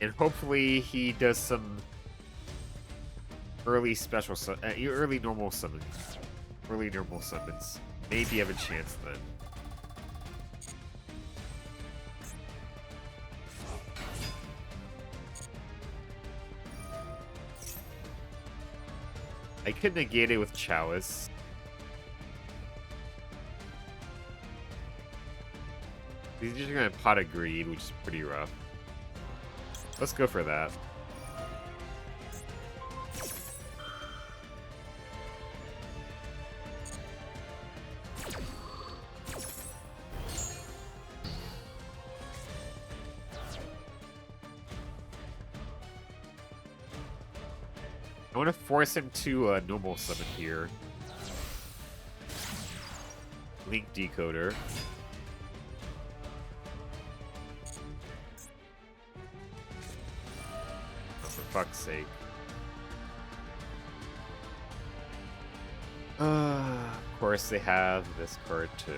And hopefully he does some early special early normal summons. Early normal summons. Maybe have a chance then. I could negate it with Chalice. He's just gonna Pot of Greed, which is pretty rough. Let's go for that. I want to force him to normal summon here. Link Decoder. For fuck's sake. Of course they have this card too.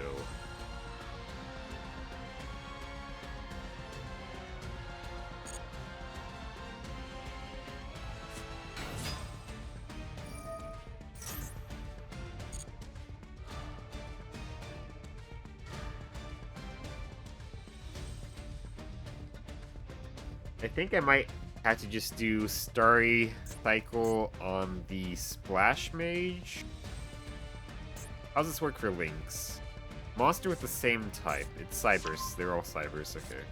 I think I might have to just do Starry Cycle on the Splash Mage. How does this work for links? Monster with the same type. It's Cybers. They're all Cybers, okay.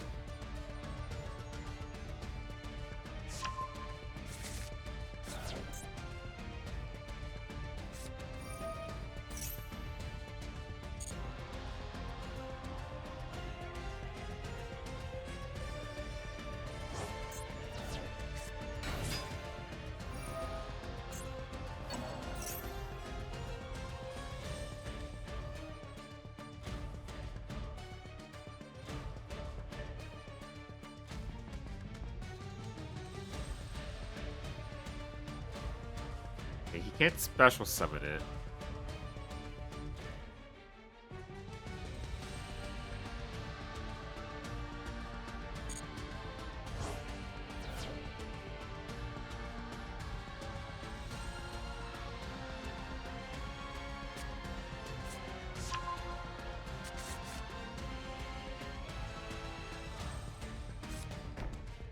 He can't special summon it.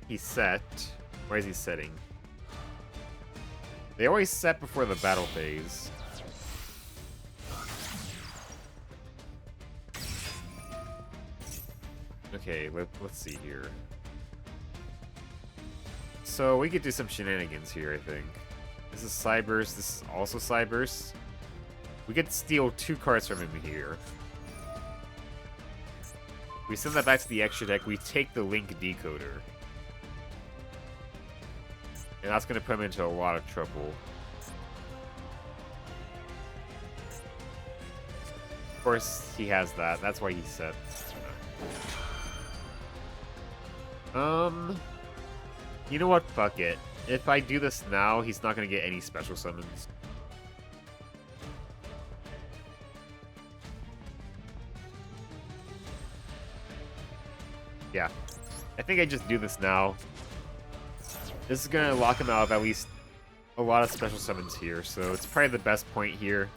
He's set. Where is he setting? They always set before the battle phase. Okay, let's see here. So we could do some shenanigans here, I think. This is Cybers, this is also Cybers. We could steal 2 cards from him here. We send that back to the extra deck, we take the Link Decoder. And that's going to put him into a lot of trouble. Of course, he has that. That's why he's set. You know what? Fuck it. If I do this now, he's not going to get any special summons. Yeah. I think I just do this now. This is going to lock him out of at least a lot of special summons here, so it's probably the best point here.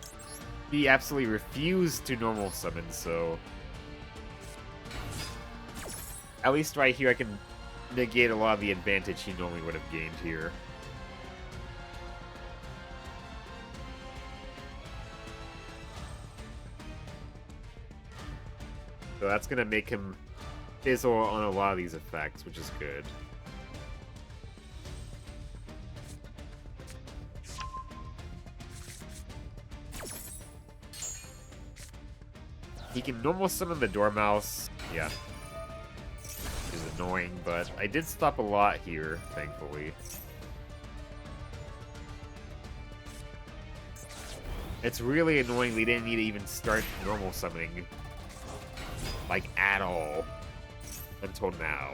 He absolutely refused to normal summon, so... At least right here I can negate a lot of the advantage he normally would have gained here. So that's going to make him fizzle on a lot of these effects, which is good. He can normal summon the Dormouse. Yeah. Is annoying, but I did stop a lot here, thankfully. It's really annoying they didn't need to even start normal summoning. Like, at all. Until now.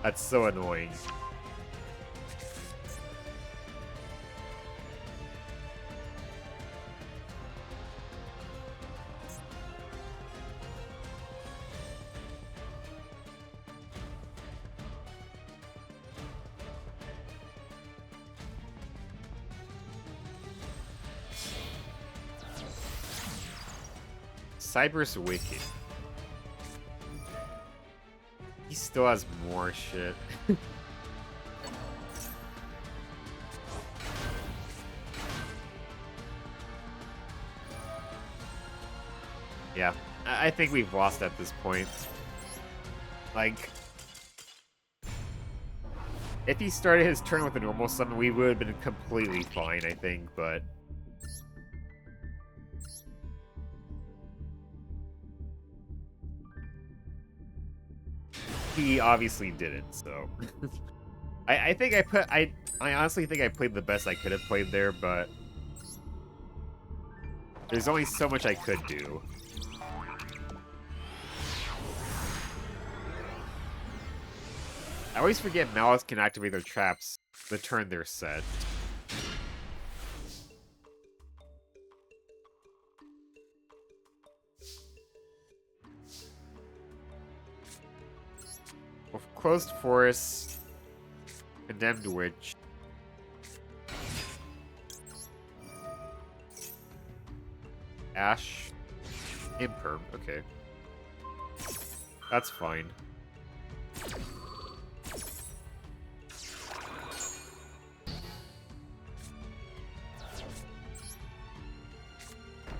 That's so annoying. Cyber's Wicked. He still has more shit. Yeah, I think we've lost at this point. Like, if he started his turn with a normal summon, we would have been completely fine, I think, but... he obviously didn't, so... I think I honestly think I played the best I could have played there, but... there's only so much I could do. I always forget Malice can activate their traps the turn they're set. With Closed Forest, Condemned Witch. Ash. Imperm, okay. That's fine.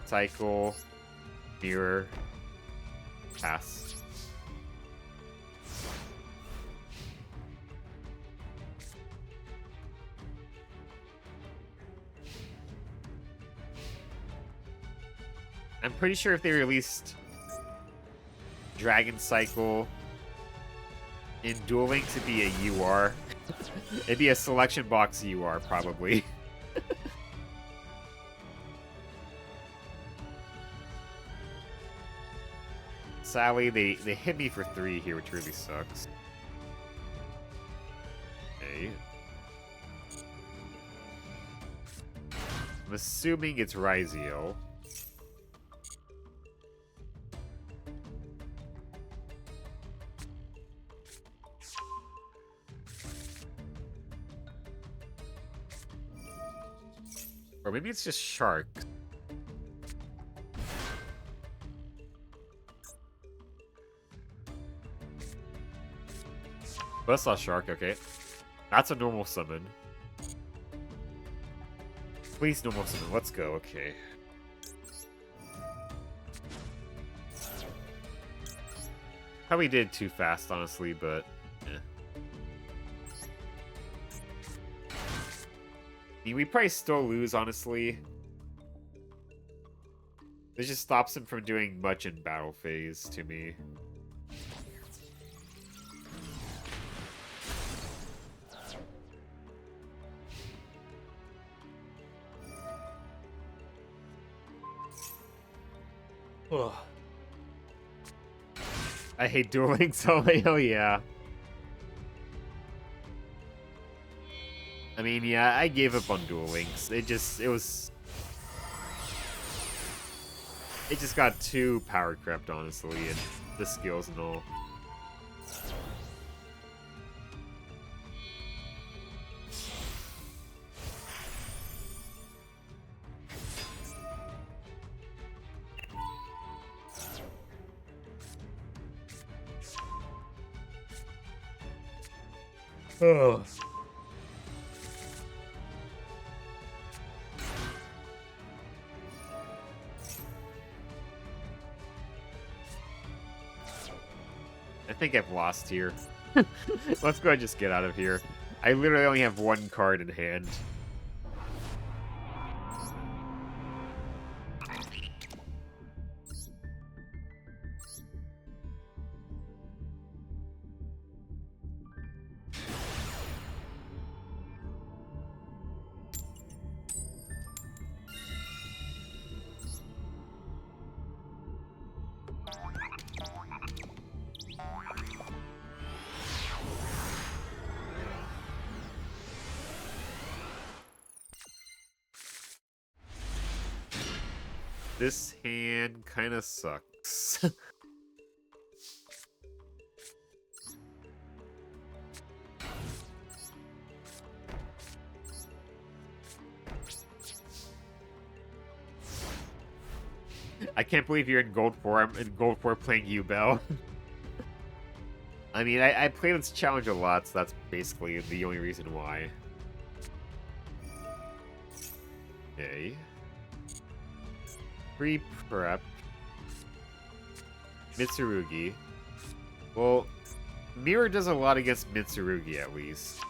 Cycle. Mirror. Pass. I'm pretty sure if they released Dragon Cycle in Duel Links, it'd be a UR. It'd be a selection box UR, probably. Sadly, they hit me for 3 here, which really sucks. Okay. I'm assuming it's Ryziel. Or maybe it's just Shark. But that's not Shark, okay. That's a normal summon. Please normal summon, let's go, okay. Probably did too fast, honestly, but... eh. I mean, we probably still lose, honestly. This just stops him from doing much in battle phase, to me. Ugh. I hate Duel Links, oh hell yeah. I mean, yeah, I gave up on Duel Links. It just got too power crept, honestly, and the skills and all. Oh. I think I've lost here. Let's go ahead and just get out of here. I literally only have 1 card in hand. This hand kind of sucks. I can't believe you're in Gold 4. I'm in Gold 4 playing U-Bell. I mean, I play this challenge a lot, so that's basically the only reason why. Okay. Free prep. Mitsurugi. Well, Mirror does a lot against Mitsurugi, at least.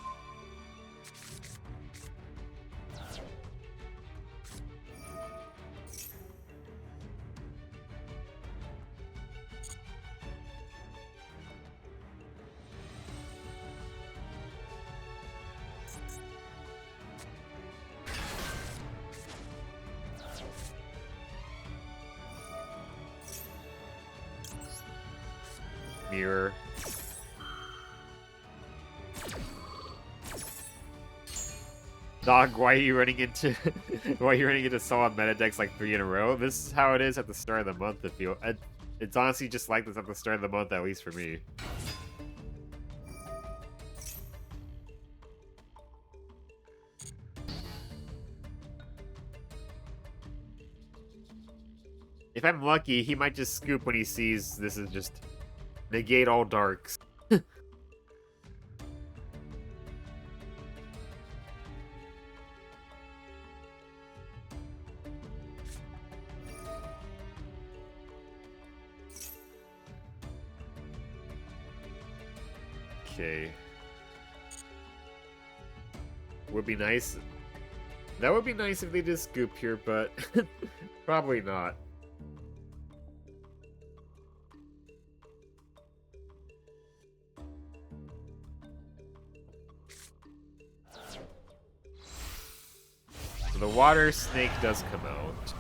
Mirror. Dog, why are you running into why are you running into solid meta decks like 3 in a row? This is how it is at the start of the month. It's honestly just like this at the start of the month, at least for me. If I'm lucky, he might just scoop when he sees this is just negate all darks. Okay. Would be nice. That would be nice if they did scoop here, but probably not. So the water snake does come out.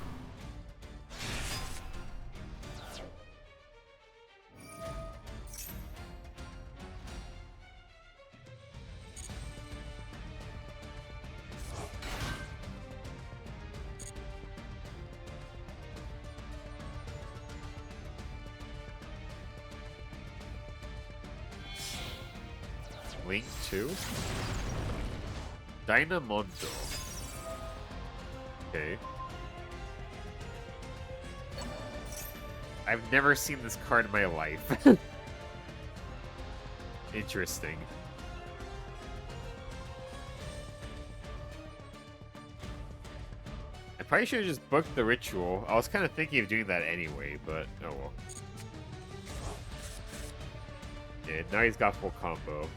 Link 2? Dynamondo. Okay. I've never seen this card in my life. Interesting. I probably should have just booked the ritual. I was kind of thinking of doing that anyway, but oh well. Yeah, now he's got full combo.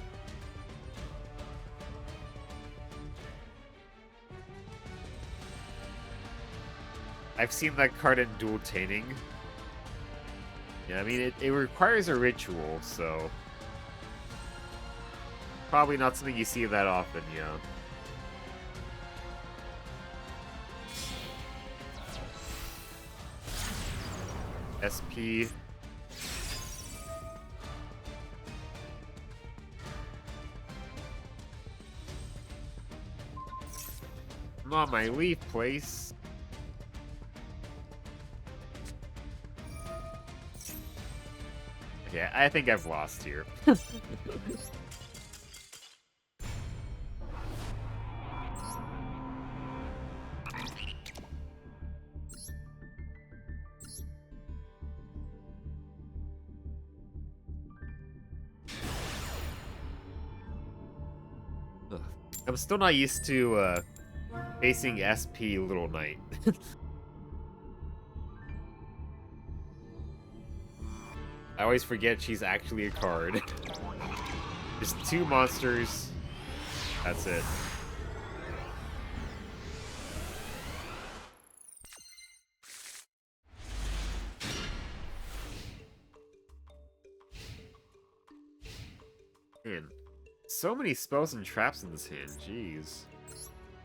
I've seen that card in Duel Taining. Yeah, I mean, it requires a ritual, so... Probably not something you see that often, yeah. SP. I'm on my leaf place. Yeah, I think I've lost here. I'm still not used to facing SP Little Knight. I always forget she's actually a card. Just 2 monsters. That's it. Man, so many spells and traps in this hand, jeez.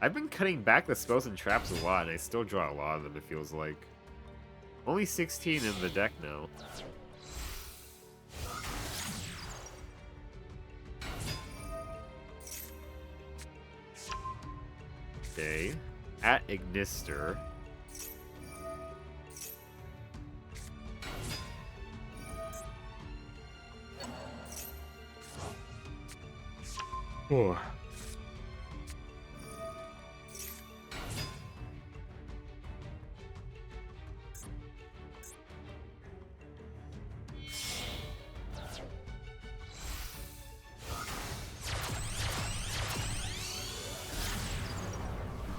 I've been cutting back the spells and traps a lot, and I still draw a lot of them, it feels like. Only 16 in the deck now. Okay. At Ignister. Oh.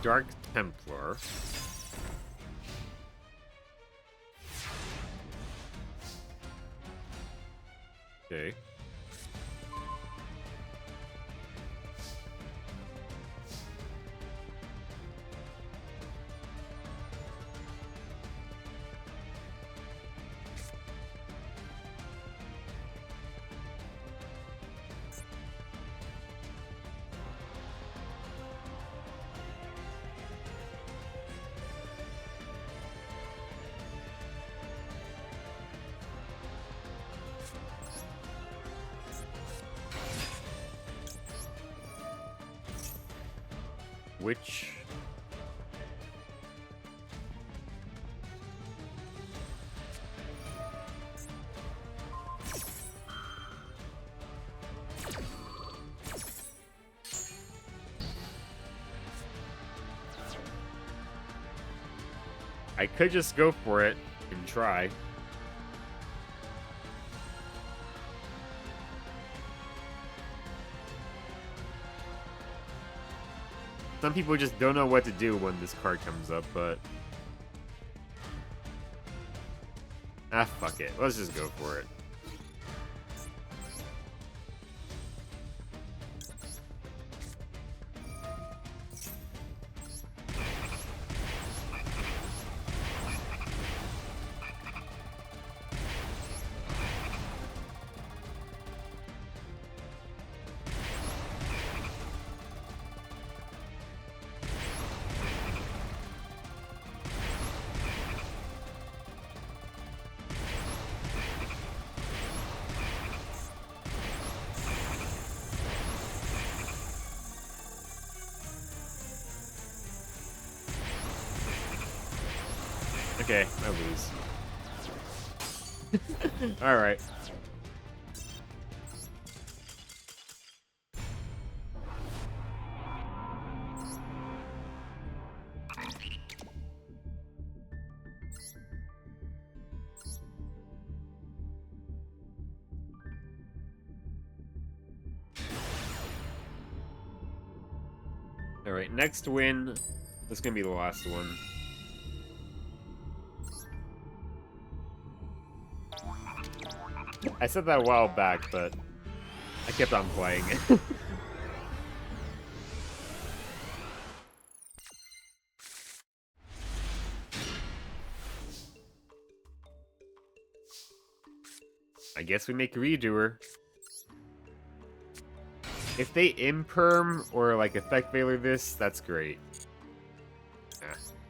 Dark Templar. Okay. Which... I could just go for it and try. Some people just don't know what to do when this card comes up, but... Ah, fuck it. Let's just go for it. Okay, I lose. Alright. Alright, next win. This is gonna be the last one. I said that a while back, but I kept on playing it. I guess we make a redoer. If they imperm or like effect veiler this, that's great.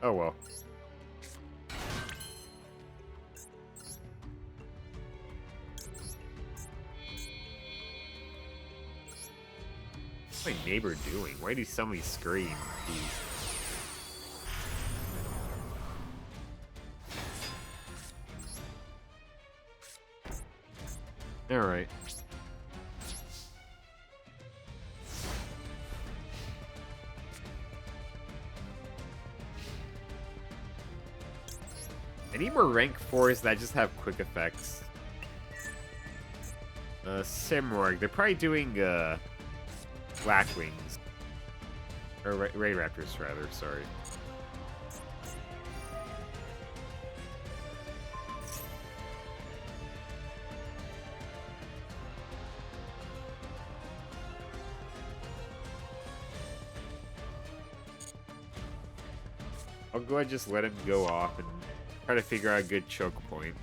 Oh well. What's my neighbor doing? Why do somebody scream? Jeez. Alright. I need more rank 4s that just have quick effects. Simorg. They're probably doing, Blackwings. Or Ray Raptors, rather, sorry. I'll go ahead and just let him go off and try to figure out a good choke point.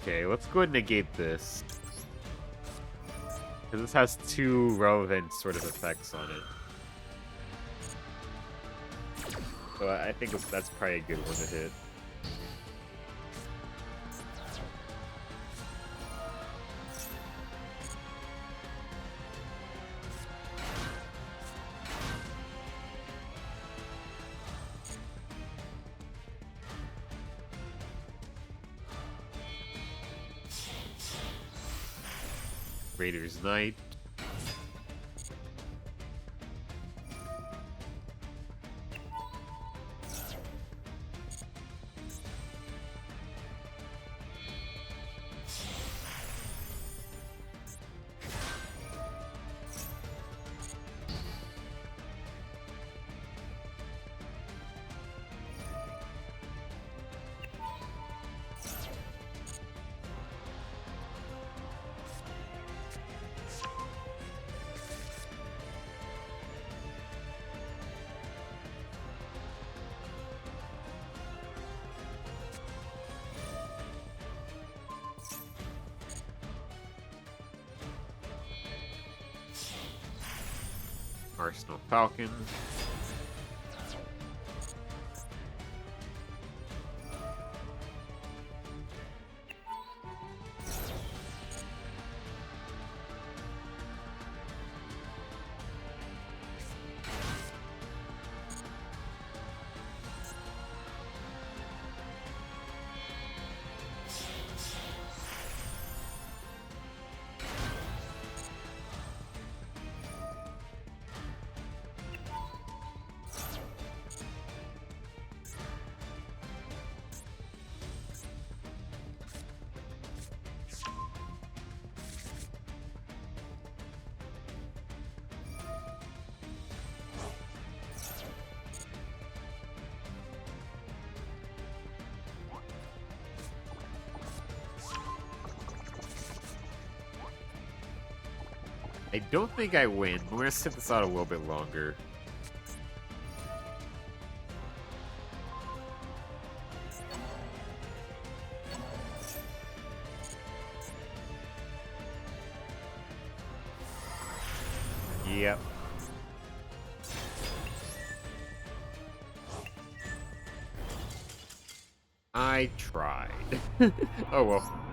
Okay, let's go ahead and negate this. Because this has two relevant sort of effects on it. So I think that's probably a good one to hit. Raider's Knight. Arsenal Falcon. I don't think I win, but we're gonna sit this out a little bit longer. Yep. I tried. Oh well.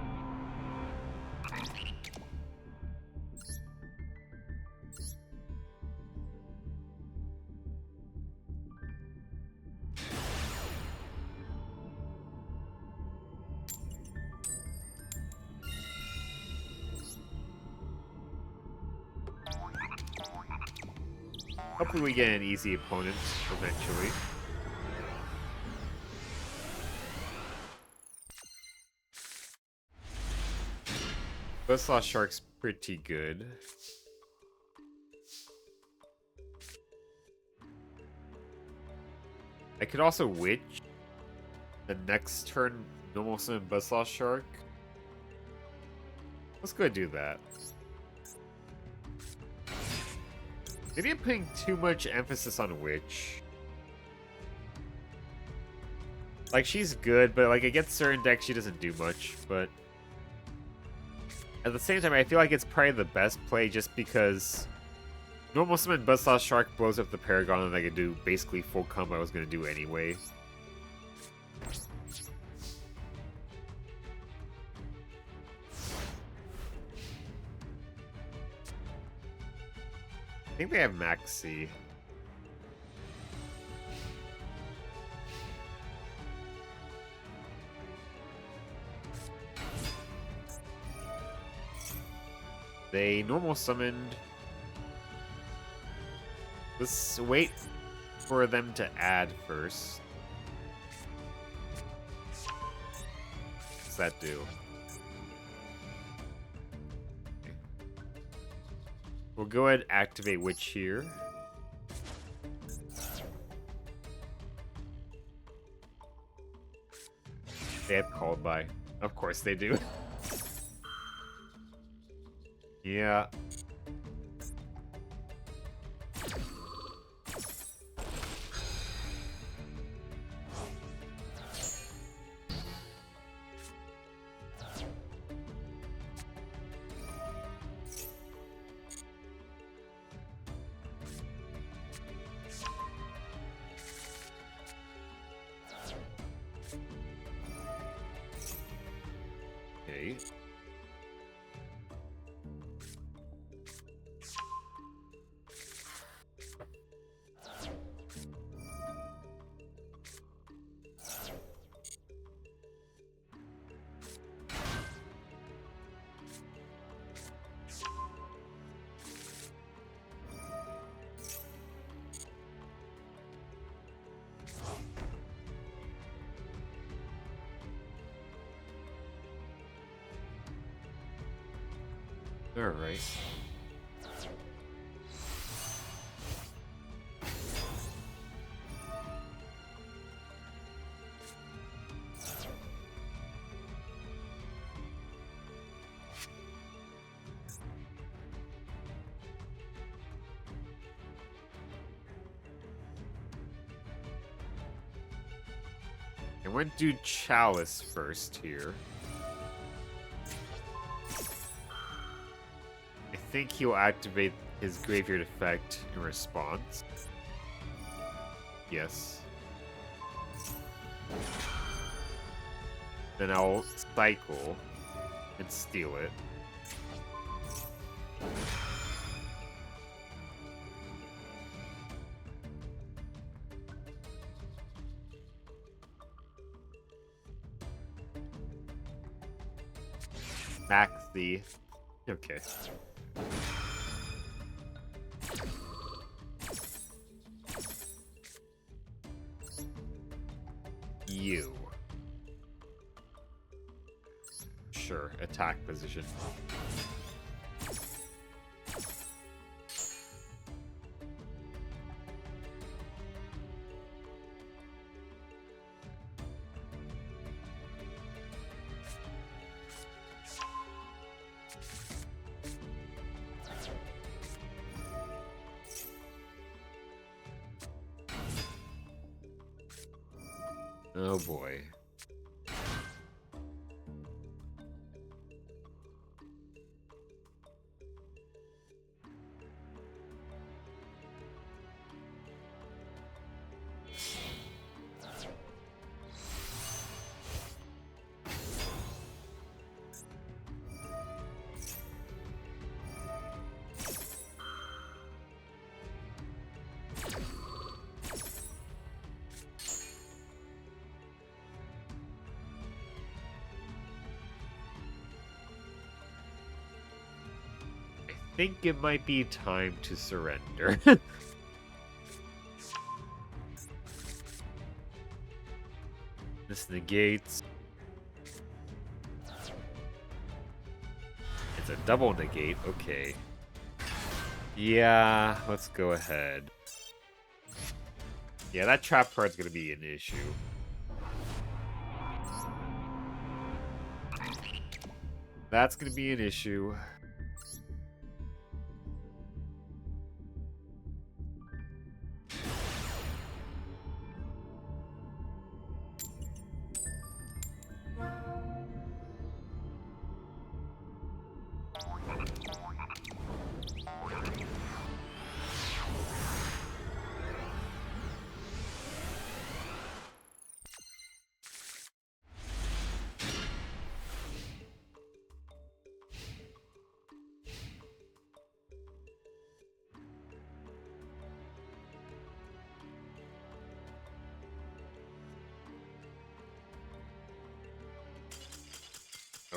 Hopefully we get an easy opponent eventually. Buzzsaw Shark's pretty good. I could also Witch the next turn, normal summon Buzzsaw Shark. Let's go ahead and do that. Maybe I'm putting too much emphasis on Witch. Like, she's good, but like against certain decks she doesn't do much, but at the same time I feel like it's probably the best play just because normal summon Buzzsaw Shark blows up the Paragon and I can do basically full combo I was gonna do anyway. I think they have Maxi. They normal summoned. Let's wait for them to add first. What's that do? We'll go ahead and activate Witch here. They have Called By. Of course they do. Yeah. Alright. I went to do Chalice first here. I think he'll activate his graveyard effect in response. Yes. Then I'll cycle and steal it. Maxi. Okay. You. Sure, attack position. Oh boy. I think it might be time to surrender. This negates. It's a double negate, okay. Yeah, let's go ahead. Yeah, that trap card's gonna be an issue. That's gonna be an issue.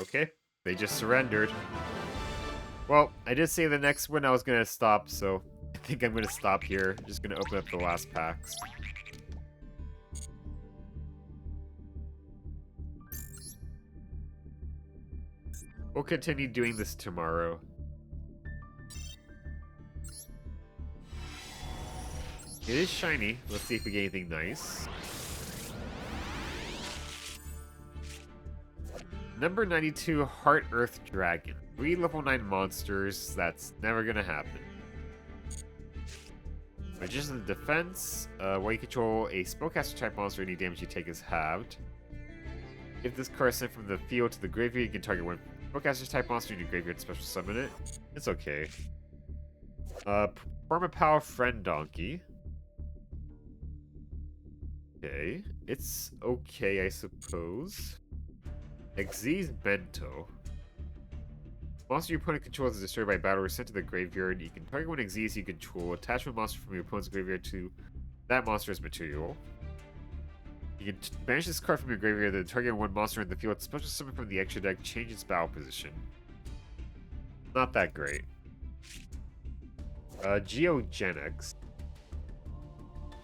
Okay, they just surrendered. Well, I did say the next one I was gonna stop, so I think I'm gonna stop here. Just gonna open up the last packs. We'll continue doing this tomorrow. It is shiny. Let's see if we get anything nice. Number 92, Heart Earth Dragon. 3 level 9 monsters. That's never gonna happen. Magician's Defense. While you control a spellcaster type monster, any damage you take is halved. If this card is sent from the field to the graveyard, you can target one spellcaster type monster in your graveyard and special summon it. It's okay. Permapower Friend Donkey. Okay. It's okay, I suppose. Xyz Bento. Monster your opponent controls is destroyed by battle or sent to the graveyard. You can target one Xyz you control, attach one monster from your opponent's graveyard to that monster's material. You can banish this card from your graveyard, then target one monster in the field, special summon from the extra deck, change its battle position. Not that great. Geogenics.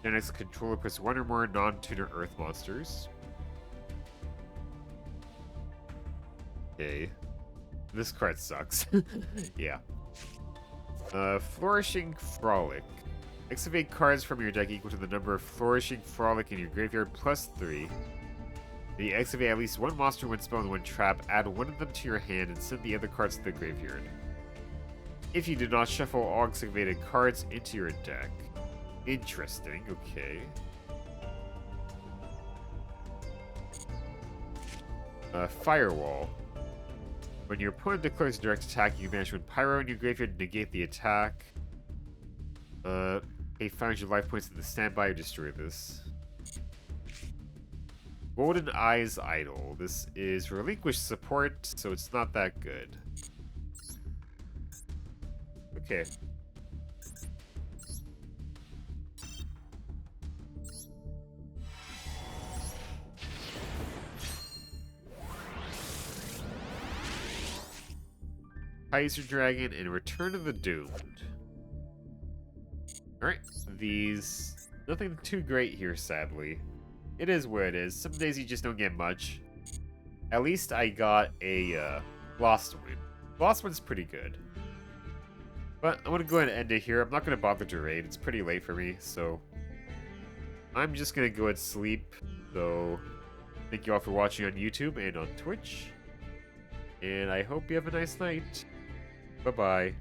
Genetics controller puts one or more non-tuner earth monsters. Okay. This card sucks. Yeah. Flourishing Frolic. Activate cards from your deck equal to the number of Flourishing Frolic in your graveyard plus 3. If you activate at least one monster, one spell, and one trap, add one of them to your hand and send the other cards to the graveyard. If you do not, shuffle all activated cards into your deck. Interesting, okay. Firewall. When your opponent declares a direct attack, you banish one Pyro in your graveyard to negate the attack. Pay 500 life points to the standby or destroy this. Golden Eyes Idol. This is relinquished support, so it's not that good. Okay. Kaiser Dragon and Return of the Doomed. Alright, these... nothing too great here, sadly. It is what it is. Some days you just don't get much. At least I got a Lost Win. Lost Win's pretty good. But I'm going to go ahead and end it here. I'm not going to bother to raid. It's pretty late for me, so... I'm just going to go and sleep. So, thank you all for watching on YouTube and on Twitch. And I hope you have a nice night. Bye-bye.